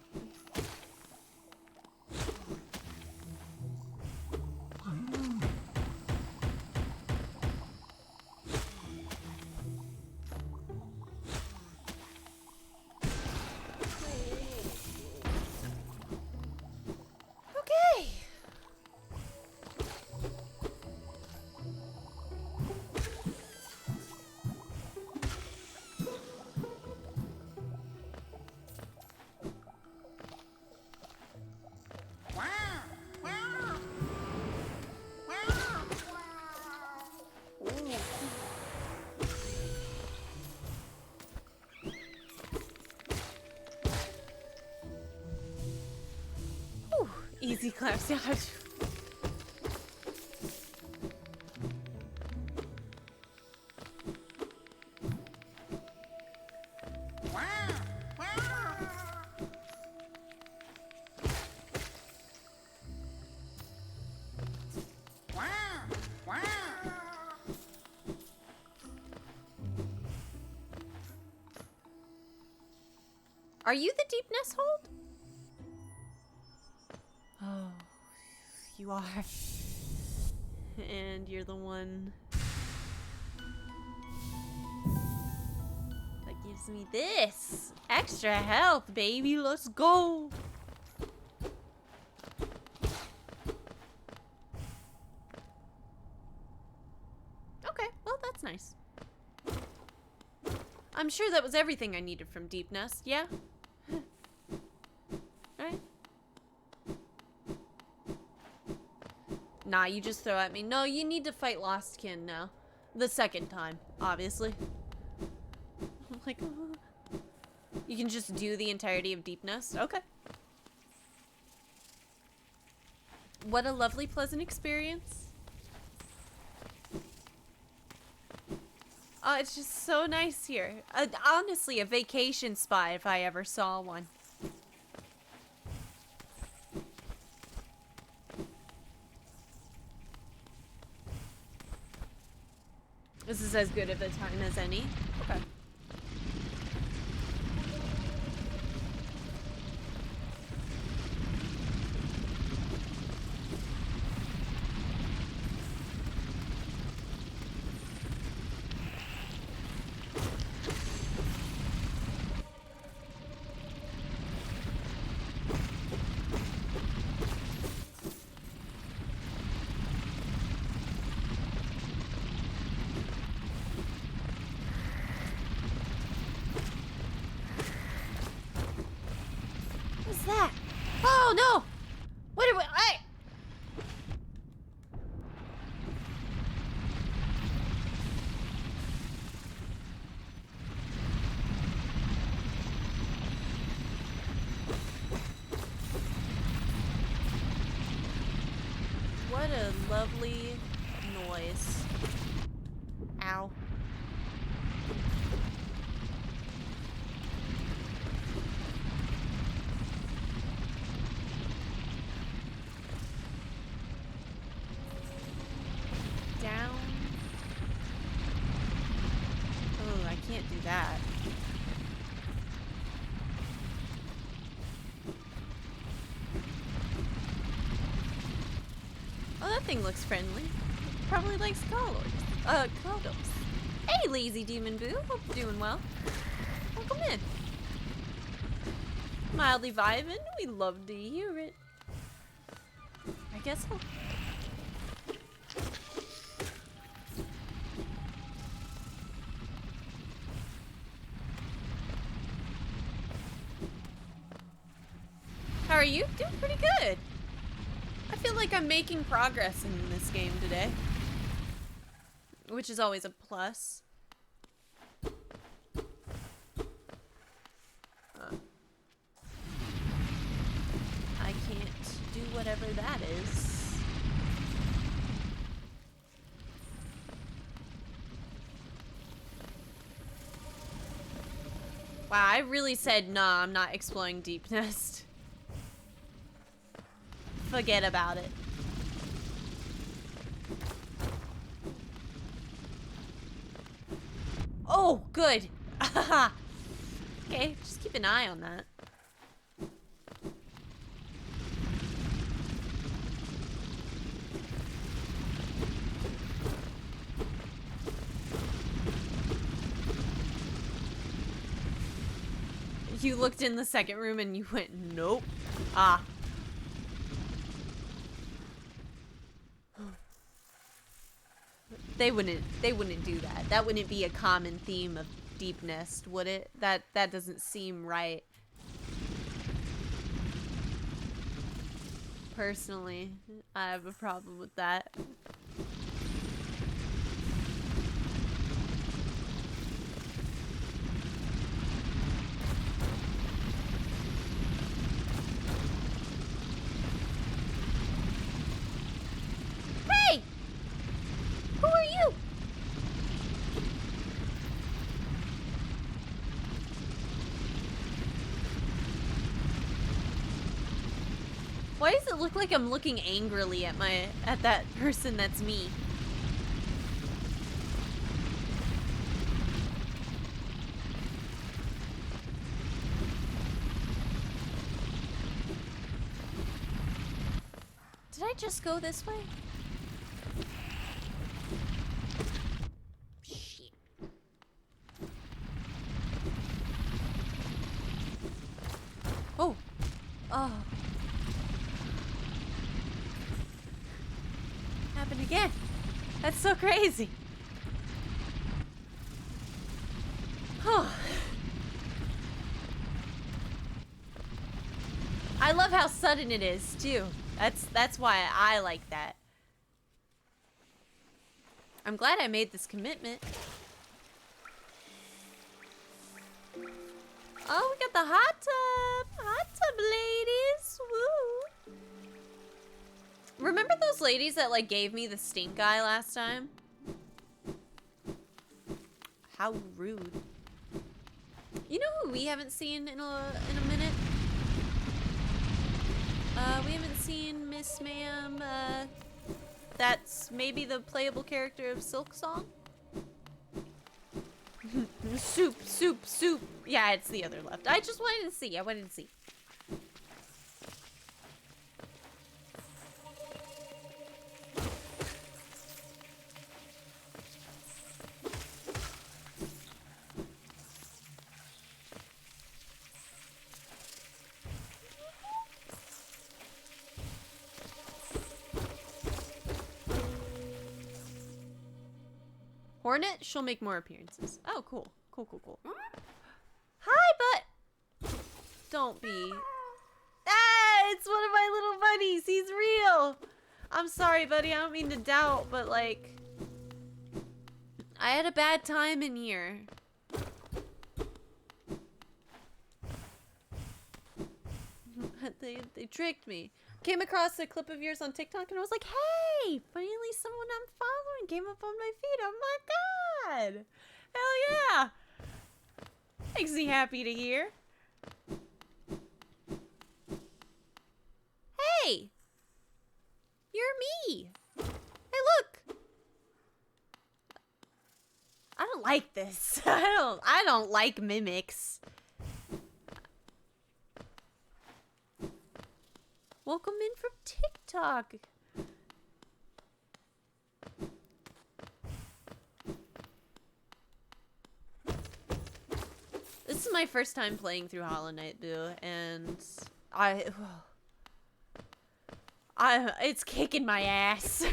Okay. Easy claps. Yeah. Are you the deepness hold? Oh, you are. And you're the one that gives me this. Extra health, baby. Let's go. Okay, well, that's nice. I'm sure that was everything I needed from DEEPNEST, yeah? Right? Nah, you just throw at me. No, you need to fight Lost Kin now. The second time, obviously. I'm like, oh. You can just do the entirety of DEEPNEST? Okay. What a lovely, pleasant experience. Oh, it's just so nice here. Honestly, a vacation spot if I ever saw one. This is as good of a time as any. Okay. What's that? Oh no! What are we? Hey! What a lovely noise. Ow. Down. Oh, I can't do that. Oh, that thing looks friendly. Probably likes condoms. Hey, lazy demon boo. Hope you're doing well. Welcome in. Mildly vibing. We love to hear it. I guess so. How are you? Doing pretty good. I feel like I'm making progress in this game today, which is always a plus. I can't do whatever that is. Wow, I really said, nah, I'm not exploring DEEPNEST. Forget about it. Oh, good. Okay, just keep an eye on that. You looked in the second room and you went, nope. Ah. They wouldn't do that. That wouldn't be a common theme of DEEPNEST, would it? That doesn't seem right. Personally, I have a problem with that. Why does it look like I'm looking angrily at that person that's me? Did I just go this way? Shit. Oh. Oh. Happened again. That's so crazy. Oh. I love how sudden it is, too. That's why I like that. I'm glad I made this commitment. Oh, we got the hot tub. Hot tub ladies. Woo. Remember those ladies that like gave me the stink eye last time? How rude. You know who we haven't seen in a minute? We haven't seen Miss Ma'am, that's maybe the playable character of Silk Song? Soup. Yeah, it's the other left. I just wanted to see. Hornet, she'll make more appearances. Oh, cool. Cool. Hi, but don't be. Ah, it's one of my little buddies. He's real. I'm sorry, buddy. I don't mean to doubt, but like, I had a bad time in here. They tricked me. Came across a clip of yours on TikTok and I was like, hey, finally someone I'm following came up on my feed. Oh my god. Hell yeah. Makes me happy to hear. Hey. You're me. Hey, look. I don't like this. I don't like mimics. Welcome in from TikTok. This is my first time playing through Hollow Knight, Boo, and it's kicking my ass.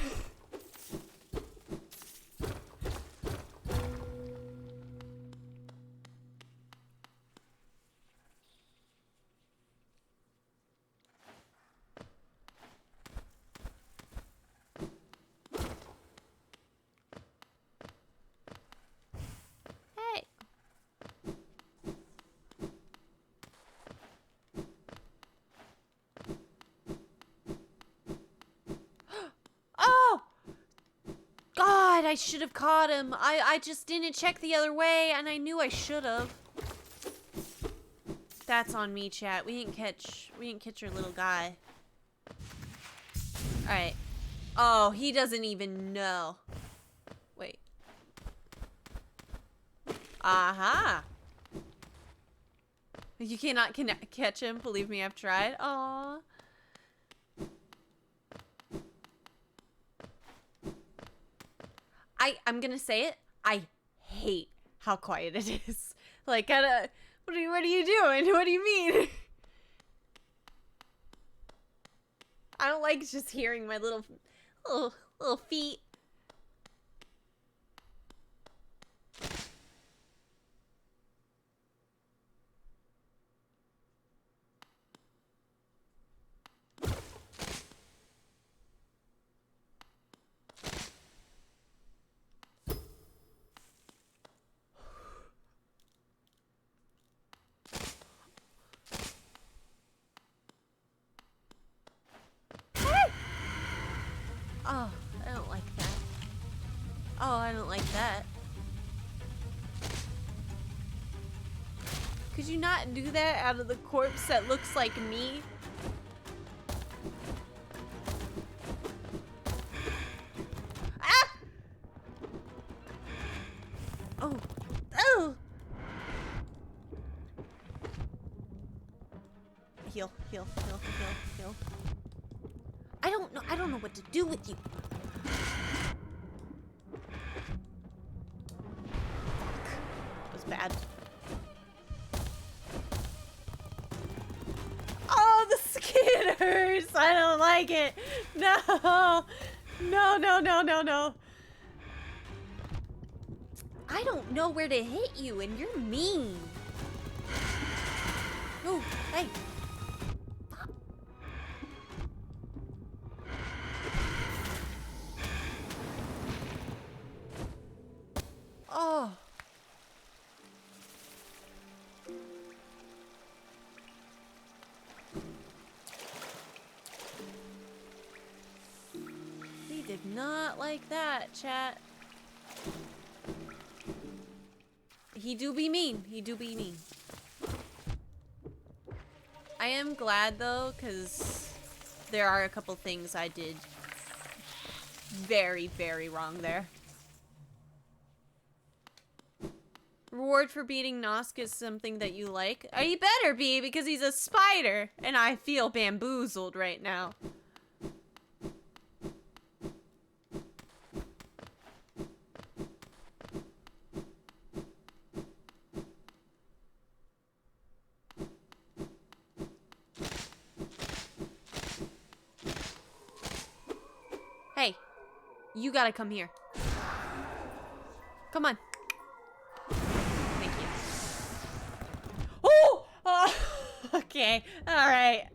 I should have caught him. I just didn't check the other way, and I knew I should have. That's on me, chat. We didn't catch your little guy. All right. Oh, he doesn't even know. Wait. Aha. You cannot catch him. Believe me, I've tried. Aww. I'm gonna say it. I hate how quiet it is. Like, what are you doing? What do you mean? I don't like just hearing my little feet. Oh, I don't like that. Oh, I don't like that. Could you not do that out of the corpse that looks like me? Oh. Oh! Heal, heal, heal, heal, heal. I don't know what to do with you. That was bad. Oh, the skin hurts. I don't like it. No. No, no, no, no, no. I don't know where to hit you, and you're mean. Oh, hey. Fuck. Oh. We did not like that, chat. He do be mean. He do be mean. I am glad though, because there are a couple things I did very, very wrong there. Reward for beating Nosk is something that you like. Oh, you better be, because he's a spider, and I feel bamboozled right now. Hey, you gotta come here. Come on. Thank you. Oh! Oh! Okay, alright.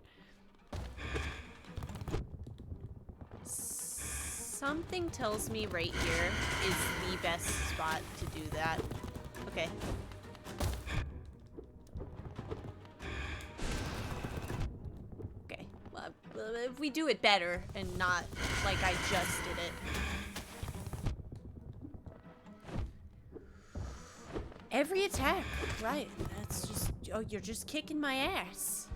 Something tells me right here is the best spot to do that. Okay. Okay, well, if we do it better and not like I just did it. Every attack, right? That's just, oh, you're just kicking my ass.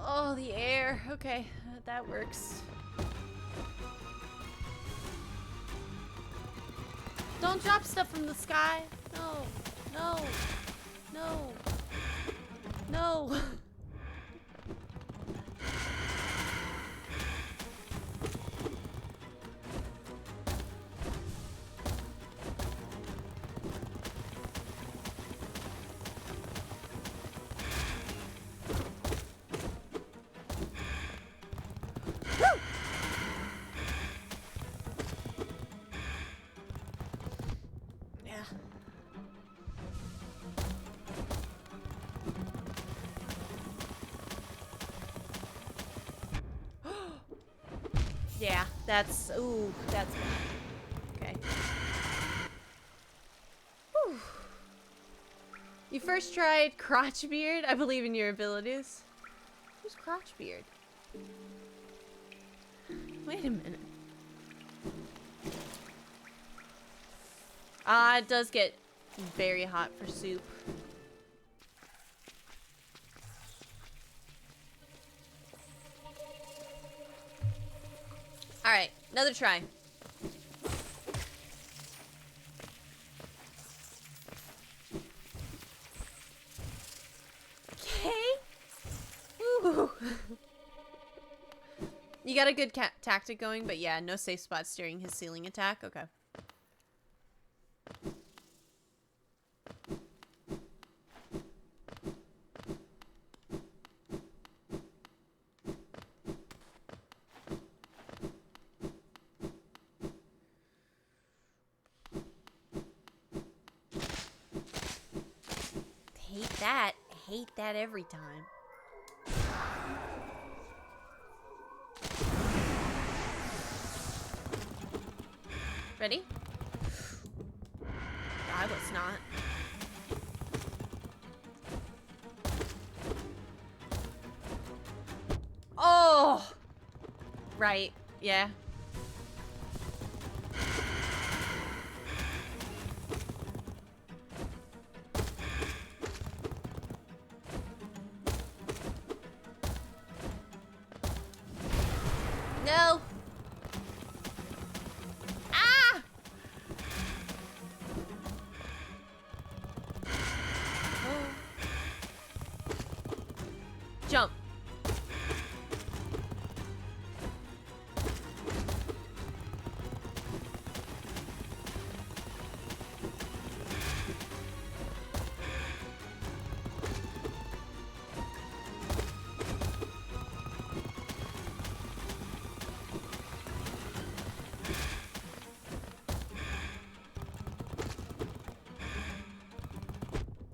Oh, the air. Okay, that works. Don't drop stuff from the sky. No. No. No. No. Yeah, that's, ooh, that's bad. Okay. Whew. You first tried Crotchbeard? I believe in your abilities. Who's Crotchbeard? Wait a minute. Ah, it does get very hot for soup. Alright, another try. Okay. Ooh. You got a good tactic going, but yeah, no safe spots during his ceiling attack. Okay. Hate that every time. Ready? I was not. Oh! Right, yeah.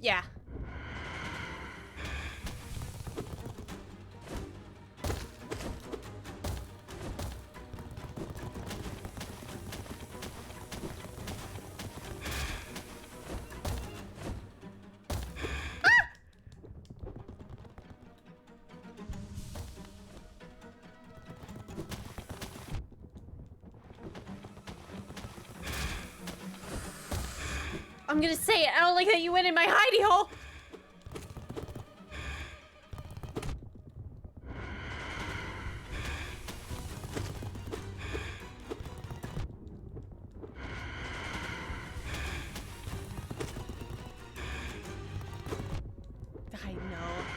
Yeah. I'm gonna say it. I don't like that you went in my hidey hole.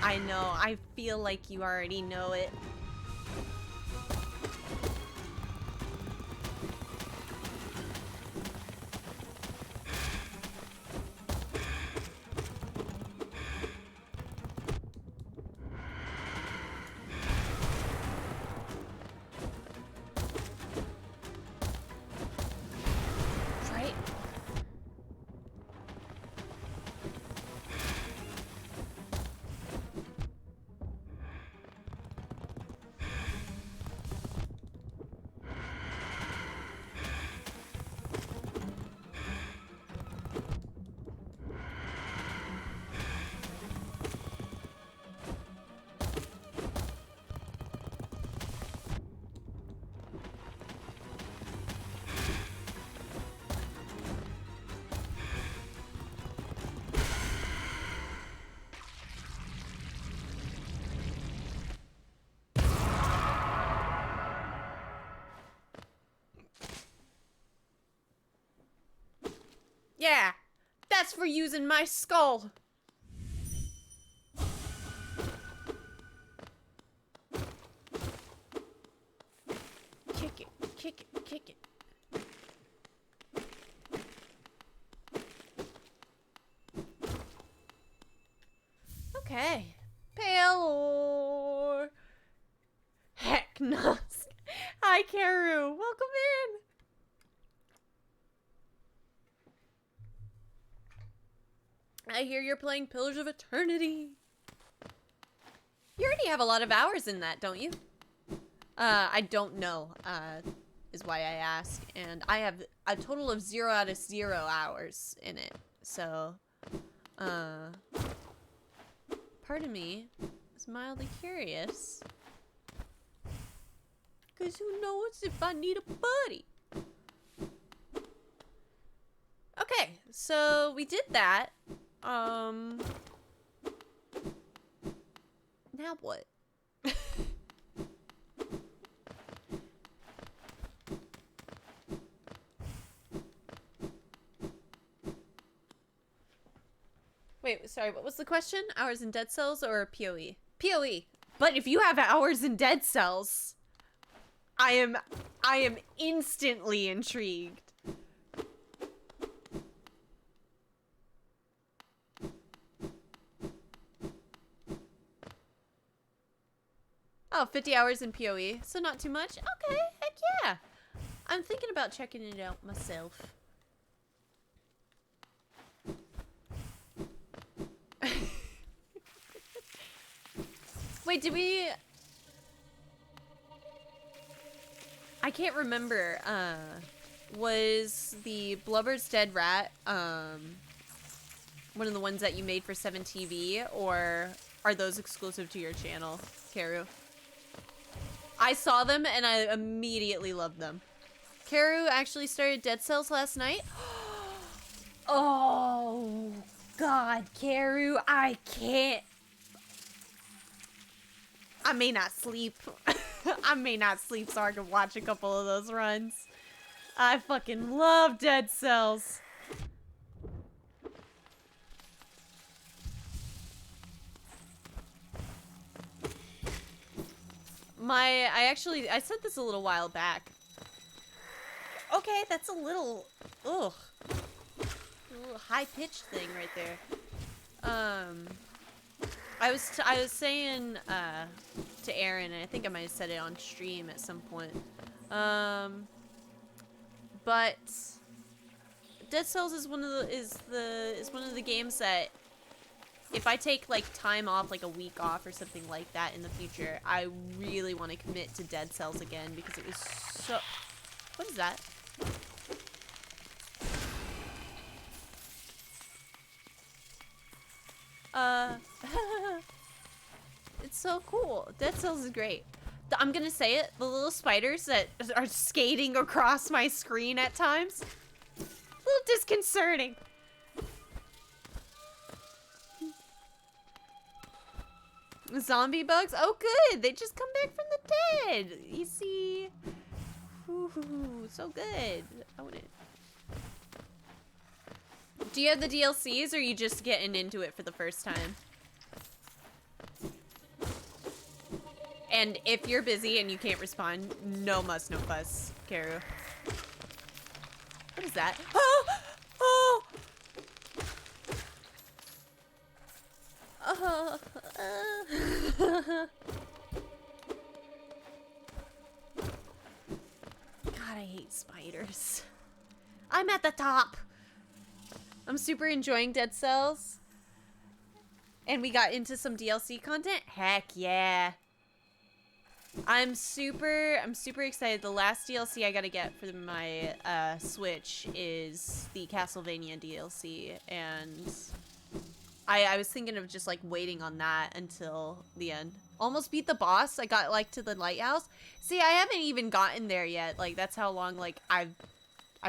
I know. I feel like you already know it. Right? Yeah, that's for using my skull. Kick it, kick it, kick it. Okay. Palor. Heck no. Hi, Karu. Welcome in. I hear you're playing Pillars of Eternity. You already have a lot of hours in that, don't you? I don't know, is why I ask. And I have a total of 0 out of 0 hours in it. So, part of me is mildly curious. 'Cause who knows if I need a buddy? Okay, so we did that. Now what? Wait, sorry, what was the question? Hours in Dead Cells or PoE? PoE. But if you have hours in Dead Cells, I am instantly intrigued. Oh, 50 hours in PoE, so not too much. Okay, heck yeah. I'm thinking about checking it out myself. Wait, did we... I can't remember, was the Blubber's Dead Rat, one of the ones that you made for 7TV, or are those exclusive to your channel, Karu? I saw them and I immediately loved them. Karu actually started Dead Cells last night. Oh, God, Karu, I can't. I may not sleep. I may not sleep so I can watch a couple of those runs. I fucking love Dead Cells. I said this a little while back. Okay, that's a little, ugh. A little high-pitched thing right there. I was saying, to Aaron, and I think I might have said it on stream at some point. But Dead Cells is one of the games that if I take like time off, like a week off or something like that in the future, I really want to commit to Dead Cells again because it was so... What is that? It's so cool. Dead Cells is great. I'm gonna say it, the little spiders that are skating across my screen at times, a little disconcerting. Zombie bugs? Oh good, they just come back from the dead. You see? Ooh, so good. I want it. Do you have the DLCs or are you just getting into it for the first time? And if you're busy and you can't respond, no muss, no fuss, Karu. What is that? Oh! Oh! God, I hate spiders. I'm at the top. I'm super enjoying Dead Cells. And we got into some DLC content. Heck yeah. I'm super excited. The last DLC I gotta get for my Switch is the Castlevania DLC, and I was thinking of just like waiting on that until the end. Almost beat the boss. I got like to the lighthouse. See, I haven't even gotten there yet. Like that's how long like I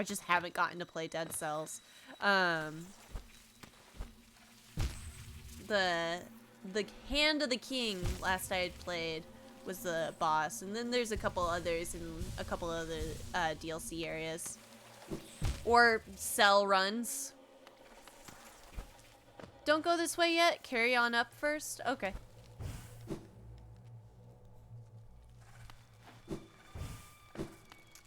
just haven't gotten to play Dead Cells. The Hand of the King last I had played was the boss, and then there's a couple others in a couple other DLC areas or cell runs. Don't go this way yet. Carry on up first. Okay.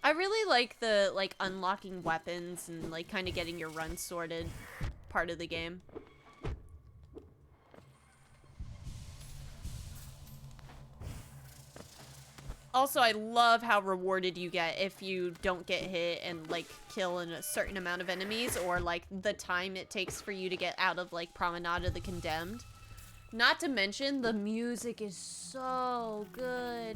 I really like the like unlocking weapons and like kind of getting your run sorted part of the game. Also, I love how rewarded you get if you don't get hit and like kill a certain amount of enemies, or like the time it takes for you to get out of like Promenade of the Condemned. Not to mention the music is so good.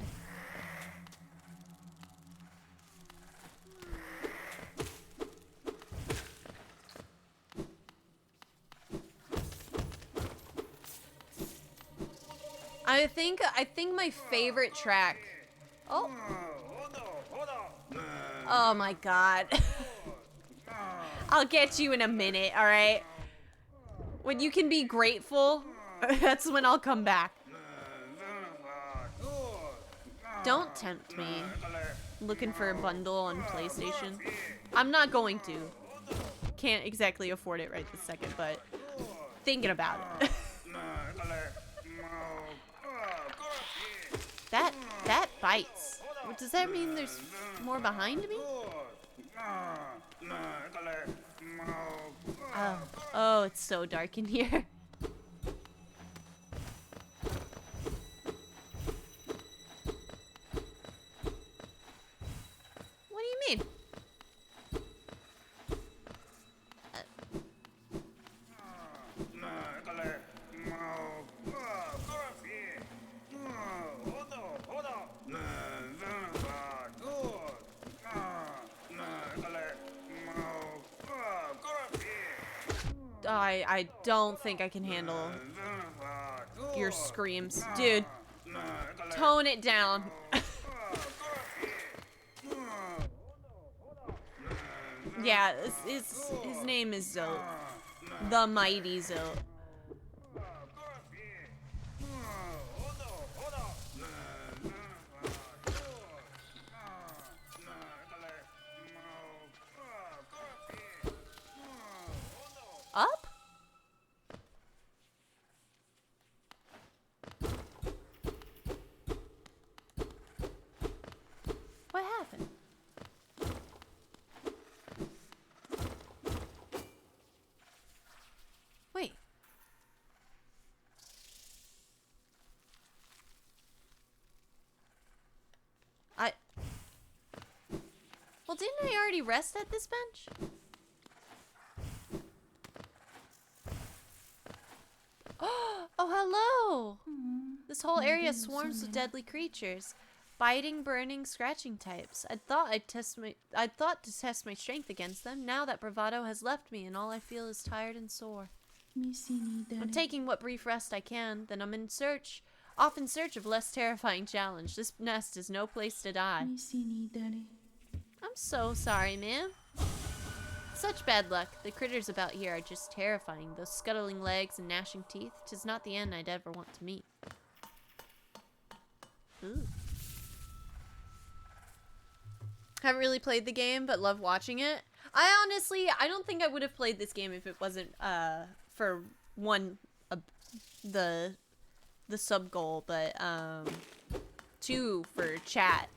I think my favorite track. Oh. Oh my god. I'll get you in a minute, alright? When you can be grateful, that's when I'll come back. Don't tempt me. Looking for a bundle on PlayStation. I'm not going to. Can't exactly afford it right this second, but thinking about it. That bites. Does that mean there's more behind me? Oh, it's so dark in here. What do you mean? I don't think I can handle your screams. Dude, tone it down. Yeah, his name is Zote. The mighty Zote. Up? What happened? Wait. Well, didn't I already rest at this bench? Oh, hello! This whole area swarms with deadly creatures. Biting, burning, scratching types. I'd thought to test my strength against them. Now that bravado has left me and all I feel is tired and sore. I'm taking what brief rest I can, then I'm off in search of less terrifying challenge. This nest is no place to die. I'm so sorry, ma'am. Such bad luck. The critters about here are just terrifying. Those scuttling legs and gnashing teeth. 'Tis not the end I'd ever want to meet. Ooh. Haven't really played the game, but love watching it. I don't think I would have played this game if it wasn't for one the sub goal, but two for chat.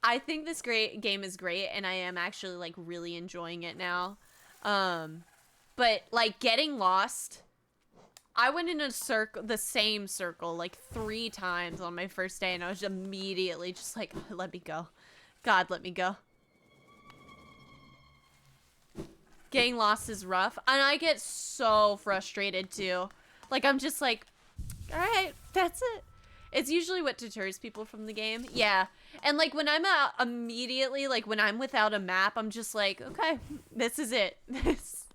I think this game is great, and I am actually like really enjoying it now. But like getting lost, I went in the same circle like 3 times on my first day, and I was immediately just like, let me go. God, let me go. Getting lost is rough, and I get so frustrated too. Like, I'm just like, all right, that's it. It's usually what deters people from the game. Yeah. And like when I'm out immediately, like when I'm without a map, I'm just like, okay, this is it. This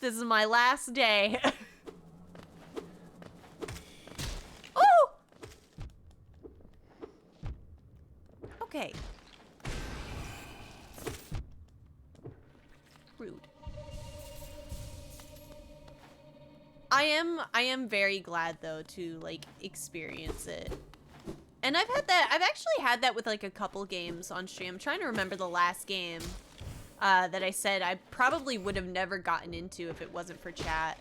is my last day. Oh! Okay. Rude. I am very glad though to like experience it. And I've actually had that with like a couple games on stream. I'm trying to remember the last game that I said I probably would have never gotten into if it wasn't for chat.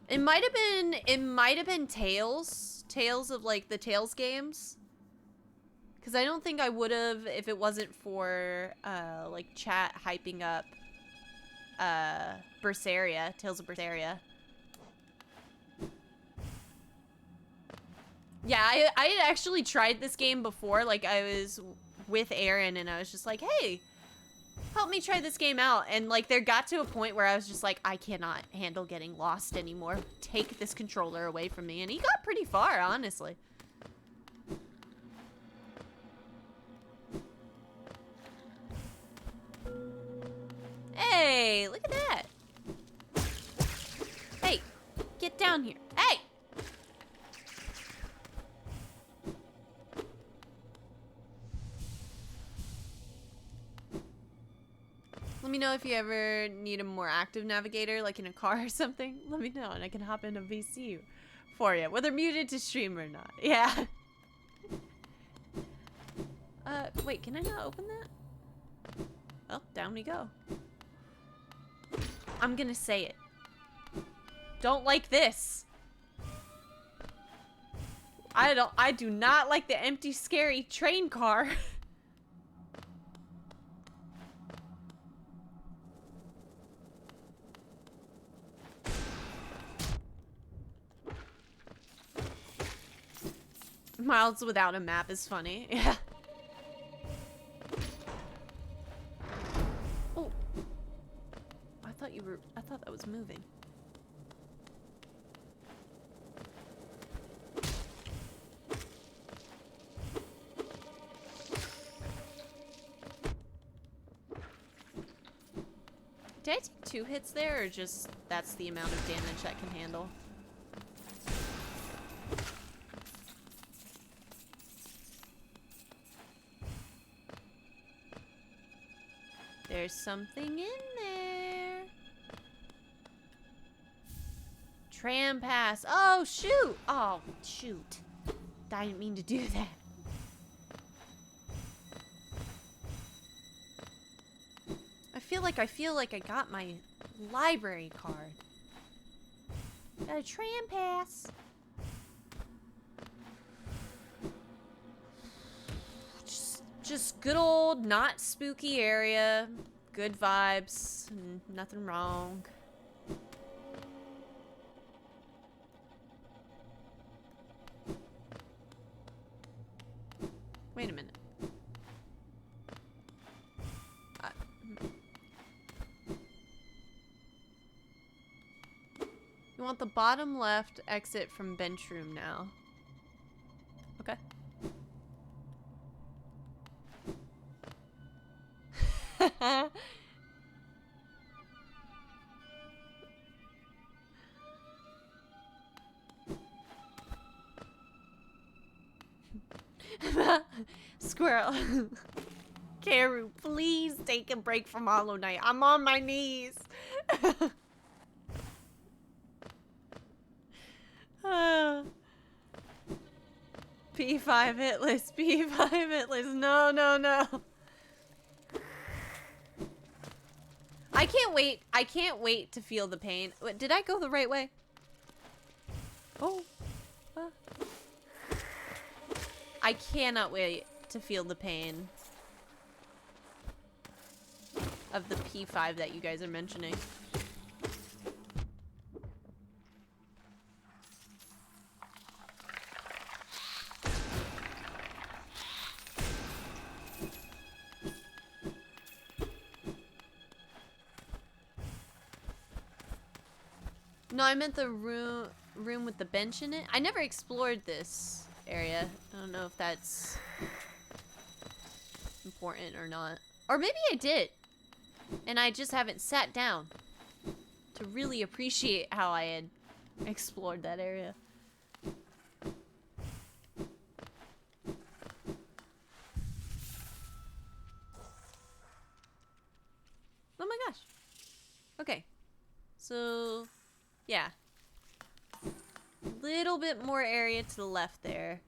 It might have been Tales of like the Tales games. Cause I don't think I would have if it wasn't for like chat hyping up Berseria, Tales of Berseria. Yeah, I had actually tried this game before. Like, I was with Aaron, and I was just like, hey, help me try this game out. And, like, there got to a point where I was just like, I cannot handle getting lost anymore. Take this controller away from me. And he got pretty far, honestly. Hey, look at that. Hey, get down here. Hey! Let me know if you ever need a more active navigator, like in a car or something. Let me know, and I can hop in a VC for you, whether muted to stream or not. Yeah. Wait, can I not open that? Oh, down we go. I'm gonna say it. Don't like this. I do not like the empty, scary train car. Miles without a map is funny. Yeah. Oh. I thought that was moving. Did I take 2 hits there, or just that's the amount of damage that can handle? There's something in there. Tram pass. Oh, shoot. Oh, shoot. I didn't mean to do that. I feel like I got my library card. Got a tram pass. Just good old, not spooky area. Good vibes. Nothing wrong. Wait a minute. want the bottom left exit from bench room now. Okay. Squirrel. Karu, please take a break from Hollow Knight. I'm on my knees. P5 hitless, P5 hitless. No, no, no. I can't wait to feel the pain. Wait, did I go the right way? Oh. I cannot wait to feel the pain of the P5 that you guys are mentioning. No, I meant the room with the bench in it. I never explored this area. I don't know if that's important or not. Or maybe I did. And I just haven't sat down to really appreciate how I had explored that area. Oh my gosh. Okay. So, yeah. Little bit more area to the left there.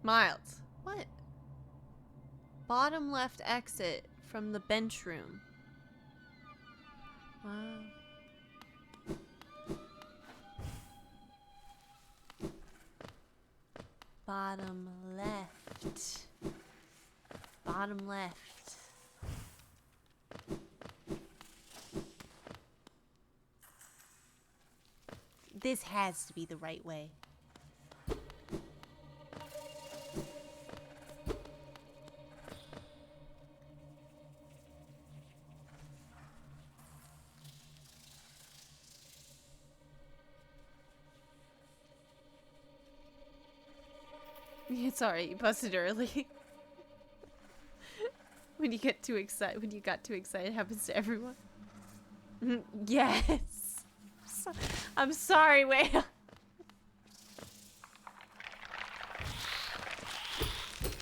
Miles. What? Bottom left exit from the bench room. Wow. Bottom left. Bottom left. This has to be the right way. It's alright, you busted early. When you get too excited, when you got too excited, it happens to everyone. Yes. I'm sorry, wait. No,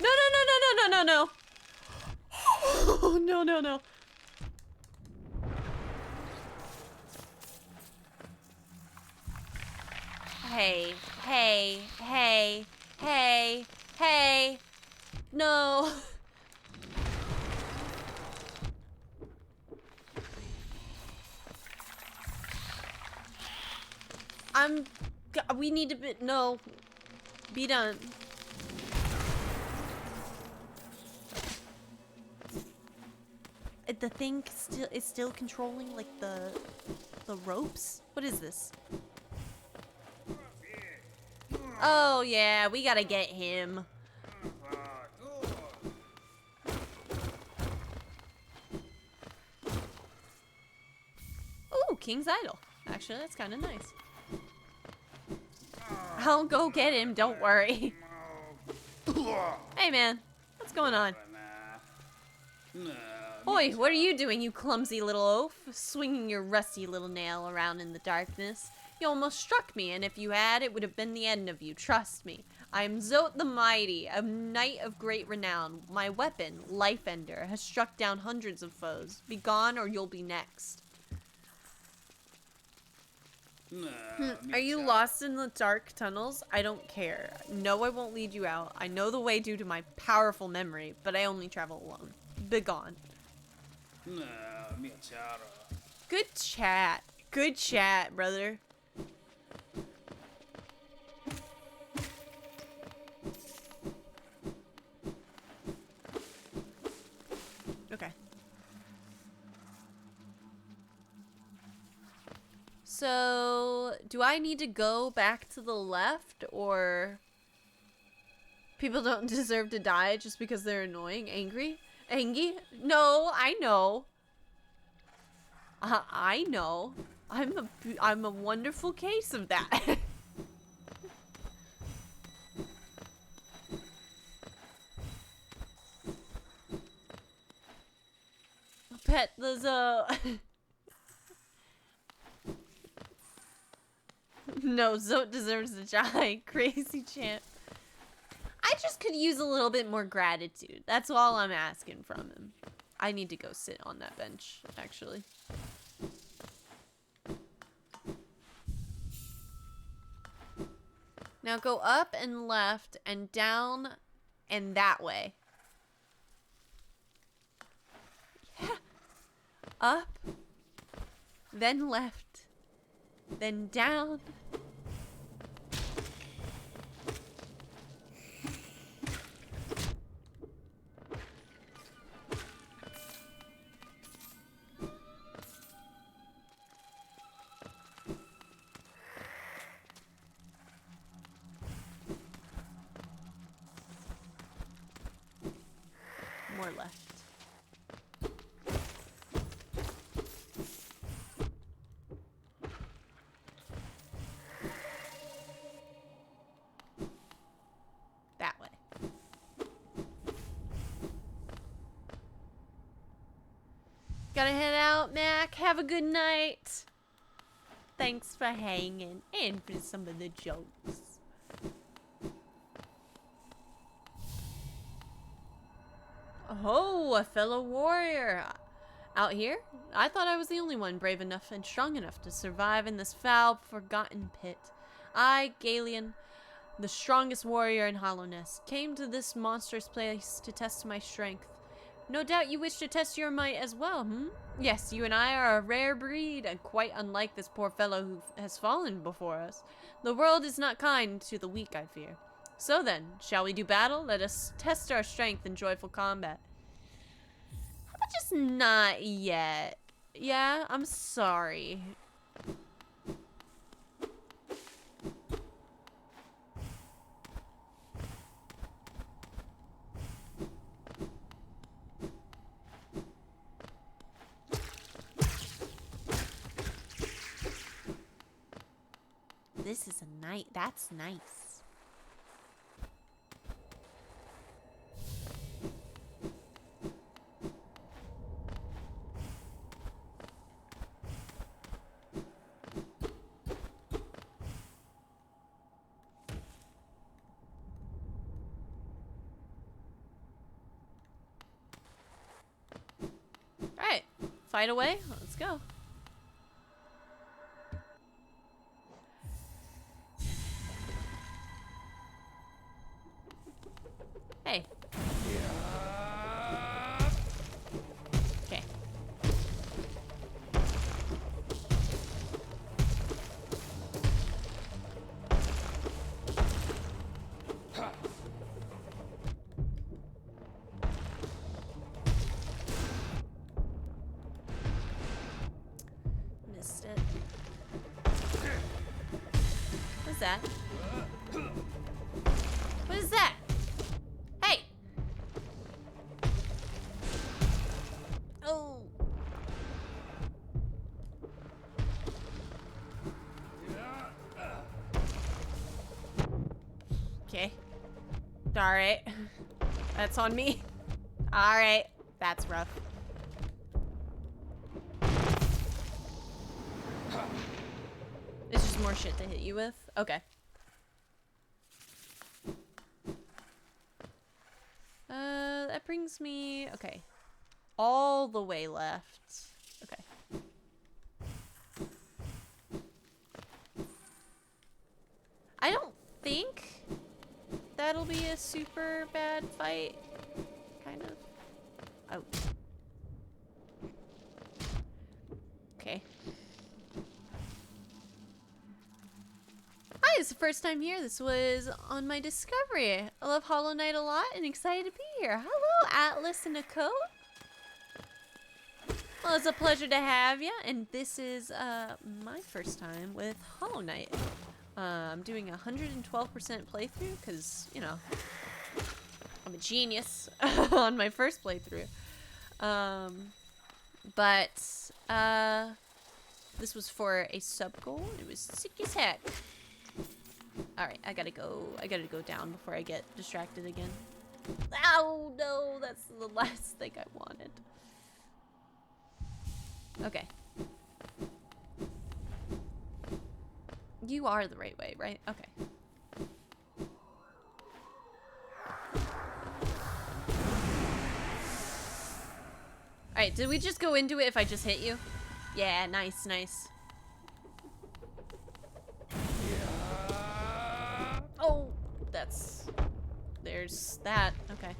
no, no, no, no, no, no, no. Oh, no, no, no. Hey, hey, hey, hey, hey. No. We need to be, no. Be done. The thing is still controlling, like, the ropes? What is this? Oh, yeah, we gotta get him. Ooh, King's Idol. Actually, that's kind of nice. I'll go get him, don't worry. Hey, man. What's going on? Oi, what are you doing, you clumsy little oaf? Swinging your rusty little nail around in the darkness. You almost struck me, and if you had, it would have been the end of you, trust me. I am Zote the Mighty, a knight of great renown. My weapon, Life Ender, has struck down hundreds of foes. Be gone, or you'll be next. Are you lost in the dark tunnels? I don't care. No, I won't lead you out. I know the way due to my powerful memory, but I only travel alone. Begone. Good chat. Good chat, brother. Okay. So, do I need to go back to the left, or people don't deserve to die just because they're annoying? Angry? No, I know. I know. I'm a wonderful case of that. Pet Lizzo. No, Zote deserves to die. Crazy champ. I just could use a little bit more gratitude. That's all I'm asking from him. I need to go sit on that bench, actually. Now go up and left and down and that way. Yeah. Up, then left, then down. More left. That way. Gotta head out, Mac. Have a good night. Thanks for hanging and for some of the jokes. Oh, a fellow warrior. Out here? I thought I was the only one brave enough and strong enough to survive in this foul, forgotten pit. I, Galen, the strongest warrior in Hollowness, came to this monstrous place to test my strength. No doubt you wish to test your might as well, hmm? Yes, you and I are a rare breed, and quite unlike this poor fellow who has fallen before us. The world is not kind to the weak, I fear. So then, shall we do battle? Let us test our strength in joyful combat. How about just not yet? Yeah, I'm sorry. This is a night. That's nice. Alright, fight away. Let's go. Hey. Okay. Missed it. What's that? What is that? Hey! Oh. Okay. Alright. That's on me. Alright. That's rough. It's just more shit to hit you with? Okay. That brings me... Okay. All the way left. Okay. I don't think that'll be a super bad fight. Kind of. Oh. Okay. Hi, it's the first time here. This was on my Discovery. I love Hollow Knight a lot and excited to be here. Hello, Atlas and a coat. Well, it's a pleasure to have you, and this is my first time with Hollow Knight. I'm doing a 112% playthrough because, you know, I'm a genius on my first playthrough. But this was for a sub goal. It was sick as heck. All right, I gotta go down before I get distracted again. Oh no, that's the last thing I wanted. Okay. You are the right way, right? Okay. Alright, did we just go into it if I just hit you? Yeah, nice, nice. Oh, there's that. Okay.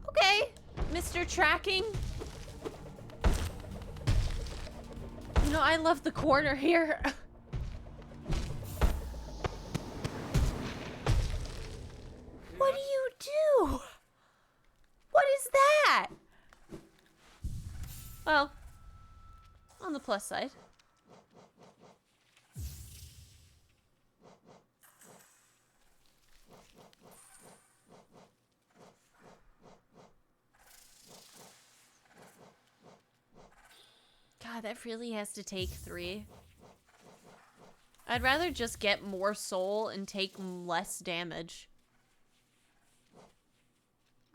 Okay, Mr. Tracking. You know, I love the corner here. What do you do? What is that? Well, on the plus side. God, that really has to take 3. I'd rather just get more soul and take less damage.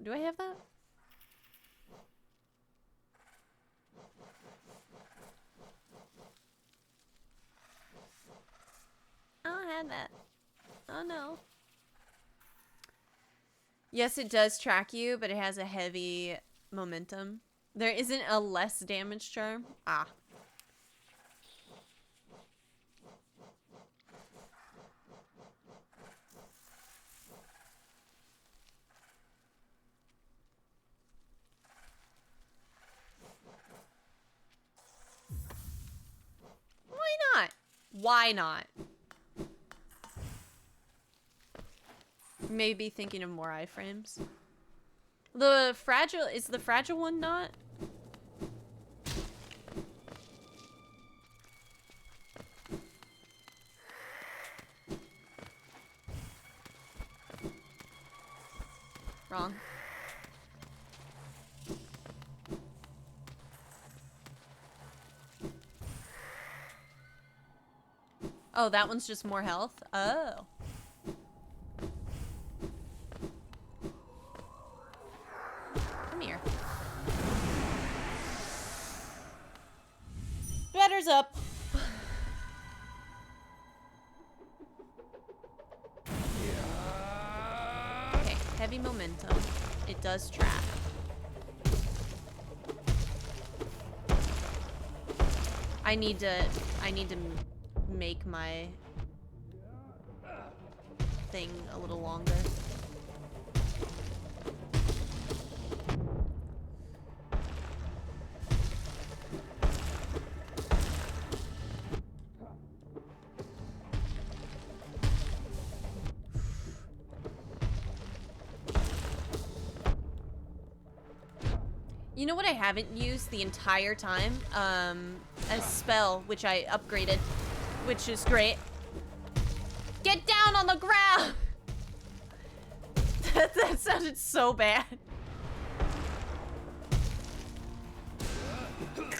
Do I have that? I don't have that. Oh no. Yes, it does track you, but it has a heavy momentum. There isn't a less damage charm. Ah. Why not? Why not? Maybe thinking of more iframes. The fragile, is the fragile one not? Wrong. Oh, that one's just more health? Oh. Come here. Batter's up. Okay, heavy momentum. It does trap. I need to make my thing a little longer. You know what I haven't used the entire time? A spell, which I upgraded, which is great. Get down on the ground! that sounded so bad.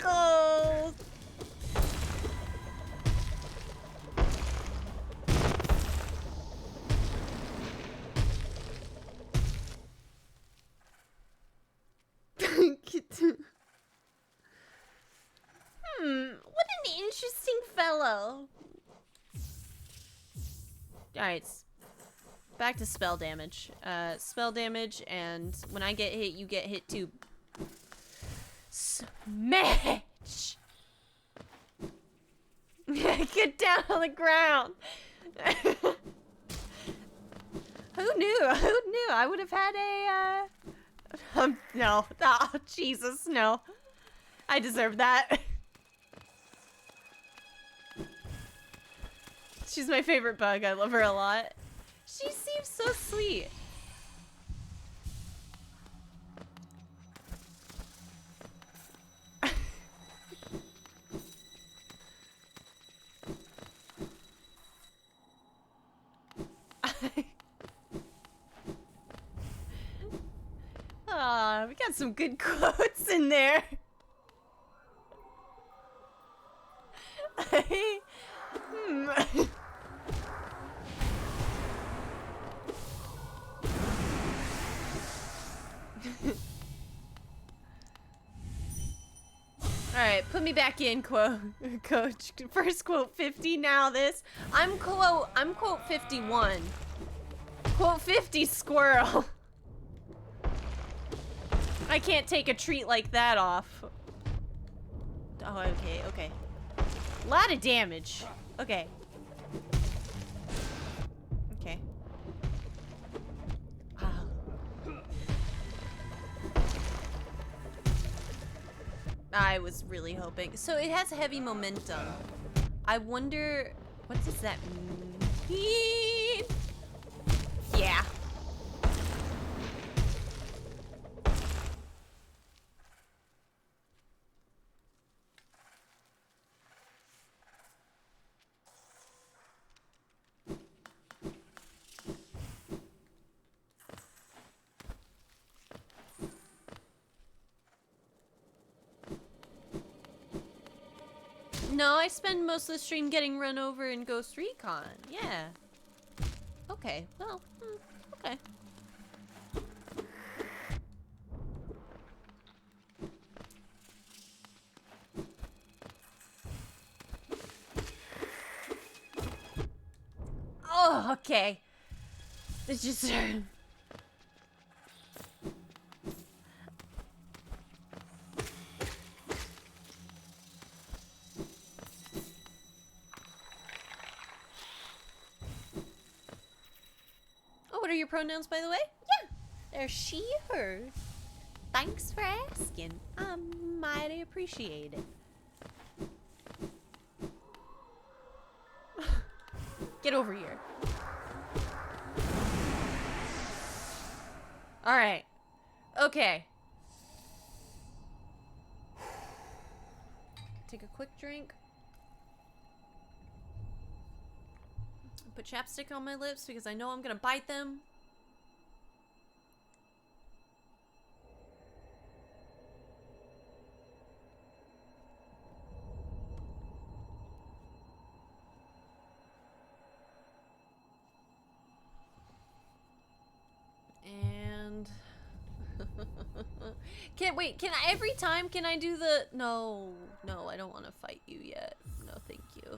Oh. What an interesting fellow. Alright. back to spell damage. Spell damage, and when I get hit, you get hit too. Smash! Get down on the ground! Who knew? Who knew? I would have had a, no. Oh, Jesus, no. I deserve that. She's my favorite bug. I love her a lot. She seems so sweet. Ah, we got some good quotes in there. Alright, put me back in, quote, coach. First quote 50, now this. I'm quote 51. Quote 50, squirrel. I can't take a treat like that off. Oh, okay, okay. A lot of damage. Okay. Okay. Wow. I was really hoping. So it has heavy momentum. I wonder, what does that mean? Yeah. No, I spend most of the stream getting run over in Ghost Recon. Yeah. Okay, well, okay. Oh, okay. It's just... What are your pronouns, by the way? Yeah, they're she, her. Thanks for asking. I mighty appreciate it. Get over here. All right. Okay. Take a quick drink. Put chapstick on my lips because I know I'm gonna bite them. And can't wait. Can I every time? Can I do the no? I don't want to fight you yet. No, thank you.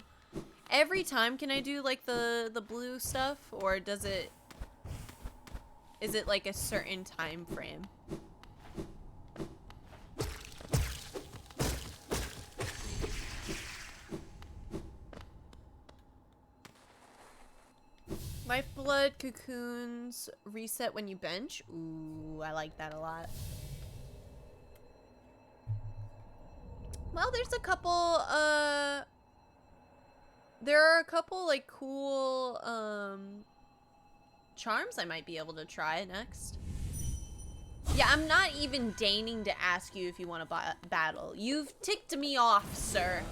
Every time can I do like the blue stuff, or does it, is it like a certain time frame? Lifeblood cocoons reset when you bench. Ooh, I like that a lot. Well, there's a couple there are a couple like cool charms I might be able to try next. Yeah, I'm not even deigning to ask you if you want to battle. You've ticked me off, sir.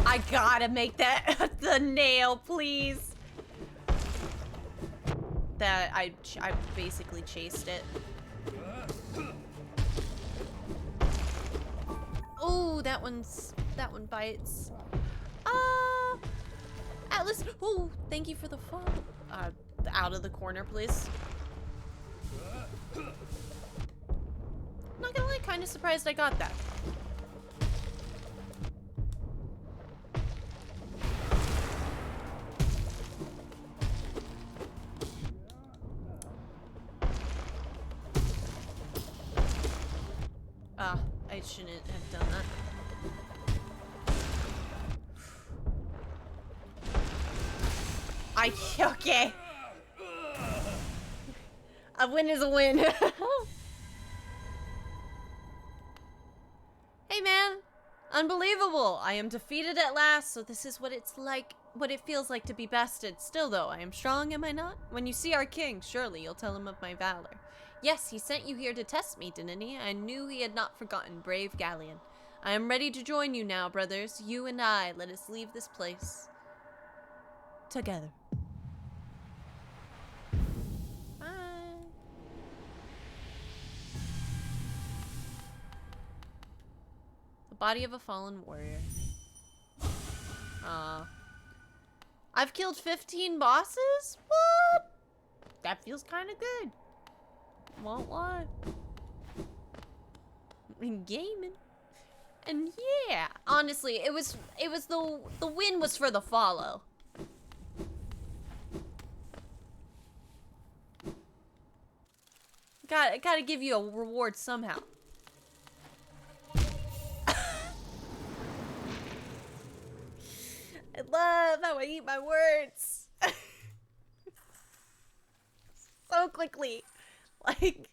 I gotta make that the nail, please. That I basically chased it. Oh, that one bites. Atlas. Oh, thank you for the follow. out of the corner, please? Not gonna lie, kind of surprised I got that. Ah, I shouldn't have done that. Okay. A win is a win. Hey man, unbelievable. I am defeated at last, so this is what it's like, what it feels like to be bested. Still though, I am strong, am I not? When you see our king, surely you'll tell him of my valor. Yes, he sent you here to test me, didn't he? I knew he had not forgotten brave Galleon. I am ready to join you now, brothers. You and I, let us leave this place together. Bye. The body of a fallen warrior. I've killed 15 bosses? What? That feels kind of good. Won't lie. Gaming. And yeah, honestly, it was the win was for the follow. Gotta give you a reward somehow. I love how I eat my words. So quickly. Like,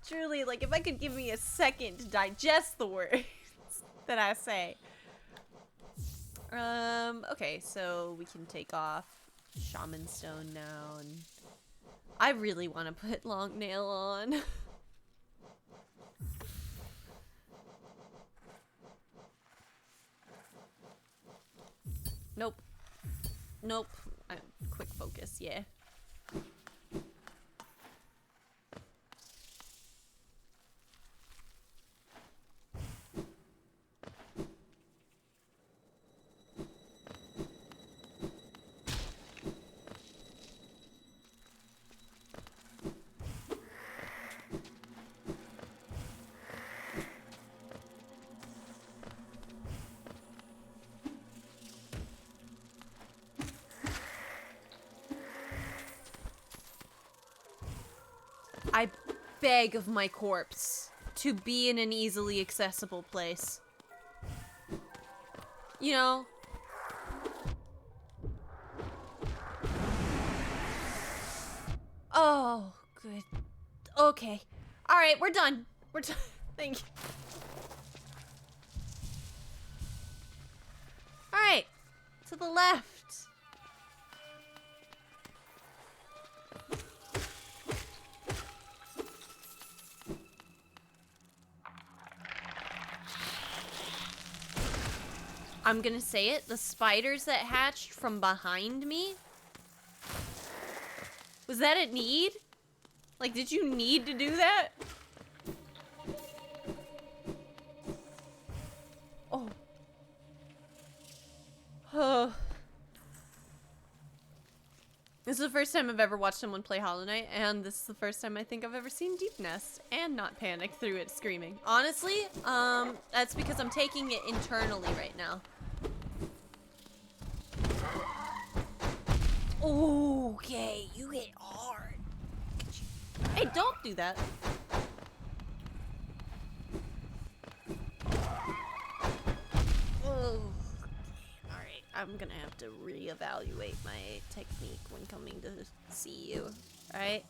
truly, like, if I could give me a second to digest the words that I say. Okay, so we can take off Shaman Stone now, and I really want to put Long Nail on. Nope. Nope. Quick focus, yeah. I beg of my corpse to be in an easily accessible place. You know? Oh, good. Okay. Alright, we're done. We're done. Thank you. Alright. To the left. I'm gonna say it, the spiders that hatched from behind me? Was that a need? Like, did you need to do that? Oh. Oh. This is the first time I've ever watched someone play Hollow Knight, and this is the first time I think I've ever seen DEEPNEST and not panic through it screaming. Honestly, that's because I'm taking it internally right now. Okay, you hit hard. Hey, don't do that. Oh. Alright, I'm gonna have to reevaluate my technique when coming to see you. Alright?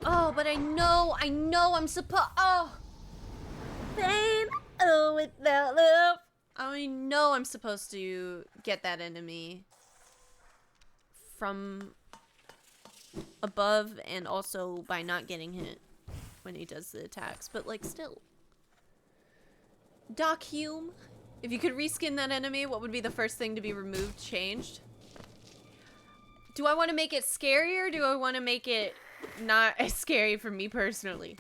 Oh, but I know I'm supposed. Oh, pain. Oh, without love. I know I'm supposed to get that enemy from above, and also by not getting hit when he does the attacks. But like, still, Doc Hume. If you could reskin that enemy, what would be the first thing to be removed, changed? Do I want to make it scarier? Or do I want to make it not as scary for me personally?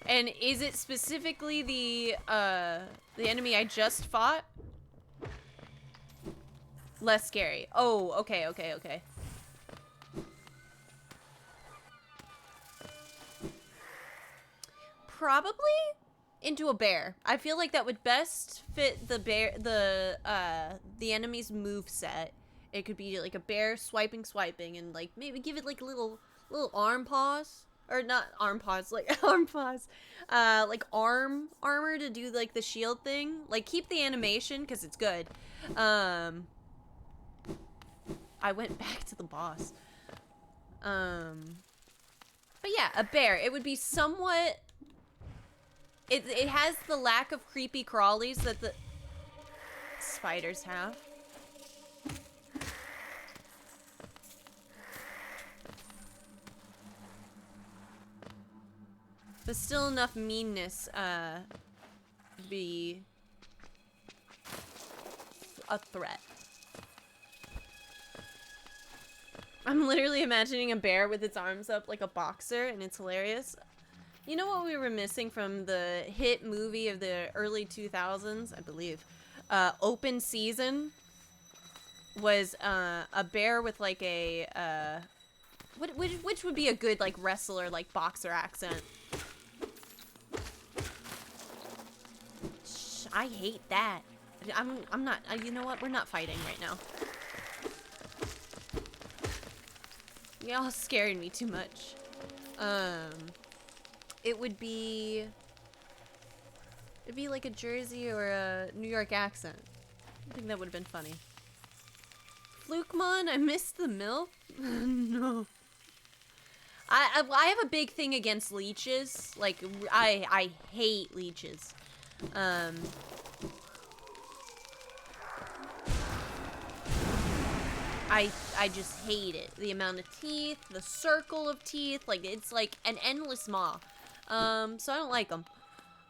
And is it specifically the enemy I just fought? Less scary. Oh, okay, okay, okay. Probably into a bear. I feel like that would best fit the bear, the enemy's move set. It could be like a bear swiping, and like maybe give it like a little arm paws. Or not arm paws, like arm paws. Like armor to do like the shield thing. Like keep the animation because it's good. I went back to the boss. But yeah, a bear. It would be somewhat. It has the lack of creepy crawlies that the spiders have. But still enough meanness, to be a threat. I'm literally imagining a bear with its arms up like a boxer, and it's hilarious. You know what we were missing from the hit movie of the early 2000s, I believe? Open Season was a bear with like a which would be a good like wrestler, like boxer accent. Shh, I hate that. I'm not. You know what? We're not fighting right now. Y'all scared me too much. It would be. It'd be like a Jersey or a New York accent. I think that would have been funny. Flukemon, I missed the milk. No. I have a big thing against leeches. Like I hate leeches. I just hate it. The amount of teeth, the circle of teeth, like it's like an endless maw. So I don't like them.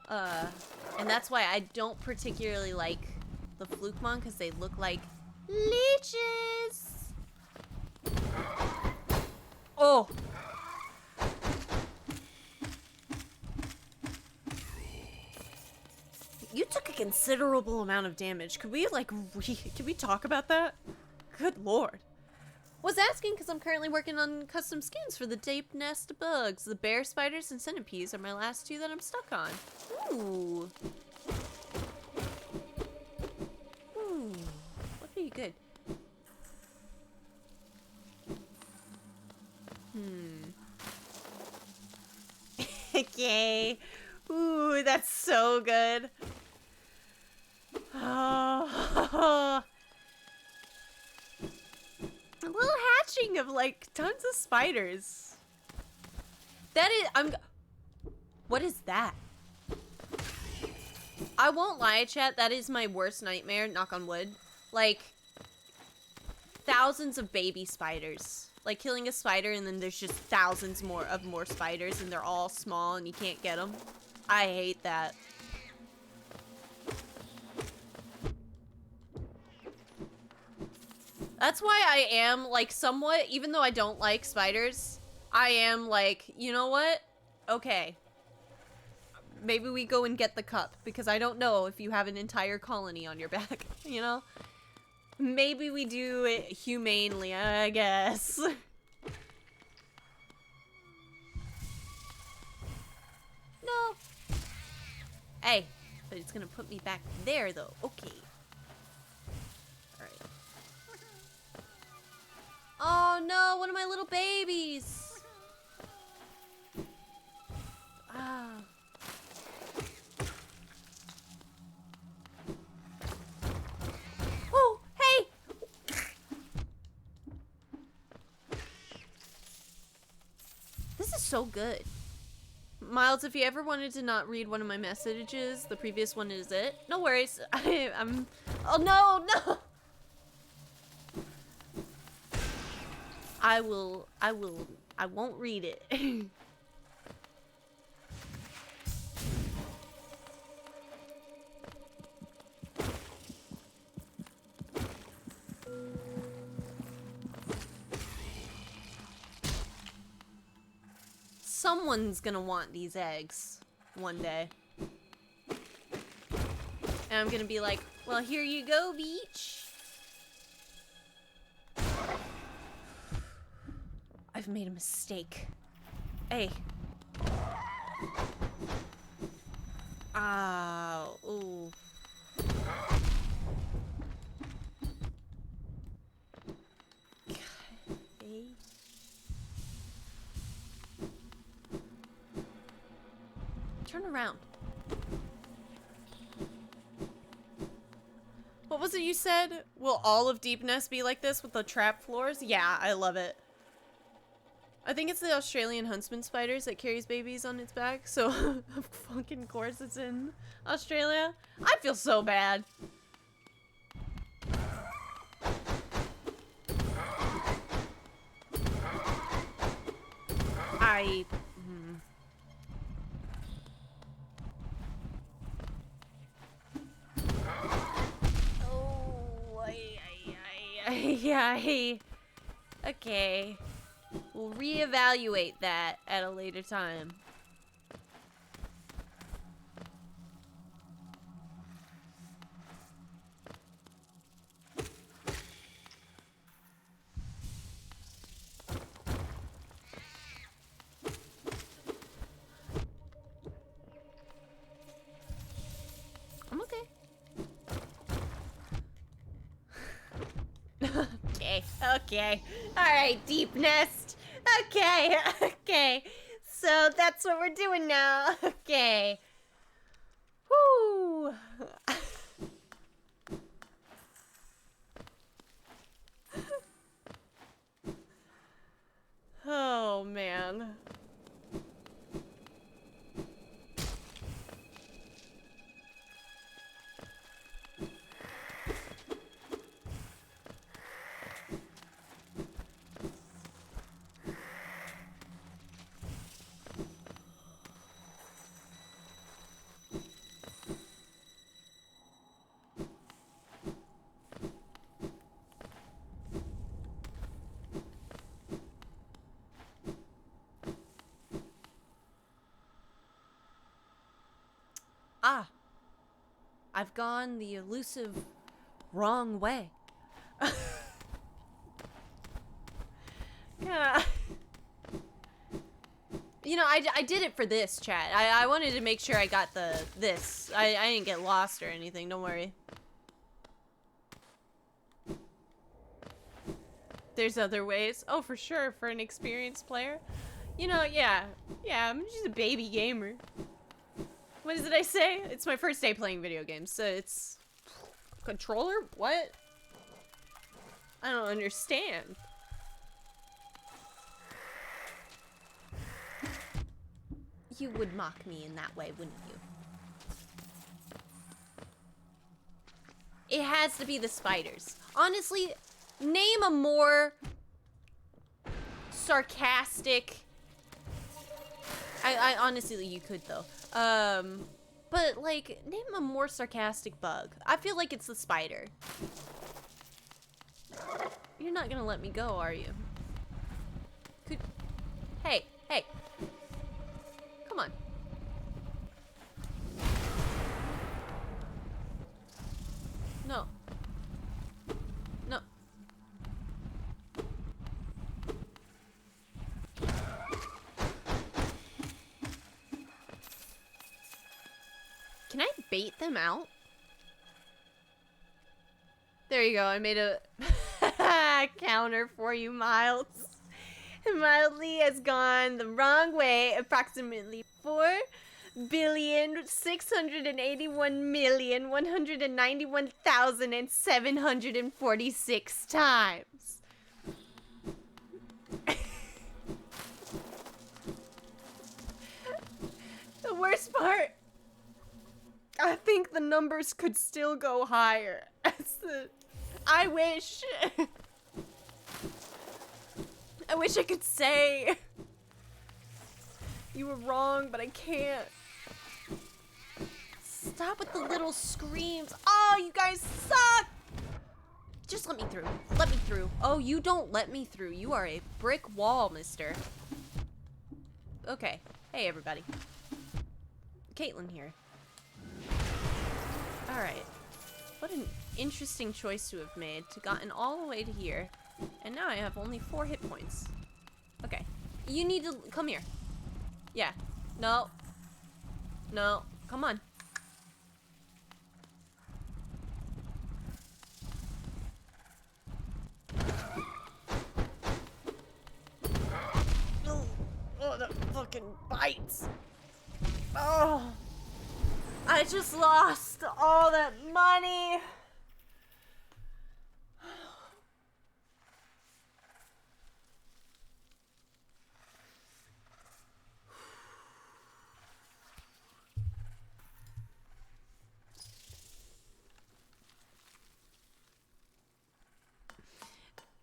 And that's why I don't particularly like the Flukemon, because they look like leeches. Oh. You took a considerable amount of damage. Could we like can we talk about that? Good lord. Was asking because I'm currently working on custom skins for the DEEPNEST bugs. The bear, spiders, and centipedes are my last two that I'm stuck on. Ooh. Ooh. What are you good? Okay. Ooh, that's so good. Oh. A little hatching of like tons of spiders. That is, what is that? I won't lie, chat, that is my worst nightmare, knock on wood. Like, thousands of baby spiders. Like killing a spider and then there's just thousands more spiders and they're all small and you can't get them. I hate that. That's why I am, like, somewhat, even though I don't like spiders, I am like, you know what? Okay. Maybe we go and get the cup, because I don't know if you have an entire colony on your back, you know? Maybe we do it humanely, I guess. No. Hey, but it's gonna put me back there, though. Okay. Oh no, one of my little babies. Ah. Oh, hey. This is so good. Miles, if you ever wanted to not read one of my messages, the previous one is it. No worries. I'm oh no, no. I won't read it. Someone's gonna want these eggs. one day. And I'm gonna be like, well, here you go, beach. I've made a mistake. Hey. Ow. Ooh. Okay. Turn around. What was it you said? Will all of DEEPNEST be like this with the trap floors? Yeah, I love it. I think it's the Australian huntsman spiders that carries babies on its back. So, of fucking course it's in Australia. I feel so bad. Yeah, okay. We'll reevaluate that at a later time. I'm okay. Okay. Alright, DEEPNEST. Okay. So that's what we're doing now. Okay. Whoo. Oh, man. Ah, I've gone the elusive wrong way. Yeah. You know, I did it for this, chat. I wanted to make sure I got this. I didn't get lost or anything, don't worry. There's other ways. Oh, for sure, for an experienced player. You know, yeah, I'm just a baby gamer. What did I say? It's my first day playing video games, so it's... Controller? What? I don't understand. You would mock me in that way, wouldn't you? It has to be the spiders. Honestly, name a more sarcastic... I honestly, you could though. But like, name a more sarcastic bug. I feel like it's the spider. You're not gonna let me go, are you? Hey. Come on. No. Can I bait them out? There you go. I made a counter for you, Miles. Mildly has gone the wrong way approximately 4,681,191,746 times. The worst part, I think the numbers could still go higher. I wish. I wish I could say you were wrong, but I can't. Stop with the little screams. Oh, you guys suck. Just let me through. Let me through. Oh, you don't let me through. You are a brick wall, mister. Okay. Hey, everybody. Caitlin here. Alright. What an interesting choice to have made, to gotten all the way to here. And now I have only 4 hit points. Okay. You need to come here. Yeah. No. No. Come on. Oh, that fucking bites. Oh. I just lost all that money.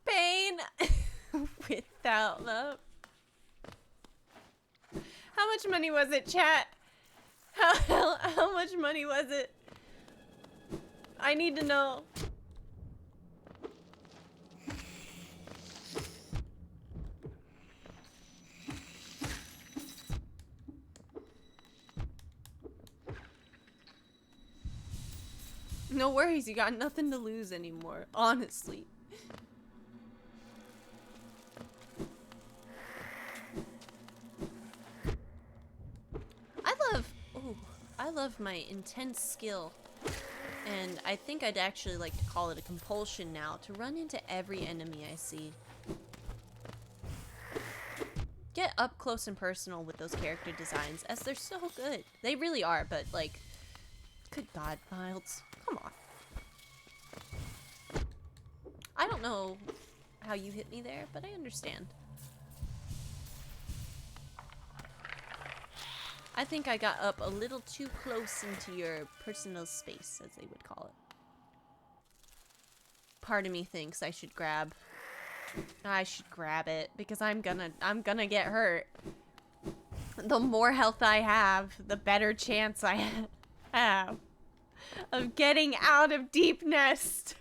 Pain without love. How much money was it, chat? How much money was it? I need to know. No worries, you got nothing to lose anymore, honestly. I love my intense skill, and I think I'd actually like to call it a compulsion now, to run into every enemy I see. Get up close and personal with those character designs, as they're so good. They really are, but like, good God, Miles, come on. I don't know how you hit me there, but I understand. I think I got up a little too close into your personal space, as they would call it. Part of me thinks I should grab it, because I'm gonna get hurt. The more health I have, the better chance I have of getting out of DEEPNEST.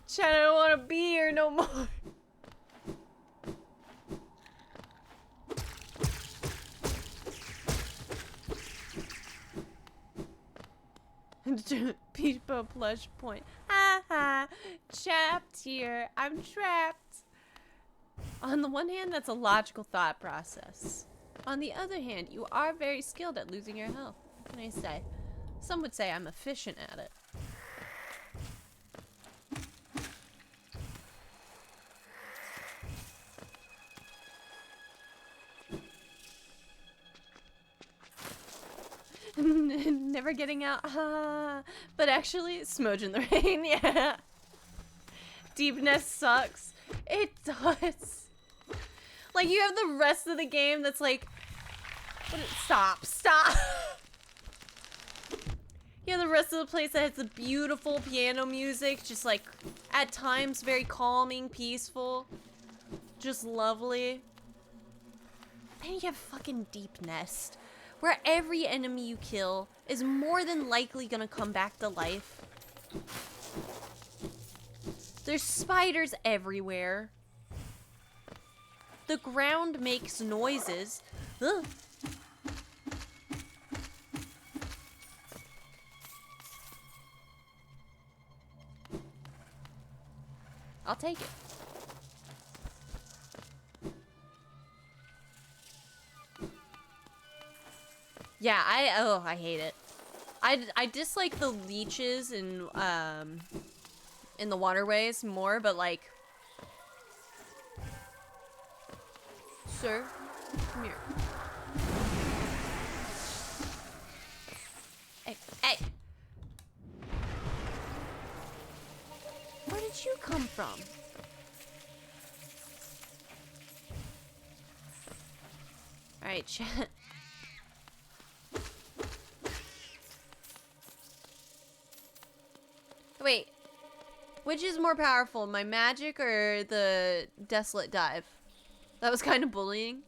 Chat, I don't want to be here no more. People plush point. Ha ha. Trapped here. I'm trapped. On the one hand, that's a logical thought process. On the other hand, you are very skilled at losing your health. What can I say? Some would say I'm efficient at it. Never getting out, but actually, Smudge in the Rain, yeah. DEEPNEST sucks. It does. Like, you have the rest of the game that's like, stop. You have the rest of the place that has the beautiful piano music, just like, at times very calming, peaceful, just lovely. Then you have fucking DEEPNEST, where every enemy you kill is more than likely gonna come back to life. There's spiders everywhere. The ground makes noises. Ugh. I'll take it. Yeah, I hate it. I dislike the leeches in the waterways more, but like, sir, come here. Hey. Where did you come from? All right, chat. Wait, which is more powerful, my magic or the desolate dive? That was kind of bullying.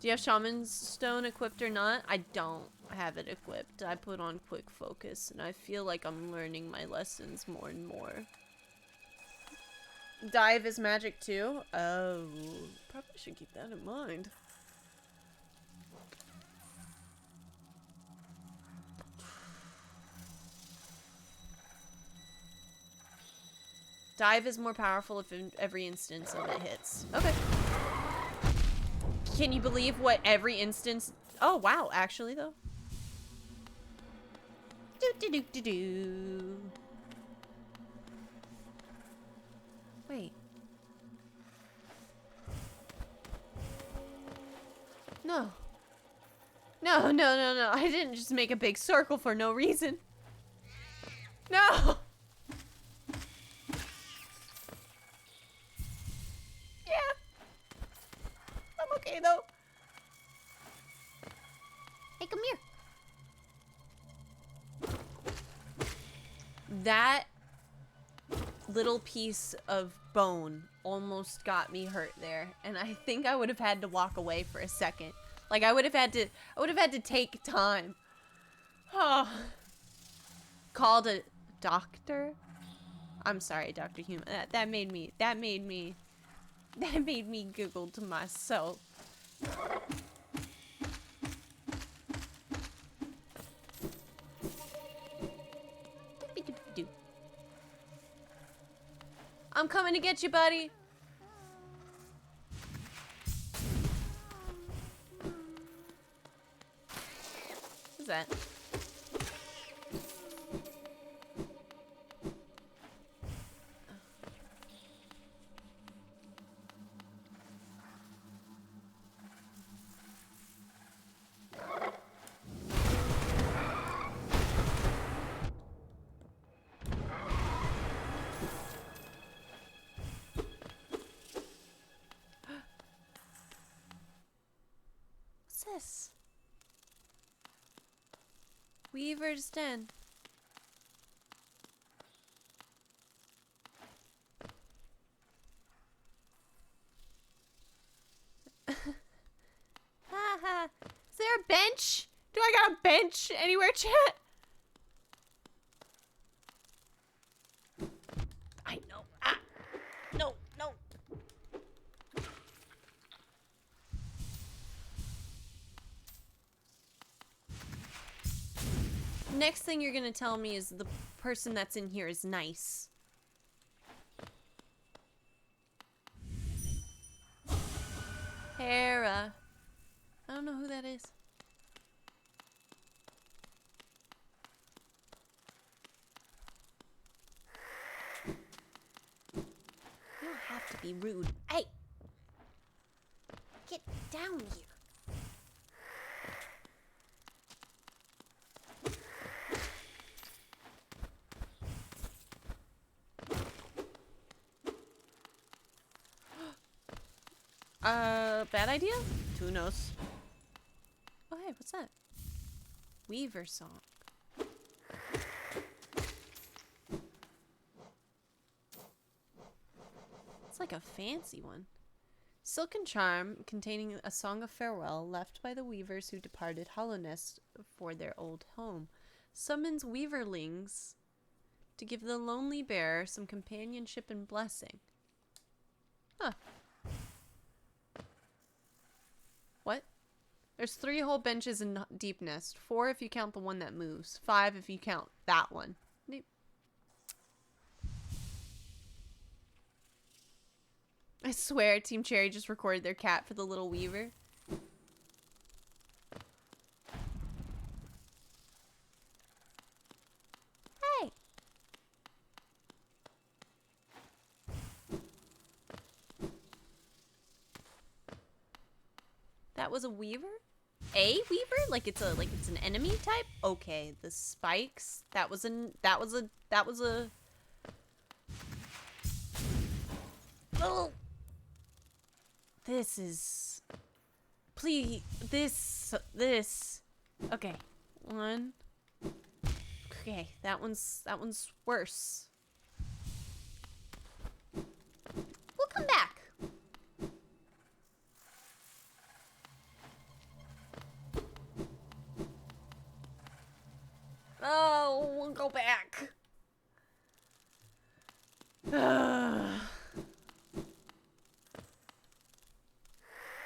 Do you have Shaman's Stone equipped or not? I don't have it equipped. I put on quick focus, and I feel like I'm learning my lessons more and more. Dive is magic too? Oh, probably should keep that in mind. Dive is more powerful if in every instance of it hits. Okay. Can you believe what every instance... Oh, wow. Actually, though. Do-do-do-do-do. Wait. No. No, no, no, no. I didn't just make a big circle for no reason. No! Yeah. I'm okay, though. Hey, come here. That little piece of bone almost got me hurt there, and I think I would have had to walk away for a second. Like I would have had to take time. Oh. Called a doctor. I'm sorry, Dr. Human. That made me giggle to myself. I'm coming to get you, buddy. What's that? What's this? Weaver's Den. Haha. Is there a bench? Do I got a bench anywhere, chat? I know. Ah. No, no. Next thing you're gonna tell me is the person that's in here is nice. Hera. I don't know who that is. You don't have to be rude. Hey! Get down here. Bad idea? Who knows? Oh, hey, what's that? Weaver song. It's like a fancy one. Silken charm containing a song of farewell left by the weavers who departed Hollownest for their old home. Summons weaverlings to give the lonely bearer some companionship and blessing. Huh. What? There's 3 whole benches in DEEPNEST. 4 if you count the one that moves. 5 if you count that one. I swear Team Cherry just recorded their cat for the little weaver. Hey! That was a weaver? A weaver? Like it's an enemy type? Okay, the spikes. That was a Oh. This is please this okay. 1. Okay, that one's worse. We'll come back. Oh, we'll go back.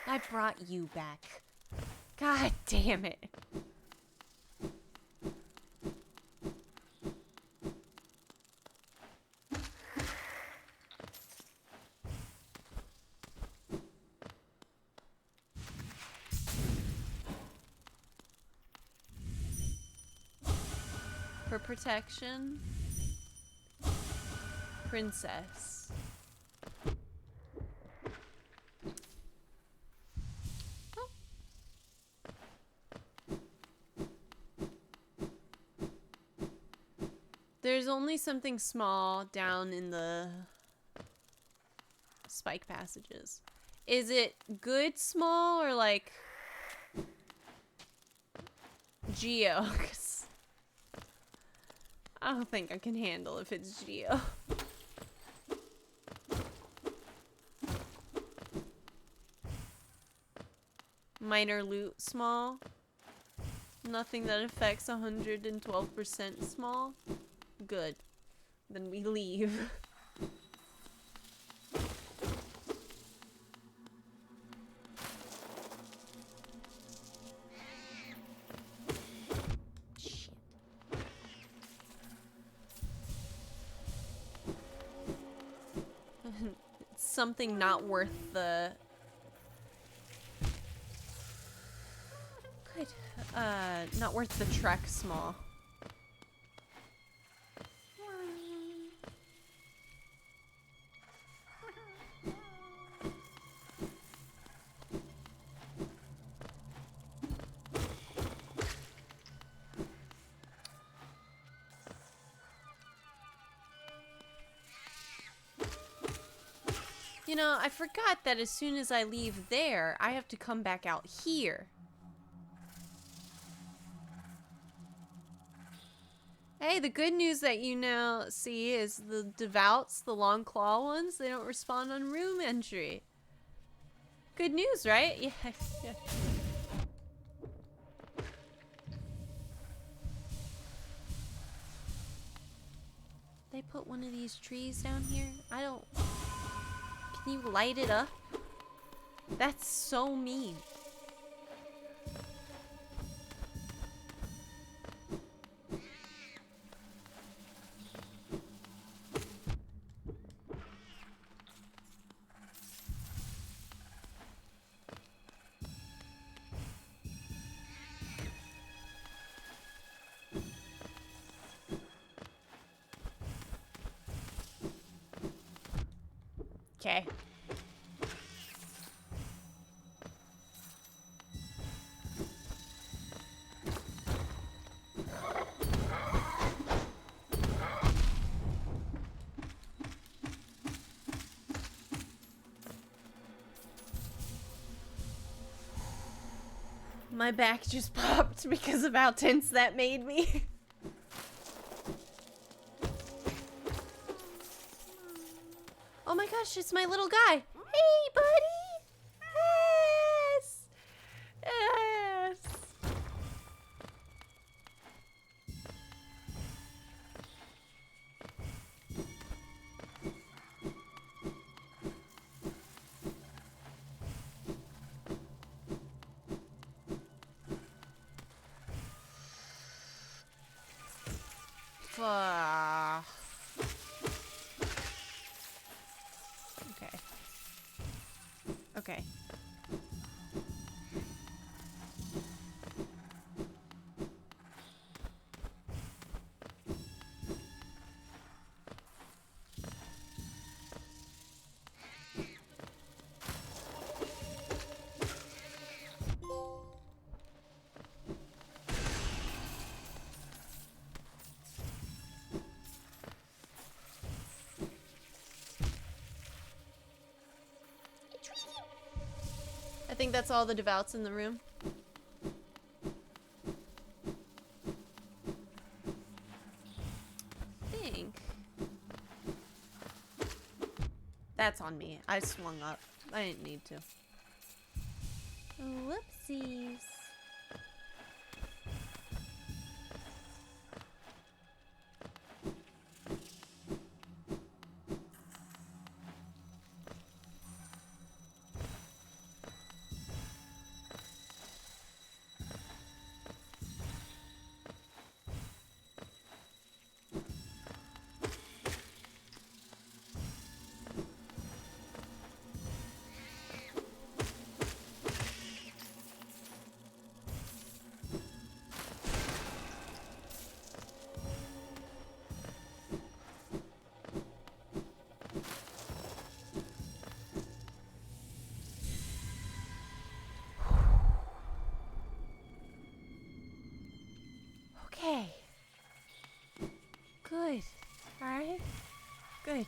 I brought you back. God damn it. For protection. Princess. Oh. There's only something small down in the spike passages. Is it good small or like Geo? 'Cause I don't think I can handle if it's Geo. Minor loot small. Nothing that affects 112% small. Good. Then we leave. Shit. It's something not worth the... Good. Not worth the trek small. You know, I forgot that as soon as I leave there, I have to come back out here. Hey, the good news that you now see is the devouts, the long claw ones, they don't respond on room entry. Good news, right? Yeah. Yeah. They put one of these trees down here? I don't... Can you light it up? That's so mean. Okay. My back just popped because of how tense that made me. Oh my gosh, it's my little guy. Hey, buddy. Yes. Yes. Fuck. Okay. Okay. I think that's all the devouts in the room. I think. That's on me. I swung up. I didn't need to. Whoopsies. Okay. Good.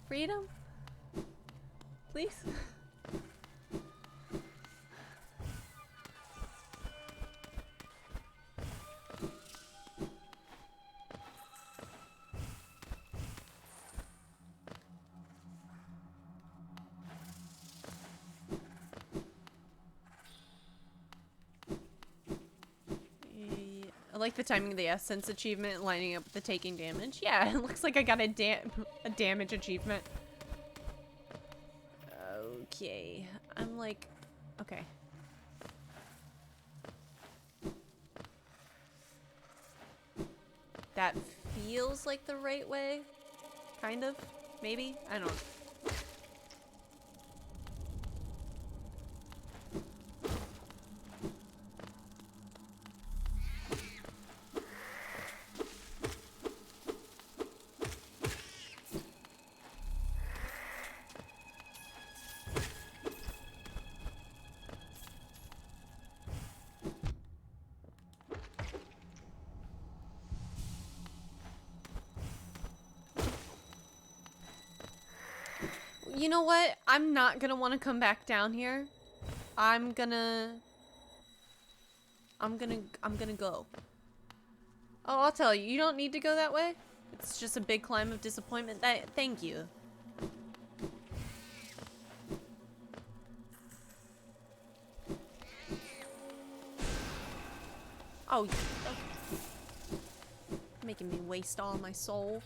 Freedom? Please? I like the timing of the essence achievement lining up with the taking damage. Yeah, it looks like I got a damage achievement. Okay. I'm like... Okay. That feels like the right way. Kind of. Maybe. I don't know. You know what? I'm not gonna want to come back down here. I'm gonna go. Oh, I'll tell you. You don't need to go that way. It's just a big climb of disappointment. Thank you. Oh, okay. Making me waste all my soul.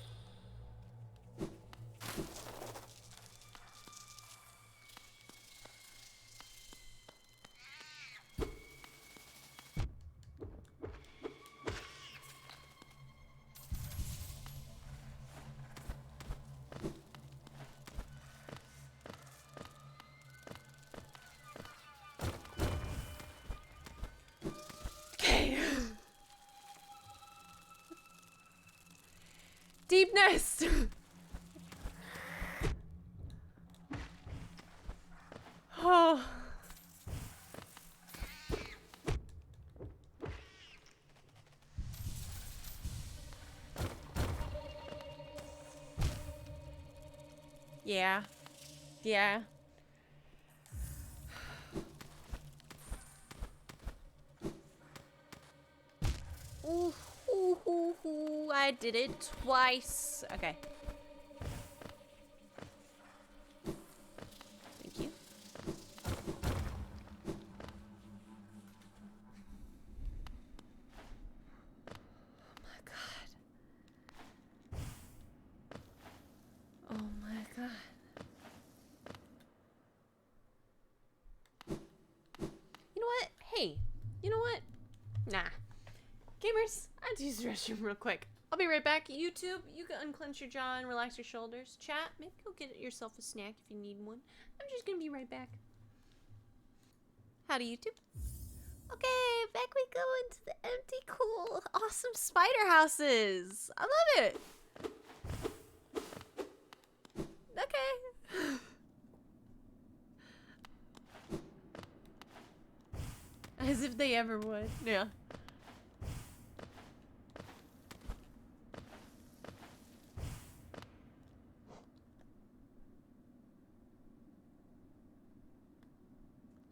DEEPNEST! Oh. Yeah. Yeah. Ooh, ooh, ooh, ooh. I did it twice. Okay. Thank you. Oh my god. Oh my god. You know what? Hey, you know what? Nah. Gamers, I have to use the restroom real quick. I'll be right back. YouTube, you can unclench your jaw and relax your shoulders. Chat, maybe go get yourself a snack if you need one. I'm just gonna be right back. Howdy, YouTube. Okay, back we go into the empty, cool, awesome spider houses. I love it. Okay. As if they ever would. Yeah.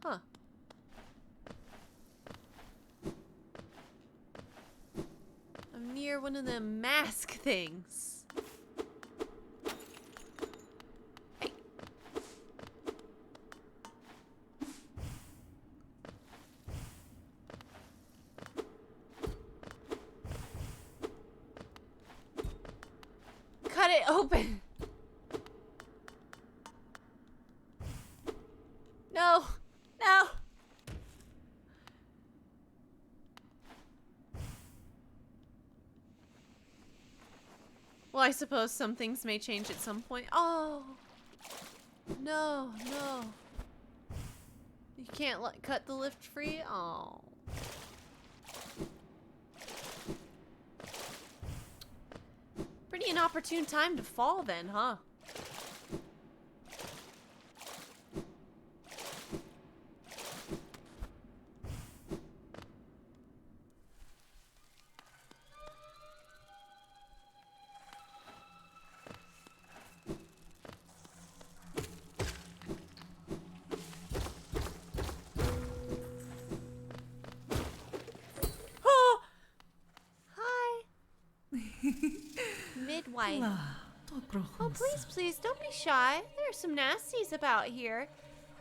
Huh. I'm near one of the mask things. Hey. Cut it open. No. No. Well, I suppose some things may change at some point. Oh. No, no. You can't cut the lift free? Oh. Pretty inopportune time to fall then, huh? Why? Oh, please, please, don't be shy. There are some nasties about here.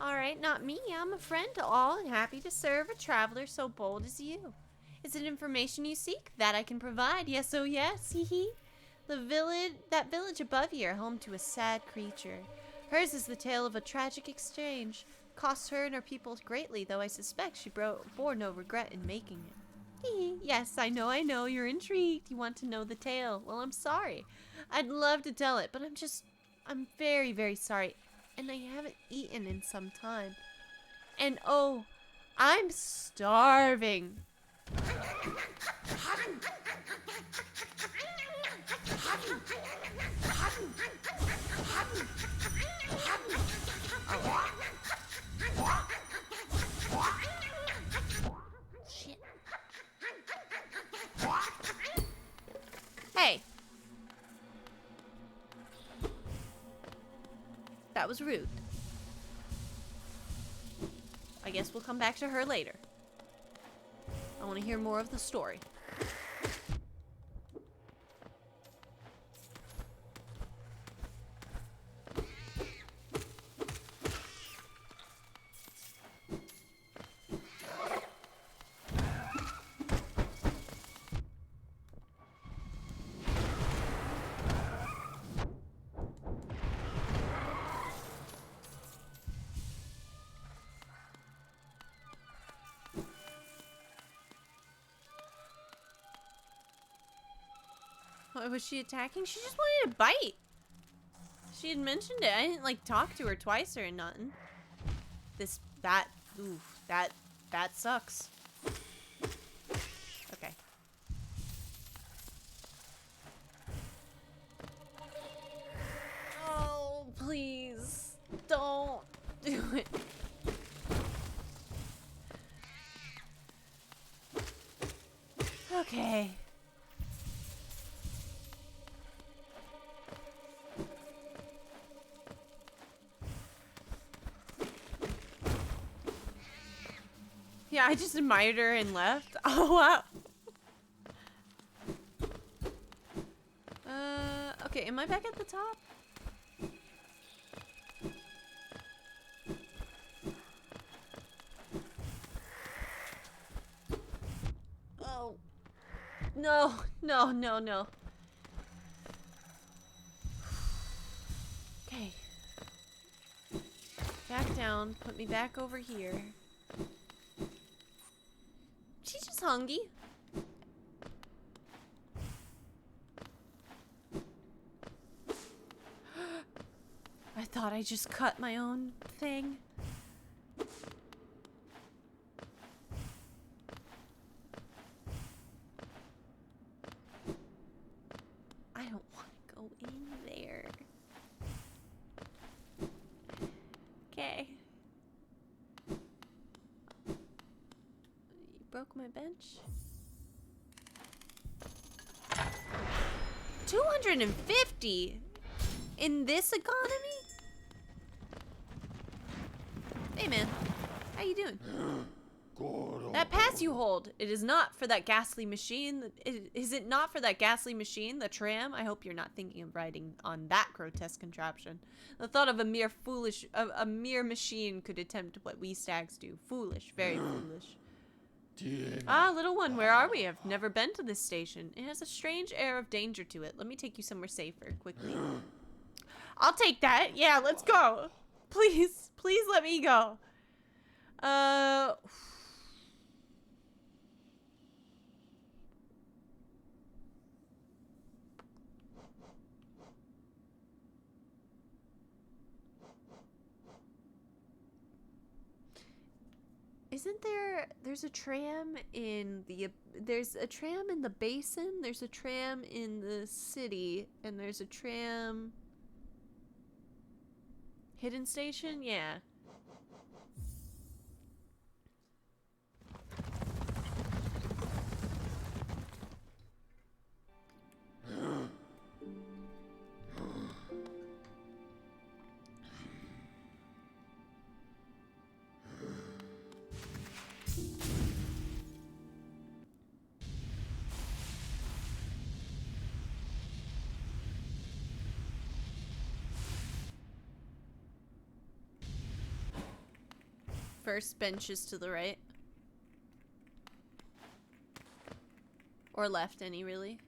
All right, not me. I'm a friend to all and happy to serve a traveler so bold as you. Is it information you seek? That I can provide. Yes, oh yes, hee hee. That village above you are home to a sad creature. Hers is the tale of a tragic exchange. Cost her and her people greatly, though I suspect she bore no regret in making it. Yes, I know, you're intrigued. You want to know the tale. Well, I'm sorry. I'd love to tell it, but I'm very, very sorry. And I haven't eaten in some time. And oh, I'm starving. Shit. Hey. That was rude. I guess we'll come back to her later. I want to hear more of the story. What was she attacking? She just wanted to bite. She had mentioned it. I didn't like talk to her twice or nothing. That sucks. Okay. Oh, please. Don't do it. Okay. Yeah, I just admired her and left. Oh, wow. Okay, am I back at the top? Oh. No, no, no, no. Okay. Back down, put me back over here. She's just hungry. I thought I just cut my own thing. I don't want to go in there. Okay. Broke my bench. 250 in this economy? Hey man, how you doing? That pass you hold, it is not for that ghastly machine. Is it not for that ghastly machine, the tram? I hope you're not thinking of riding on that grotesque contraption. The thought of a mere machine could attempt what we stags do. Foolish, very foolish. Ah, little one, where are we? I've never been to this station. It has a strange air of danger to it. Let me take you somewhere safer, quickly. I'll take that. Yeah, let's go. Please, please let me go. Isn't there's a tram in the basin, there's a tram in the city, and there's a tram hidden station? Yeah. First bench is to the right. Or left, any really.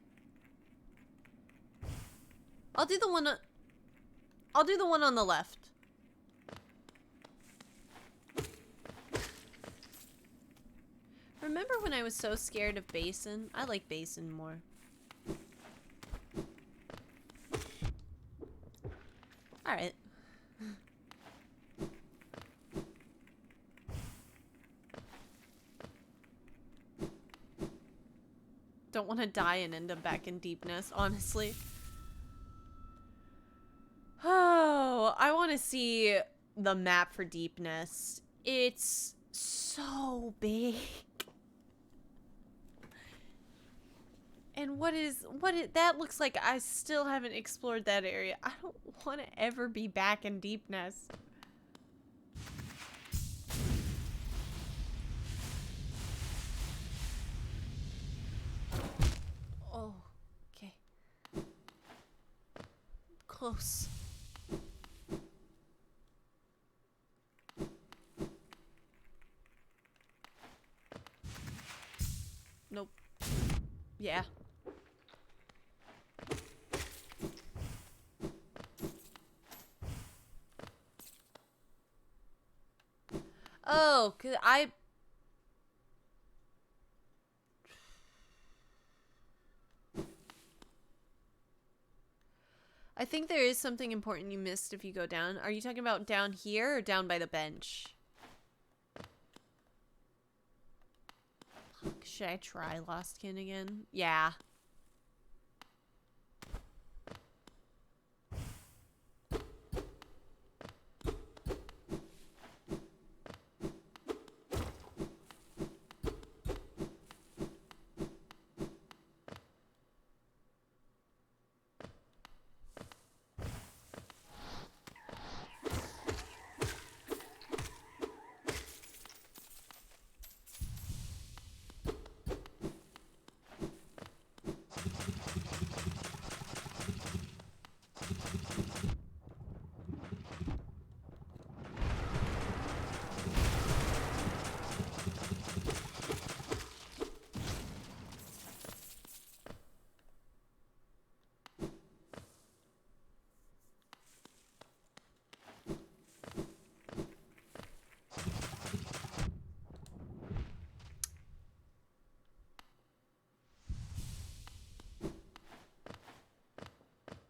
I'll do the one on the left. Remember when I was so scared of Basin? I like Basin more. Alright. Don't want to die and end up back in Deepness, honestly. Oh, I want to see the map for Deepness. It's so big. And that looks like I still haven't explored that area. I don't want to ever be back in Deepness. Oh, okay. Close. Nope. Yeah. Oh, 'cause I think there is something important you missed if you go down. Are you talking about down here or down by the bench? Fuck, should I try Lostkin again? Yeah.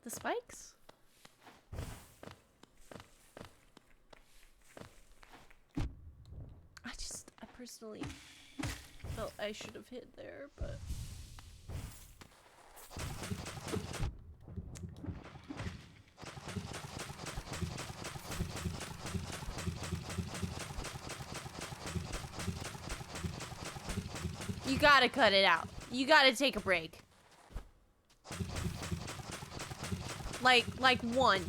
The spikes? I personally felt I should have hit there, but... You gotta cut it out. You gotta take a break. Like one.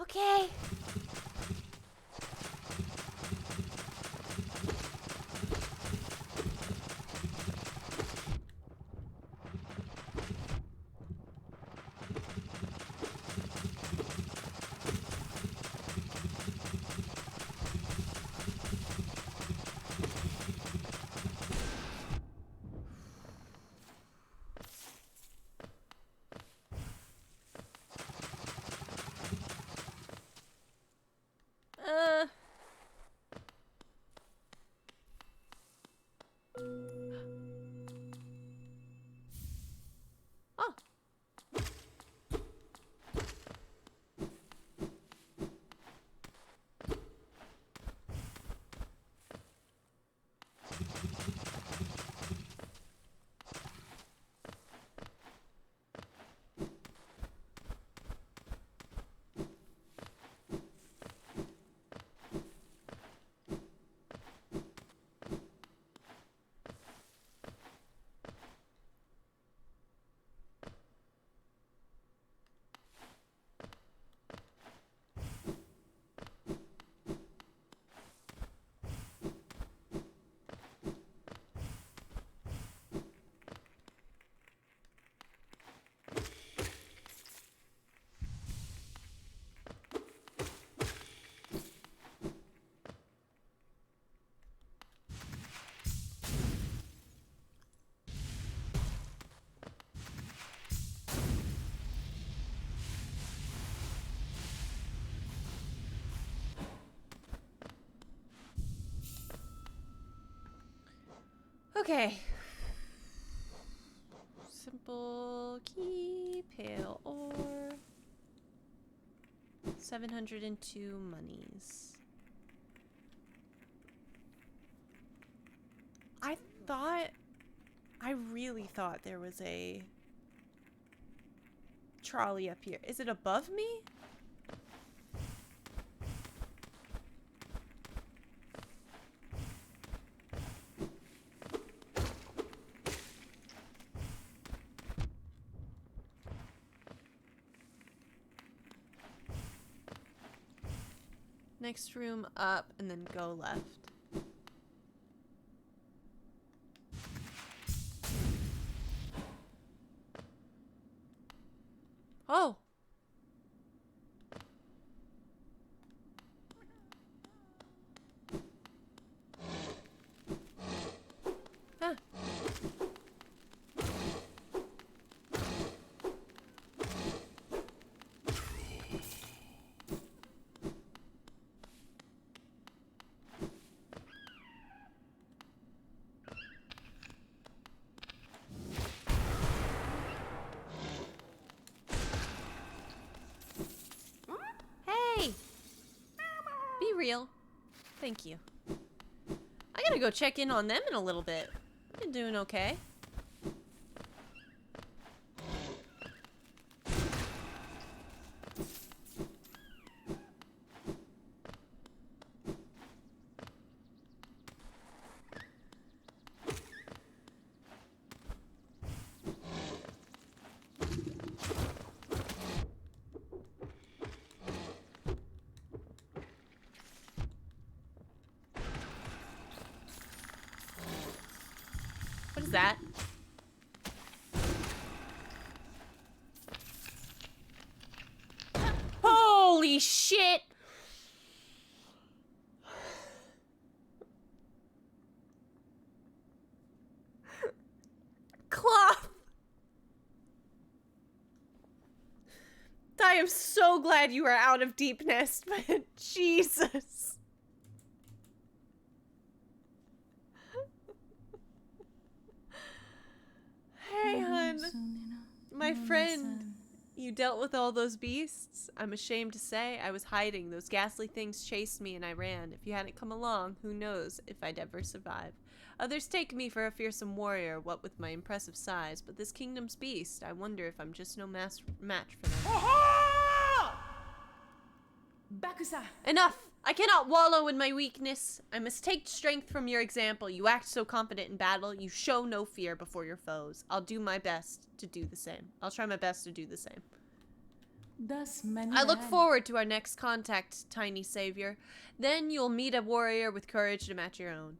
Okay. Okay. Simple key, pale ore. 702 monies. I really thought there was a trolley up here. Is it above me? Next room up and then go left. Oh! Huh. Hey! Be real. Thank you. I gotta go check in on them in a little bit. They're doing okay. What is that? Holy shit! Cloth! I am so glad you are out of DEEPNEST, but Jesus. Hey, hun. My friend. You dealt with all those beasts? I'm ashamed to say I was hiding. Those ghastly things chased me and I ran. If you hadn't come along, who knows if I'd ever survive. Others take me for a fearsome warrior, what with my impressive size, but this kingdom's beast, I wonder if I'm just no match for them. Enough! I cannot wallow in my weakness. I must take strength from your example. You act so confident in battle. You show no fear before your foes. I'll do my best to do the same. I'll try my best to do the same. I look forward to our next contact, tiny savior. Then you'll meet a warrior with courage to match your own.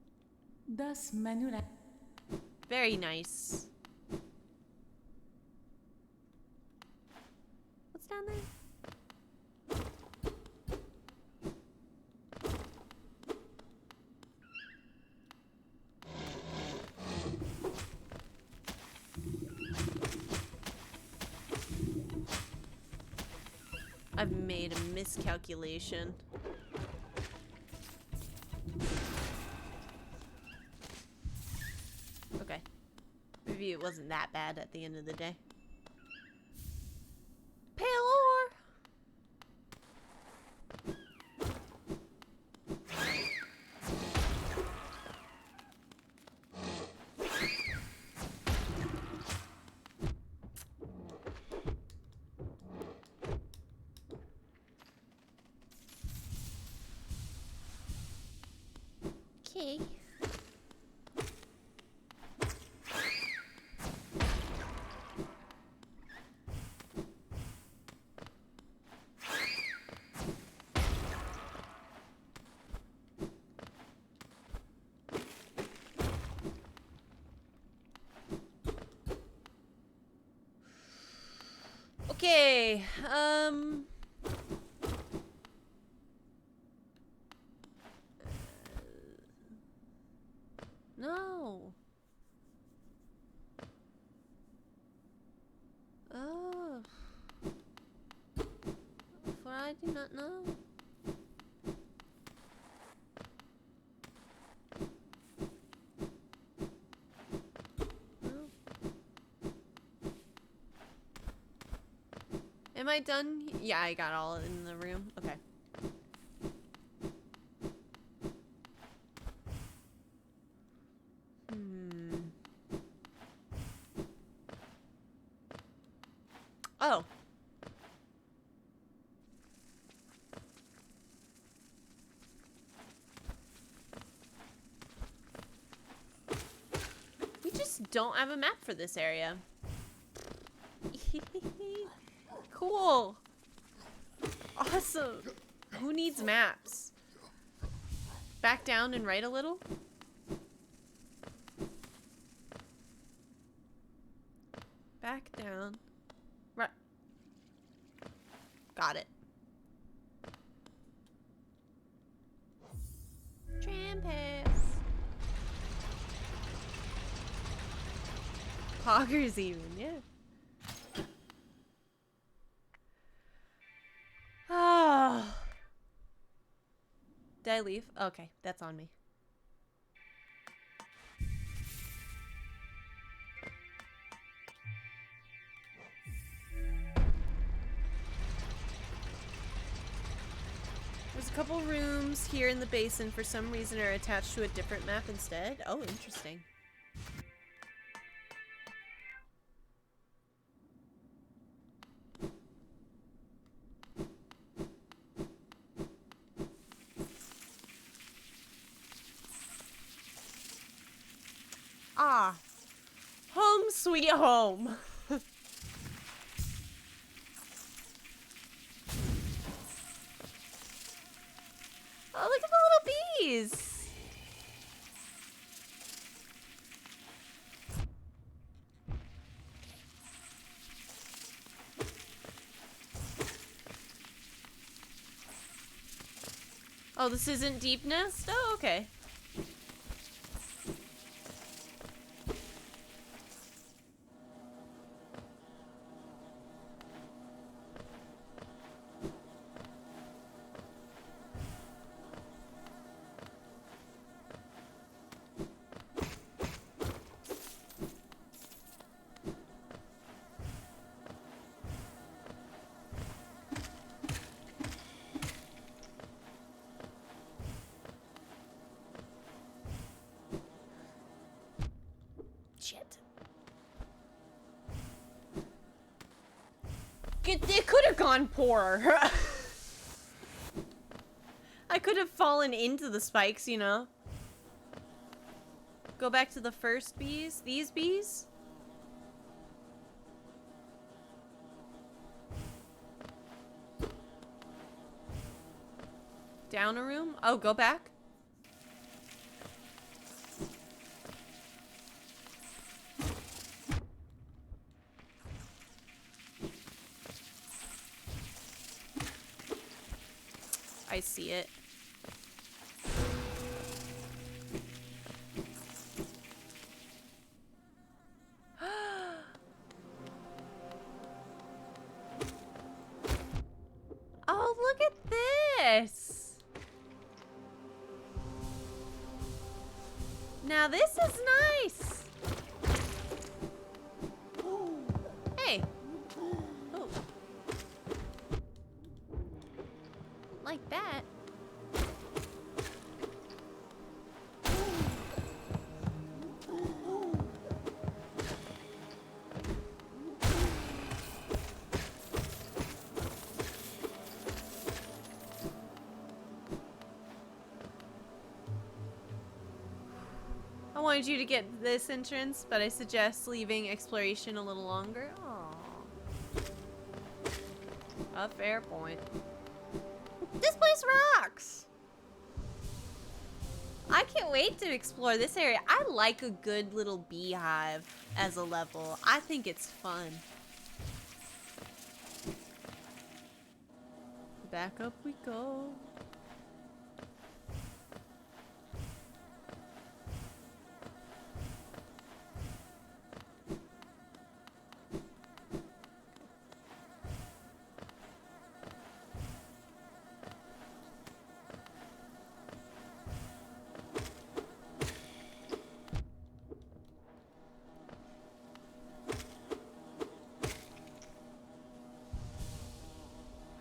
Very nice. What's down there? I've made a miscalculation. Okay. Maybe it wasn't that bad at the end of the day. Pale ore! Okay. Okay, no. Oh. For I do not know. Am I done? Yeah, I got all in the room. Okay. Oh. We just don't have a map for this area. Cool. Awesome. Who needs maps? Back down and right a little? Back down. Right. Got it. Trampus. Poggers even, yeah. Ah. Did I leave? Okay, that's on me. There's a couple rooms here in the basin for some reason are attached to a different map instead. Oh, interesting. Ah. Home sweet home. Oh, look at the little bees. Oh, this isn't DEEPNEST? Oh, okay. Shit. It could have gone poorer. I could have fallen into the spikes, you know? Go back to the first bees? These bees? Down a room? Oh, go back? I see it. Oh, look at this. Now this is nice. Hey. Oh. Like that. I wanted you to get this entrance, but I suggest leaving exploration a little longer. Aww. A fair point. This place rocks! I can't wait to explore this area. I like a good little beehive as a level. I think it's fun. Back up we go.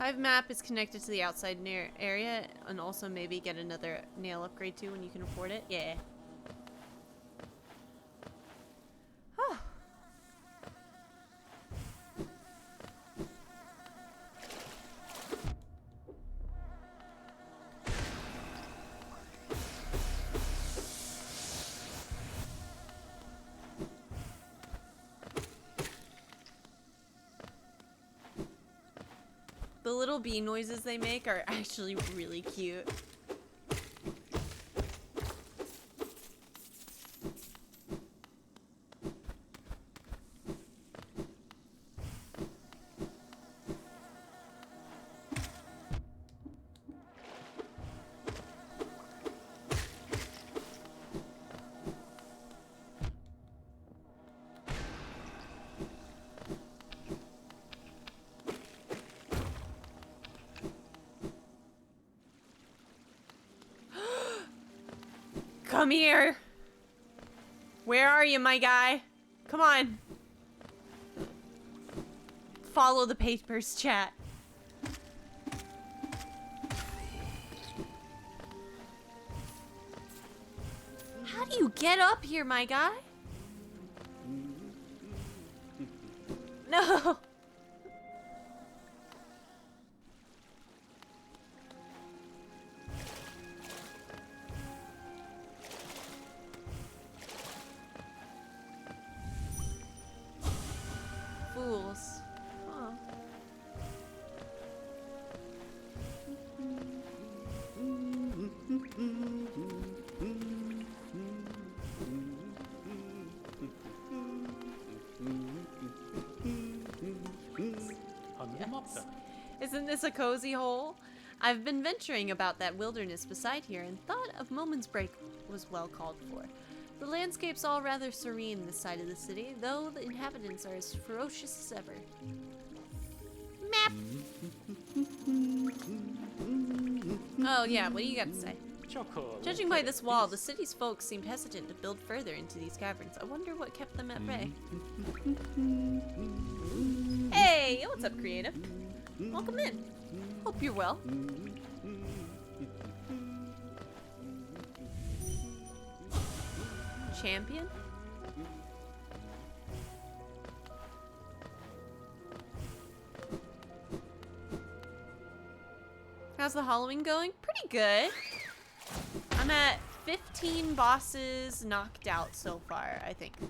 5 map is connected to the outside area, and also maybe get another nail upgrade too when you can afford it. Yeah. Oh. The little bee noises they make are actually really cute. Come here. Where are you, my guy? Come on. Follow the papers, chat. How do you get up here, my guy? No. Fools. Oh. Yes. Isn't this a cozy hole? I've been venturing about that wilderness beside here and thought of Moment's Break was well called for. The landscape's all rather serene this side of the city, though the inhabitants are as ferocious as ever. Map! Oh yeah, what do you got to say? Judging by this wall, the city's folks seemed hesitant to build further into these caverns. I wonder what kept them at bay. Hey, what's up, creative? Welcome in. Hope you're well. Champion? How's the hollowing going? Pretty good. I'm at 15 bosses knocked out so far, I think. Don't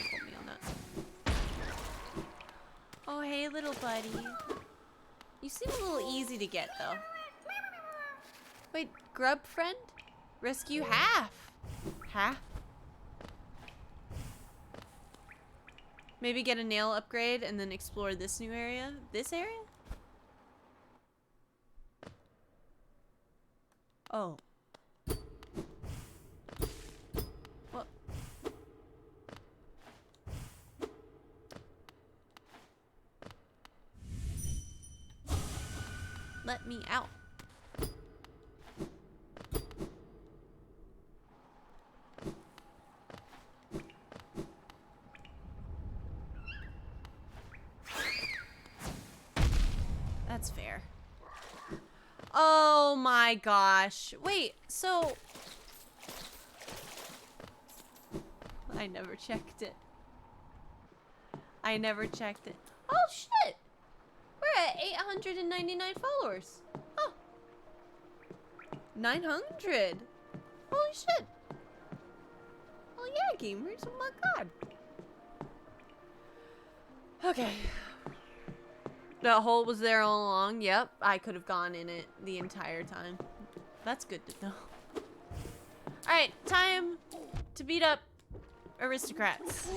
quote me on that. Oh, hey, little buddy. You seem a little easy to get, though. Wait, grub friend? Rescue half. Half? Maybe get a nail upgrade and then explore this new area? This area? Oh. What? Let me out. That's fair. Oh my gosh. Wait, so... I never checked it. I never checked it. Oh shit! We're at 899 followers. Oh. 900. Holy shit. Oh yeah, gamers. Oh my god. Okay. That hole was there all along. Yep, I could have gone in it the entire time. That's good to know. Alright, time to beat up aristocrats.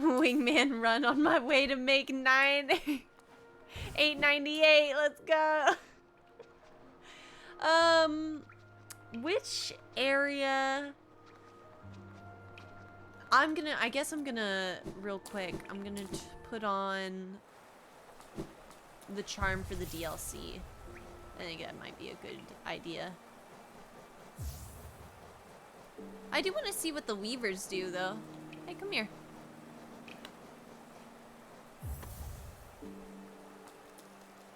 Wingman run on my way to make 898. Let's go. Which area? I guess I'm gonna, real quick, I'm gonna put on the charm for the DLC. I think that might be a good idea. I do want to see what the weavers do, though. Hey, come here.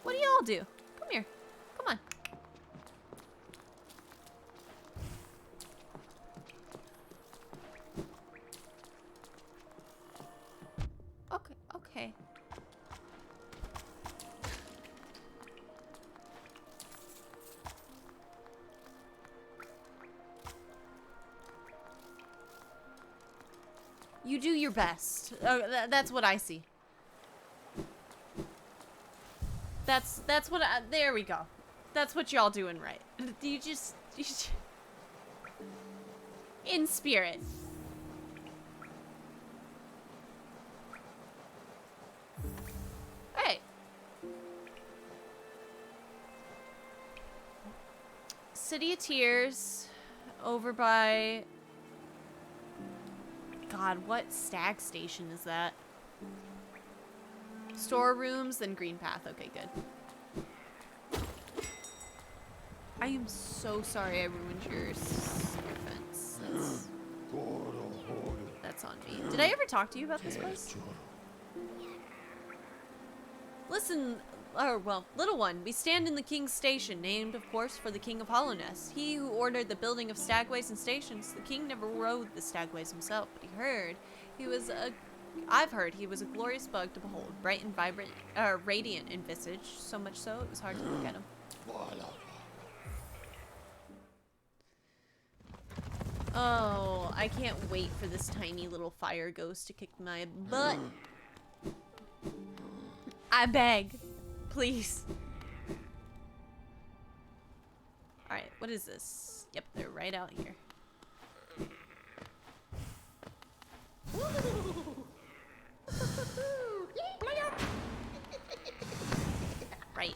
What do y'all do? Come here. Come on. Okay, okay. You do your best. That's what I see. That's what I, there we go. That's what y'all doing right. You just in spirit. Hey. City of Tears over by God, what stag station is that? Storerooms, then Green Path. Okay, good. I am so sorry I ruined your fence. That's on me. Did I ever talk to you about this place? Listen, well, little one, we stand in the king's station, named, of course, for the king of Hollowness. He who ordered the building of stagways and stations. The king never rode the stagways himself, but I've heard he was a glorious bug to behold, bright and vibrant, radiant in visage, so much so it was hard to look at him. Oh, I can't wait for this tiny little fire ghost to kick my butt. I beg. Please. Alright, what is this? Yep, they're right out here. Right.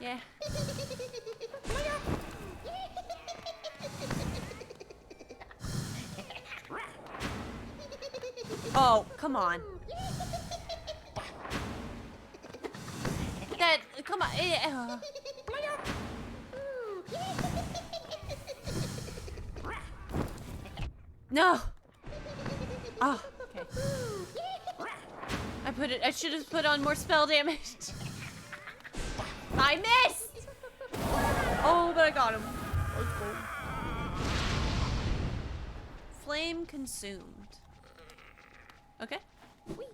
Yeah. Oh, come on. Come on. No. Oh, okay. I should have put on more spell damage. I missed. Oh, but I got him. Flame consumed. Okay. Whee.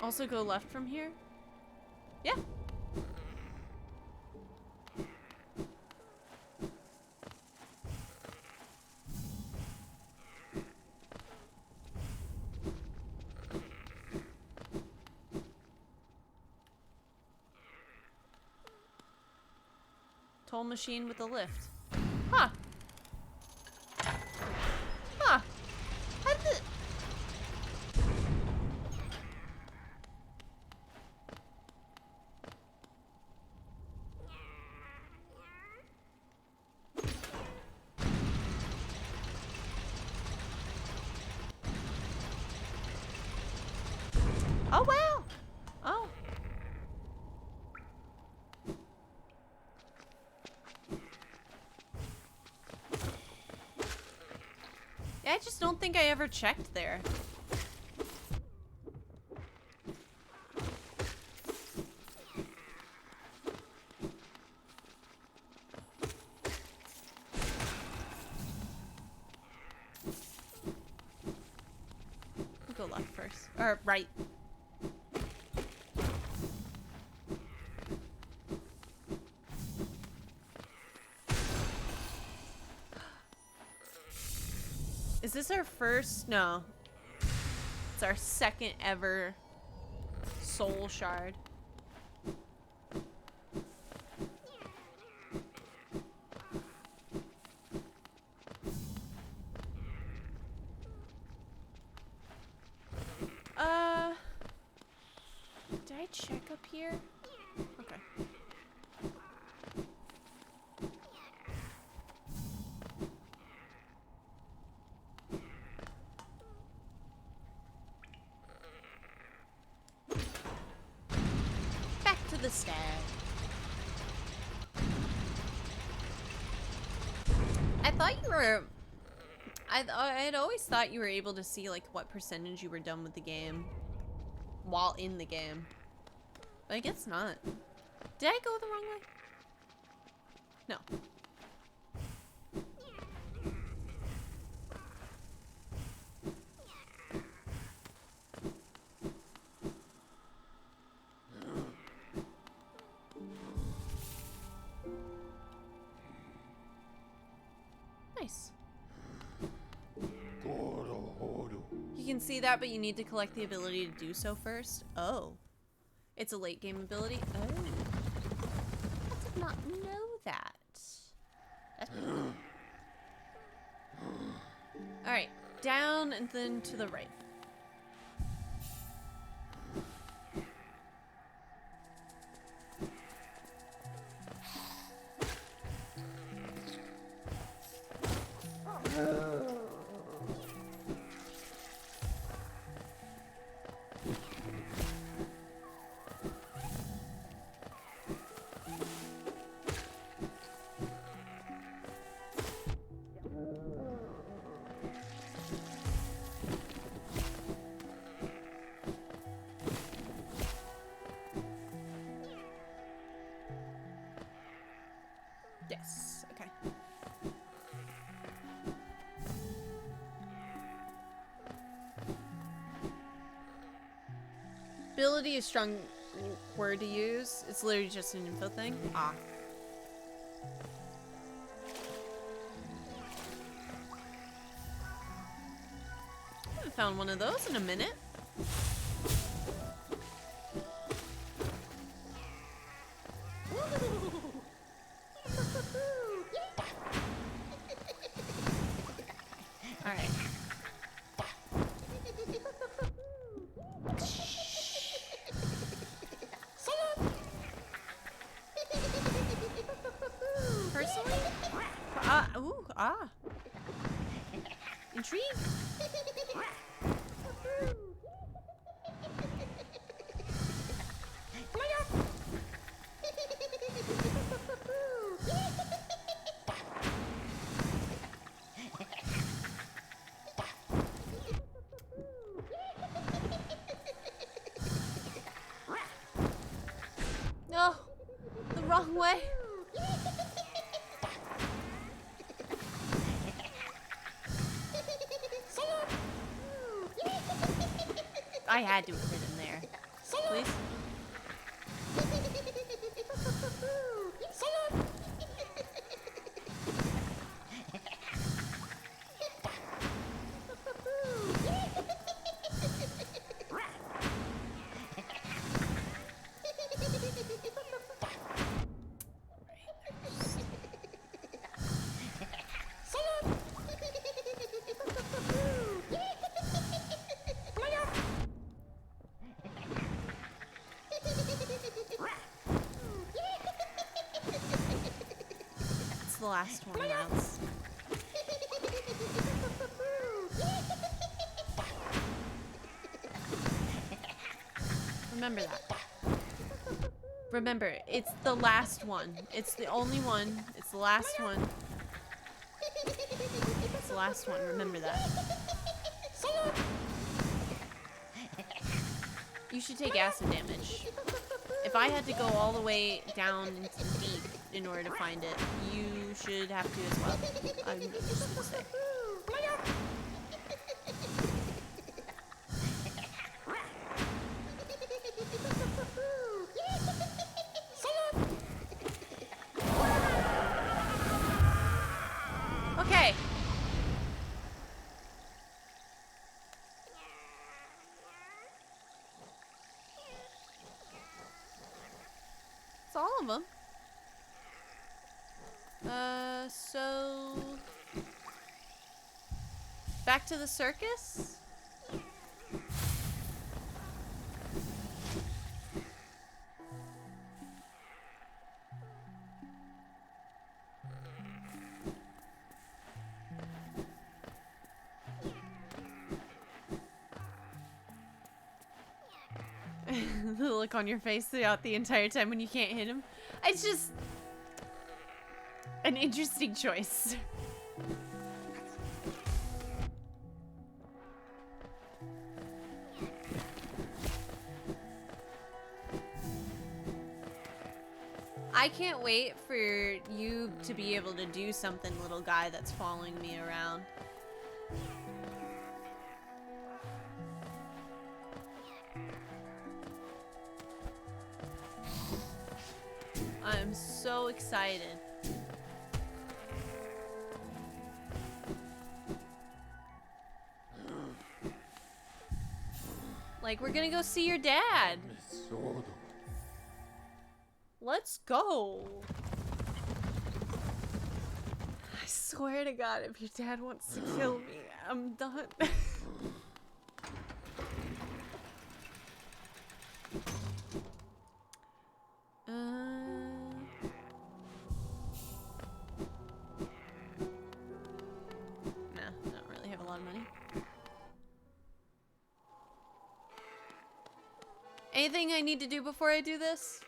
Also go left from here? Yeah. Toll machine with a lift. Huh. Huh. How did the... Oh, wow. Oh. I just don't think I ever checked there. We'll go left first. Or right. Is this our first? No. It's our second ever soul shard. Did I check up here? Okay. I thought you were... I had always thought you were able to see, like, what percentage you were done with the game while in the game. But I guess not. Did I go the wrong way? No. Nice. You can see that, but you need to collect the ability to do so first. Oh. It's a late game ability? Oh. I did not know that. That's pretty cool. Alright. Down and then to the right. Yes, okay. Ability is strong word to use. It's literally just an info thing. Ah. I haven't found one of those in a minute. Alright. Personally? Ooh, ah. Intrigued. No, the wrong way. I had to have hit him there. Please. It's the last one now. Remember that. Remember, it's the last one. It's the only one. It's the last one. It's the last one. Remember that. You should take acid damage. If I had to go all the way down into deep in order to find it, you should have to as well. I'm just gonna say. Okay. It's all of them. So back to the circus? The look on your face throughout the entire time when you can't hit him. It's just an interesting choice. I can't wait for you to be able to do something, little guy that's following me around. I'm so excited. Like, we're gonna go see your dad. Let's go. I swear to God, if your dad wants to kill me, I'm done. Nah, I don't really have a lot of money. Anything I need to do before I do this?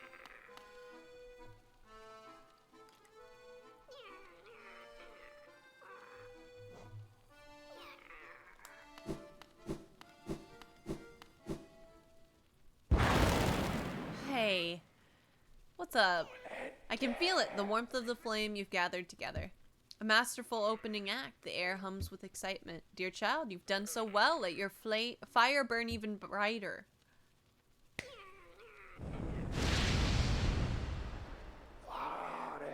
Hey, what's up? I can feel it, the warmth of the flame you've gathered together. A masterful opening act, the air hums with excitement. Dear child, you've done so well, let your fire burn even brighter.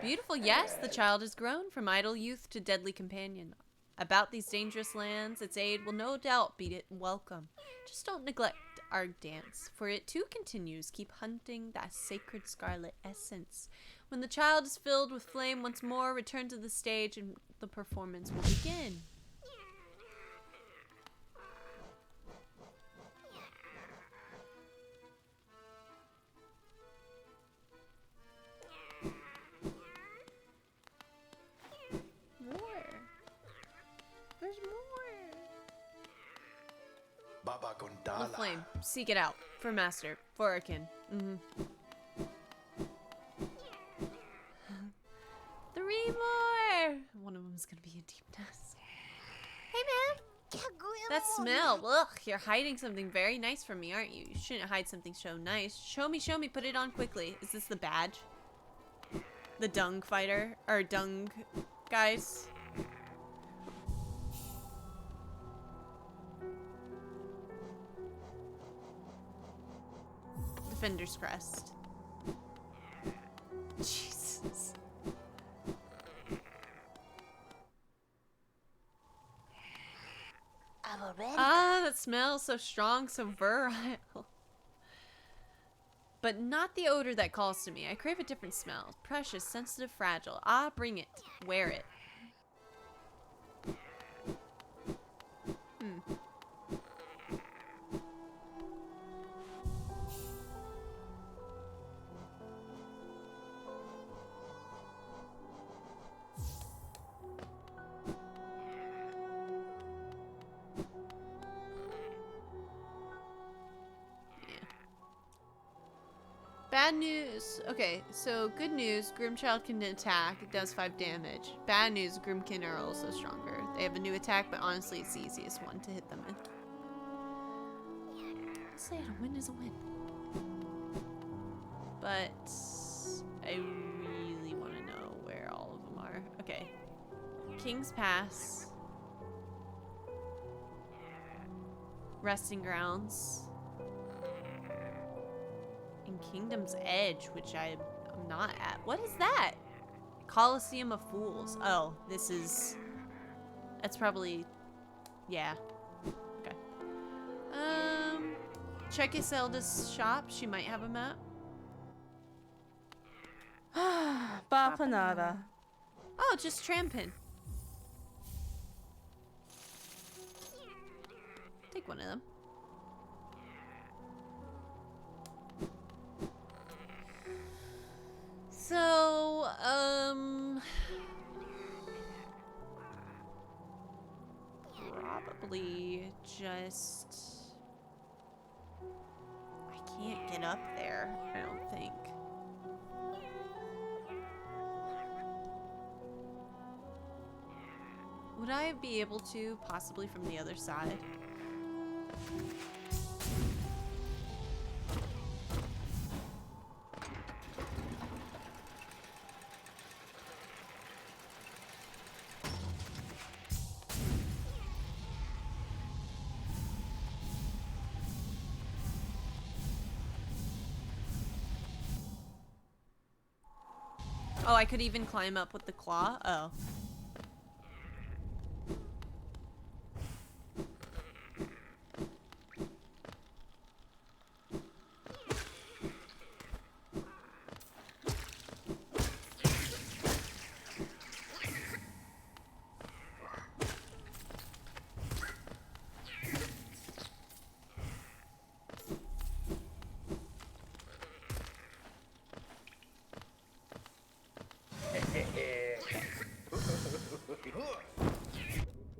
Beautiful, yes, the child has grown from idle youth to deadly companion. About these dangerous lands, its aid will no doubt be welcome. Just don't neglect our dance, for it too continues. Keep hunting that sacred scarlet essence. When the child is filled with flame once more, return to the stage and the performance will begin. There's more. Baba The Gondala. flame. Seek it out. For master. For our kin. Three more! One of them's gonna be a deep nest. Hey, man! That smell. Ugh, you're hiding something very nice from me, aren't you? You shouldn't hide something so nice. Show me, put it on quickly. Is this the badge? The dung fighter? Or dung guys? Defender's Crest. Jesus. Ah, that smells so strong, so virile. But not the odor that calls to me. I crave a different smell. Precious, sensitive, fragile. Ah, bring it. Wear it. Bad news. Okay, so good news. Grimchild can attack. It does 5 damage. Bad news. Grimkin are also stronger. They have a new attack, but honestly, it's the easiest one to hit them with. Say a win is a win. But I really want to know where all of them are. Okay. King's Pass. Resting Grounds. And Kingdom's Edge, which I'm not at. What is that? Coliseum of Fools. Oh, this is... That's probably... Yeah. Okay. Check Iselda's shop. She might have a map. Bapanada. Oh, just tramping. Take one of them. So, probably just... I can't get up there, I don't think. Would I be able to, possibly from the other side? Oh, I could even climb up with the claw? Oh.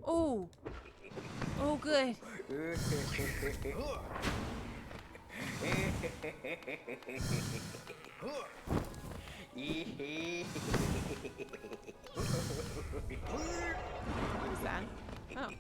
Oh. Oh, good. What is that? Oh.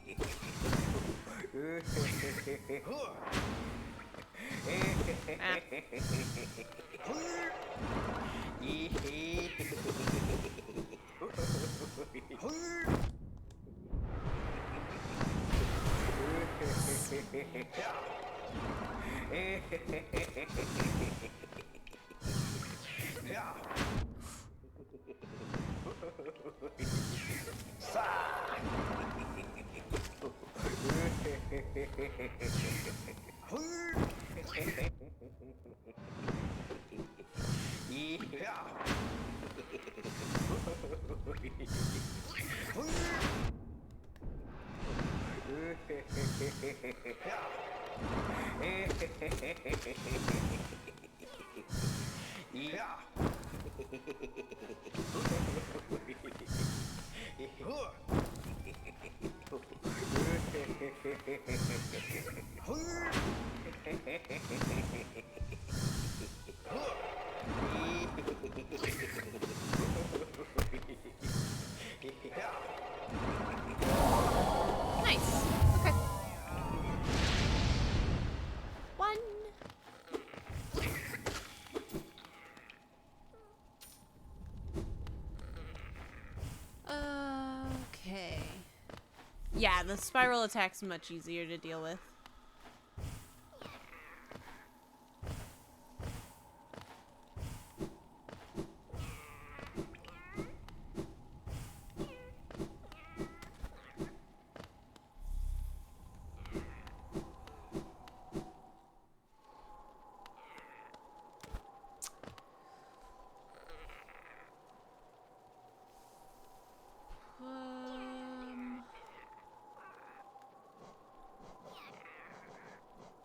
Nice. Okay. One. Okay. Yeah, the spiral attack's much easier to deal with.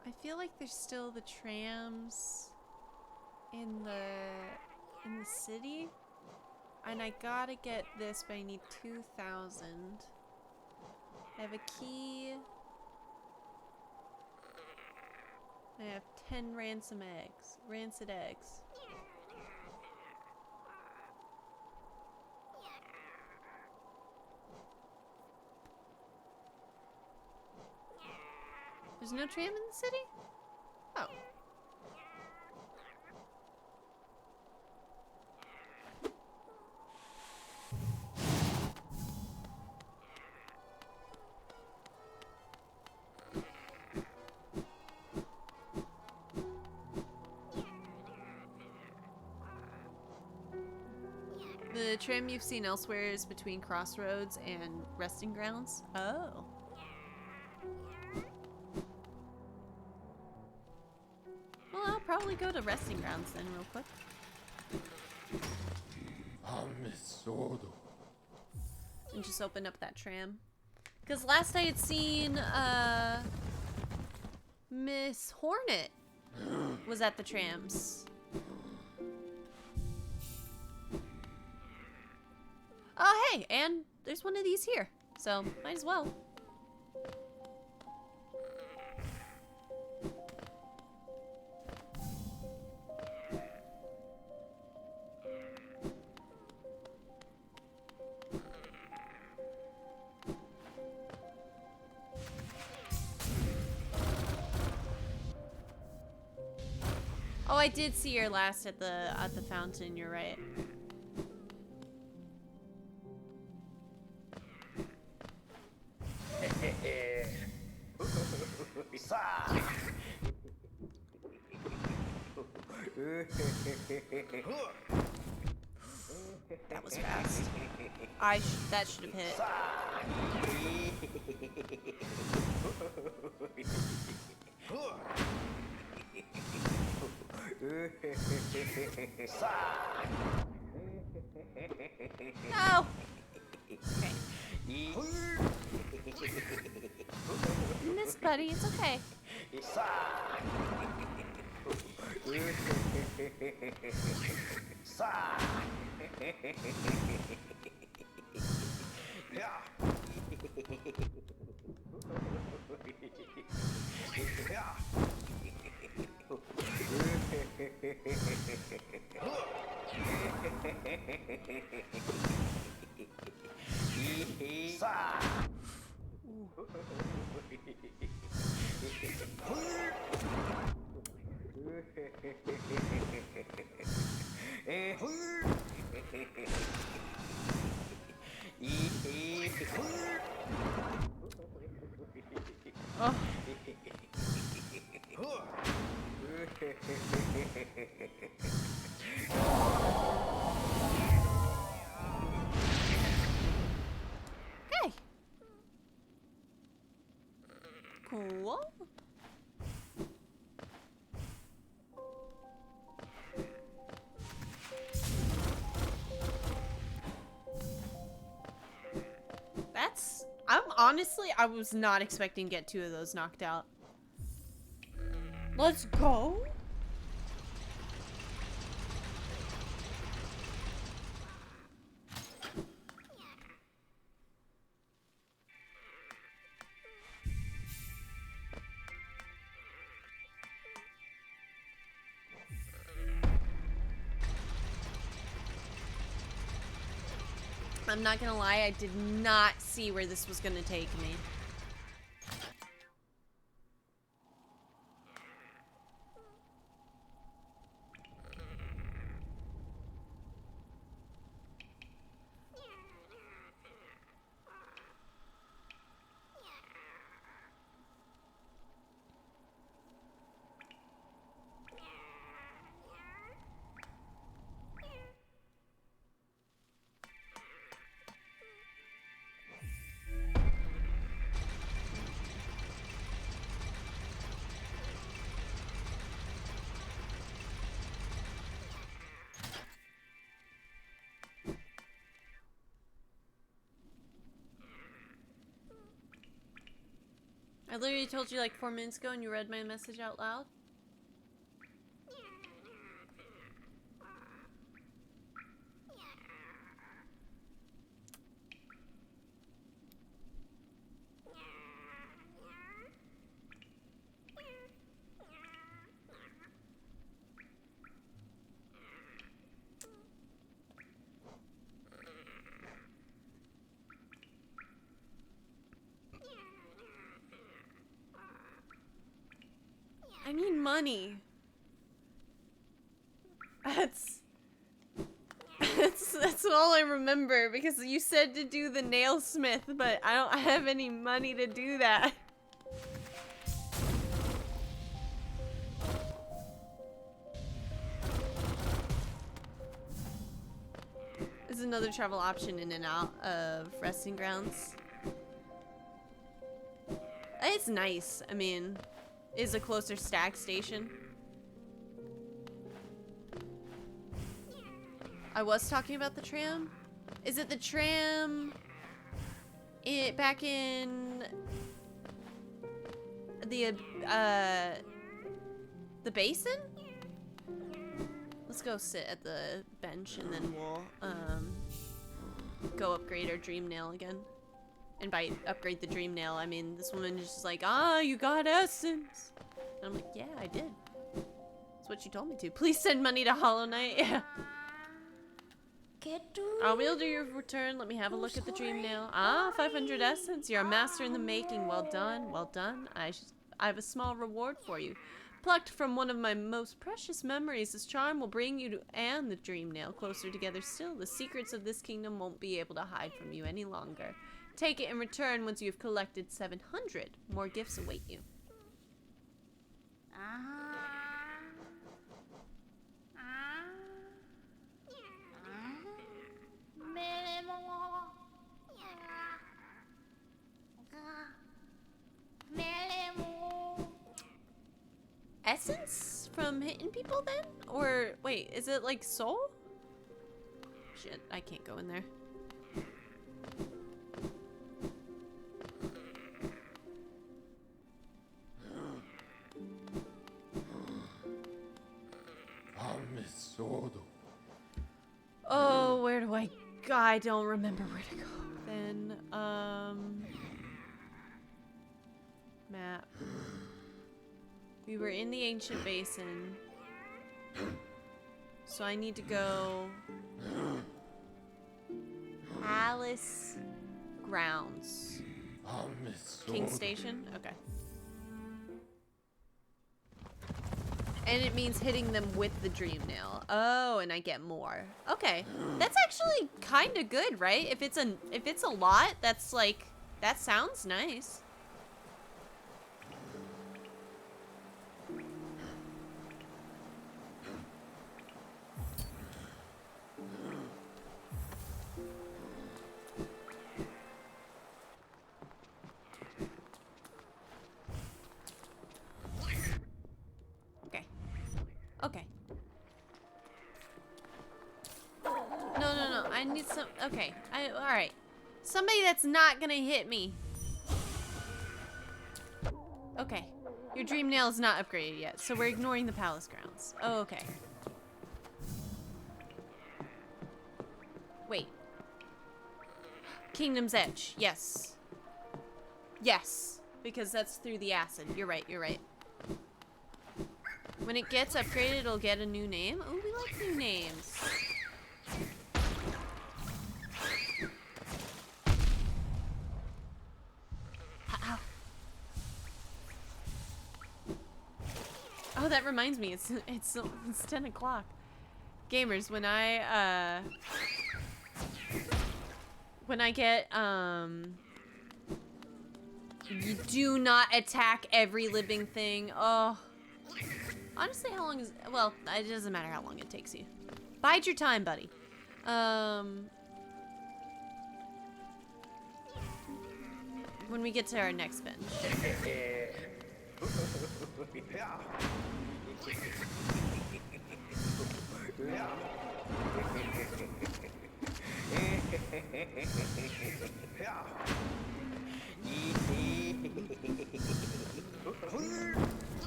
I feel like there's still the trams in the city, and I gotta get this, but I need 2,000. I have a key. I have 10 rancid eggs. There's no tram in the city? Oh. The tram you've seen elsewhere is between Crossroads and Resting Grounds? Oh. Well, I'll probably go to Resting Grounds then real quick. And just open up that tram. Because last I had seen, Miss Hornet was at the trams. Oh, hey, and there's one of these here. So, might as well. I did see her last at the fountain. You're right. That was fast. That should have hit. No. Okay. You missed, buddy. It's okay. Oh. Hey. Cool. I was not expecting to get 2 of those knocked out. Let's go. I'm not gonna lie, I did not see where this was gonna take me. I literally told you like 4 minutes ago and you read my message out loud. I need money. That's all I remember because you said to do the nailsmith, but I don't have any money to do that. There's another travel option in and out of resting grounds. It's nice. I mean, is a closer stag station. I was talking about the tram. Is it the tram back in the basin? Let's go sit at the bench and then we'll go upgrade our dream nail again. And by upgrade the dream nail, I mean this woman is just like, ah, you got essence. And I'm like, yeah, I did. That's what you told me to. Please send money to Hollow Knight. Yeah. I'll be able to do your return. Let me have a look at the dream nail. Ah, 500 essence. You're a master in the making. Well done. Well done. I have a small reward for you. Plucked from one of my most precious memories, this charm will bring you and the dream nail closer together still. The secrets of this kingdom won't be able to hide from you any longer. Take it in return once you've collected 700. More gifts await you. Essence from hitting people then? Or wait, is it like soul? Shit, I can't go in there. Oh, where do I go? I don't remember where to go. Then, map. We were in the ancient basin. So I need to go Palace Grounds. King Station? Okay. And it means hitting them with the dream nail. Oh, and I get more. Okay. That's actually kind of good, right? If it's a lot, that's like, that sounds nice. Okay. No. I need some. Okay. Alright. Somebody that's not gonna hit me. Okay. Your dream nail is not upgraded yet, so we're ignoring the palace grounds. Oh, okay. Wait. Kingdom's Edge. Yes. Yes. Because that's through the acid. You're right. When it gets upgraded, it'll get a new name. Oh, we like new names. Ow. Oh, that reminds me. It's 10 o'clock. Gamers, when I get, you do not attack every living thing. Oh. Honestly, how long is... Well, it doesn't matter how long it takes you. Bide your time, buddy. When we get to our next bench.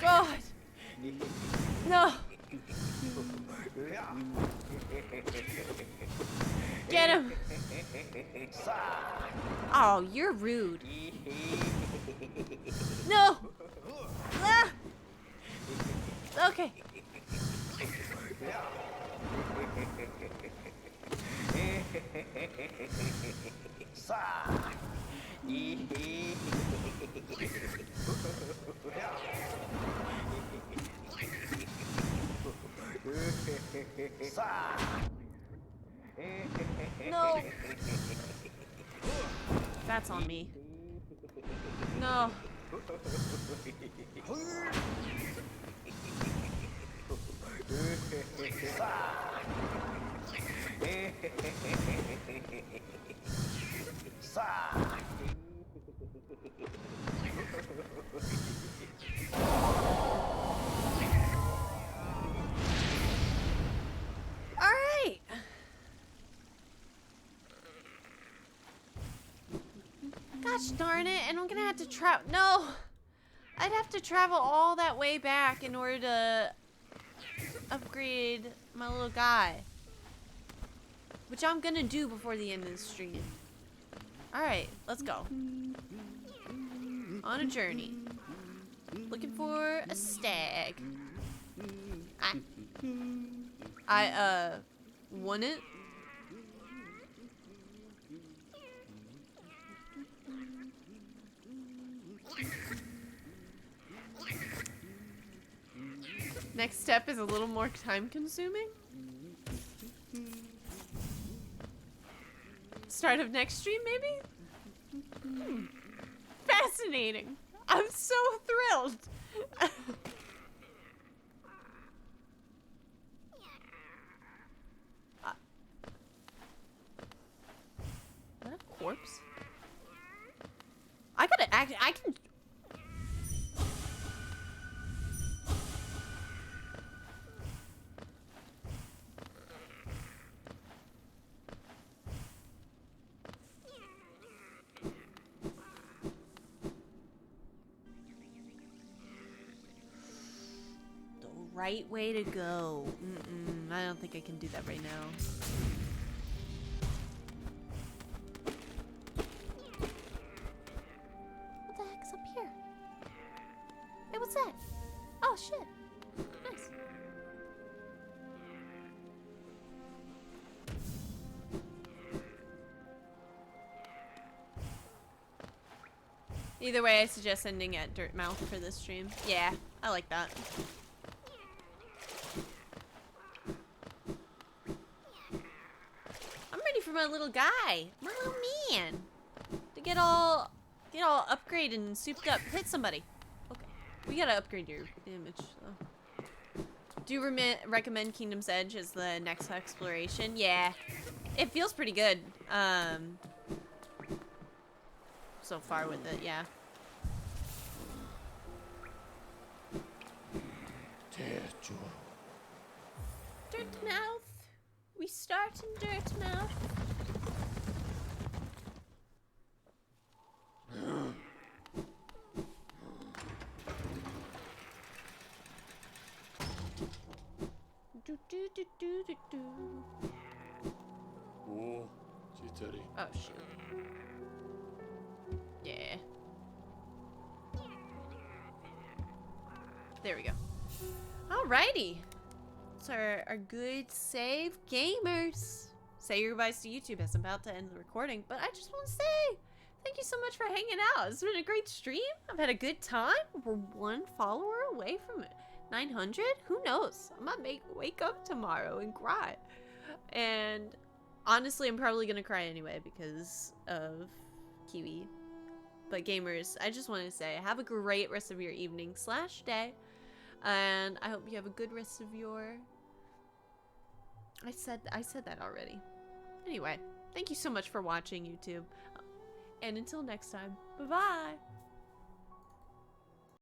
God! No! Get him! Oh, you're rude. No! Ah! Okay. No. That's on me. No. All right. Gosh darn it, and I'm gonna have to travel. No! I'd have to travel all that way back in order to upgrade my little guy. Which I'm gonna do before the end of the stream. Alright, let's go. On a journey. Looking for a stag. I want it. Next step is a little more time consuming. Start of next stream, maybe? Fascinating. I'm so thrilled. Is that a corpse? I gotta act. I can. The right way to go. I don't think I can do that right now. What the heck's up here? Hey, what's that? Oh, shit. Nice. Either way, I suggest ending at Dirt Mouth for this stream. Yeah, I like that. I'm ready for my little guy, my little man, to get all upgraded and souped up. Hit somebody. Okay, we gotta upgrade your image. So. Do you recommend Kingdom's Edge as the next exploration? Yeah, it feels pretty good. So far with it, yeah. Dirt Mouth. We start in Dirt Mouth. Do do do do do do. Oh shoot. Yeah. There we go. Alrighty. So our good save gamers. Say your goodbyes to YouTube as I'm about to end the recording, but I just want to say thank you so much for hanging out. It's been a great stream. I've had a good time. We're 1 follower away from 900. Who knows? I might wake up tomorrow and cry. And honestly, I'm probably gonna cry anyway because of Kiwi. But gamers, I just want to say have a great rest of your evening / day. And I hope you have a good rest of your... I said that already. Anyway, thank you so much for watching, YouTube. And until next time, bye-bye!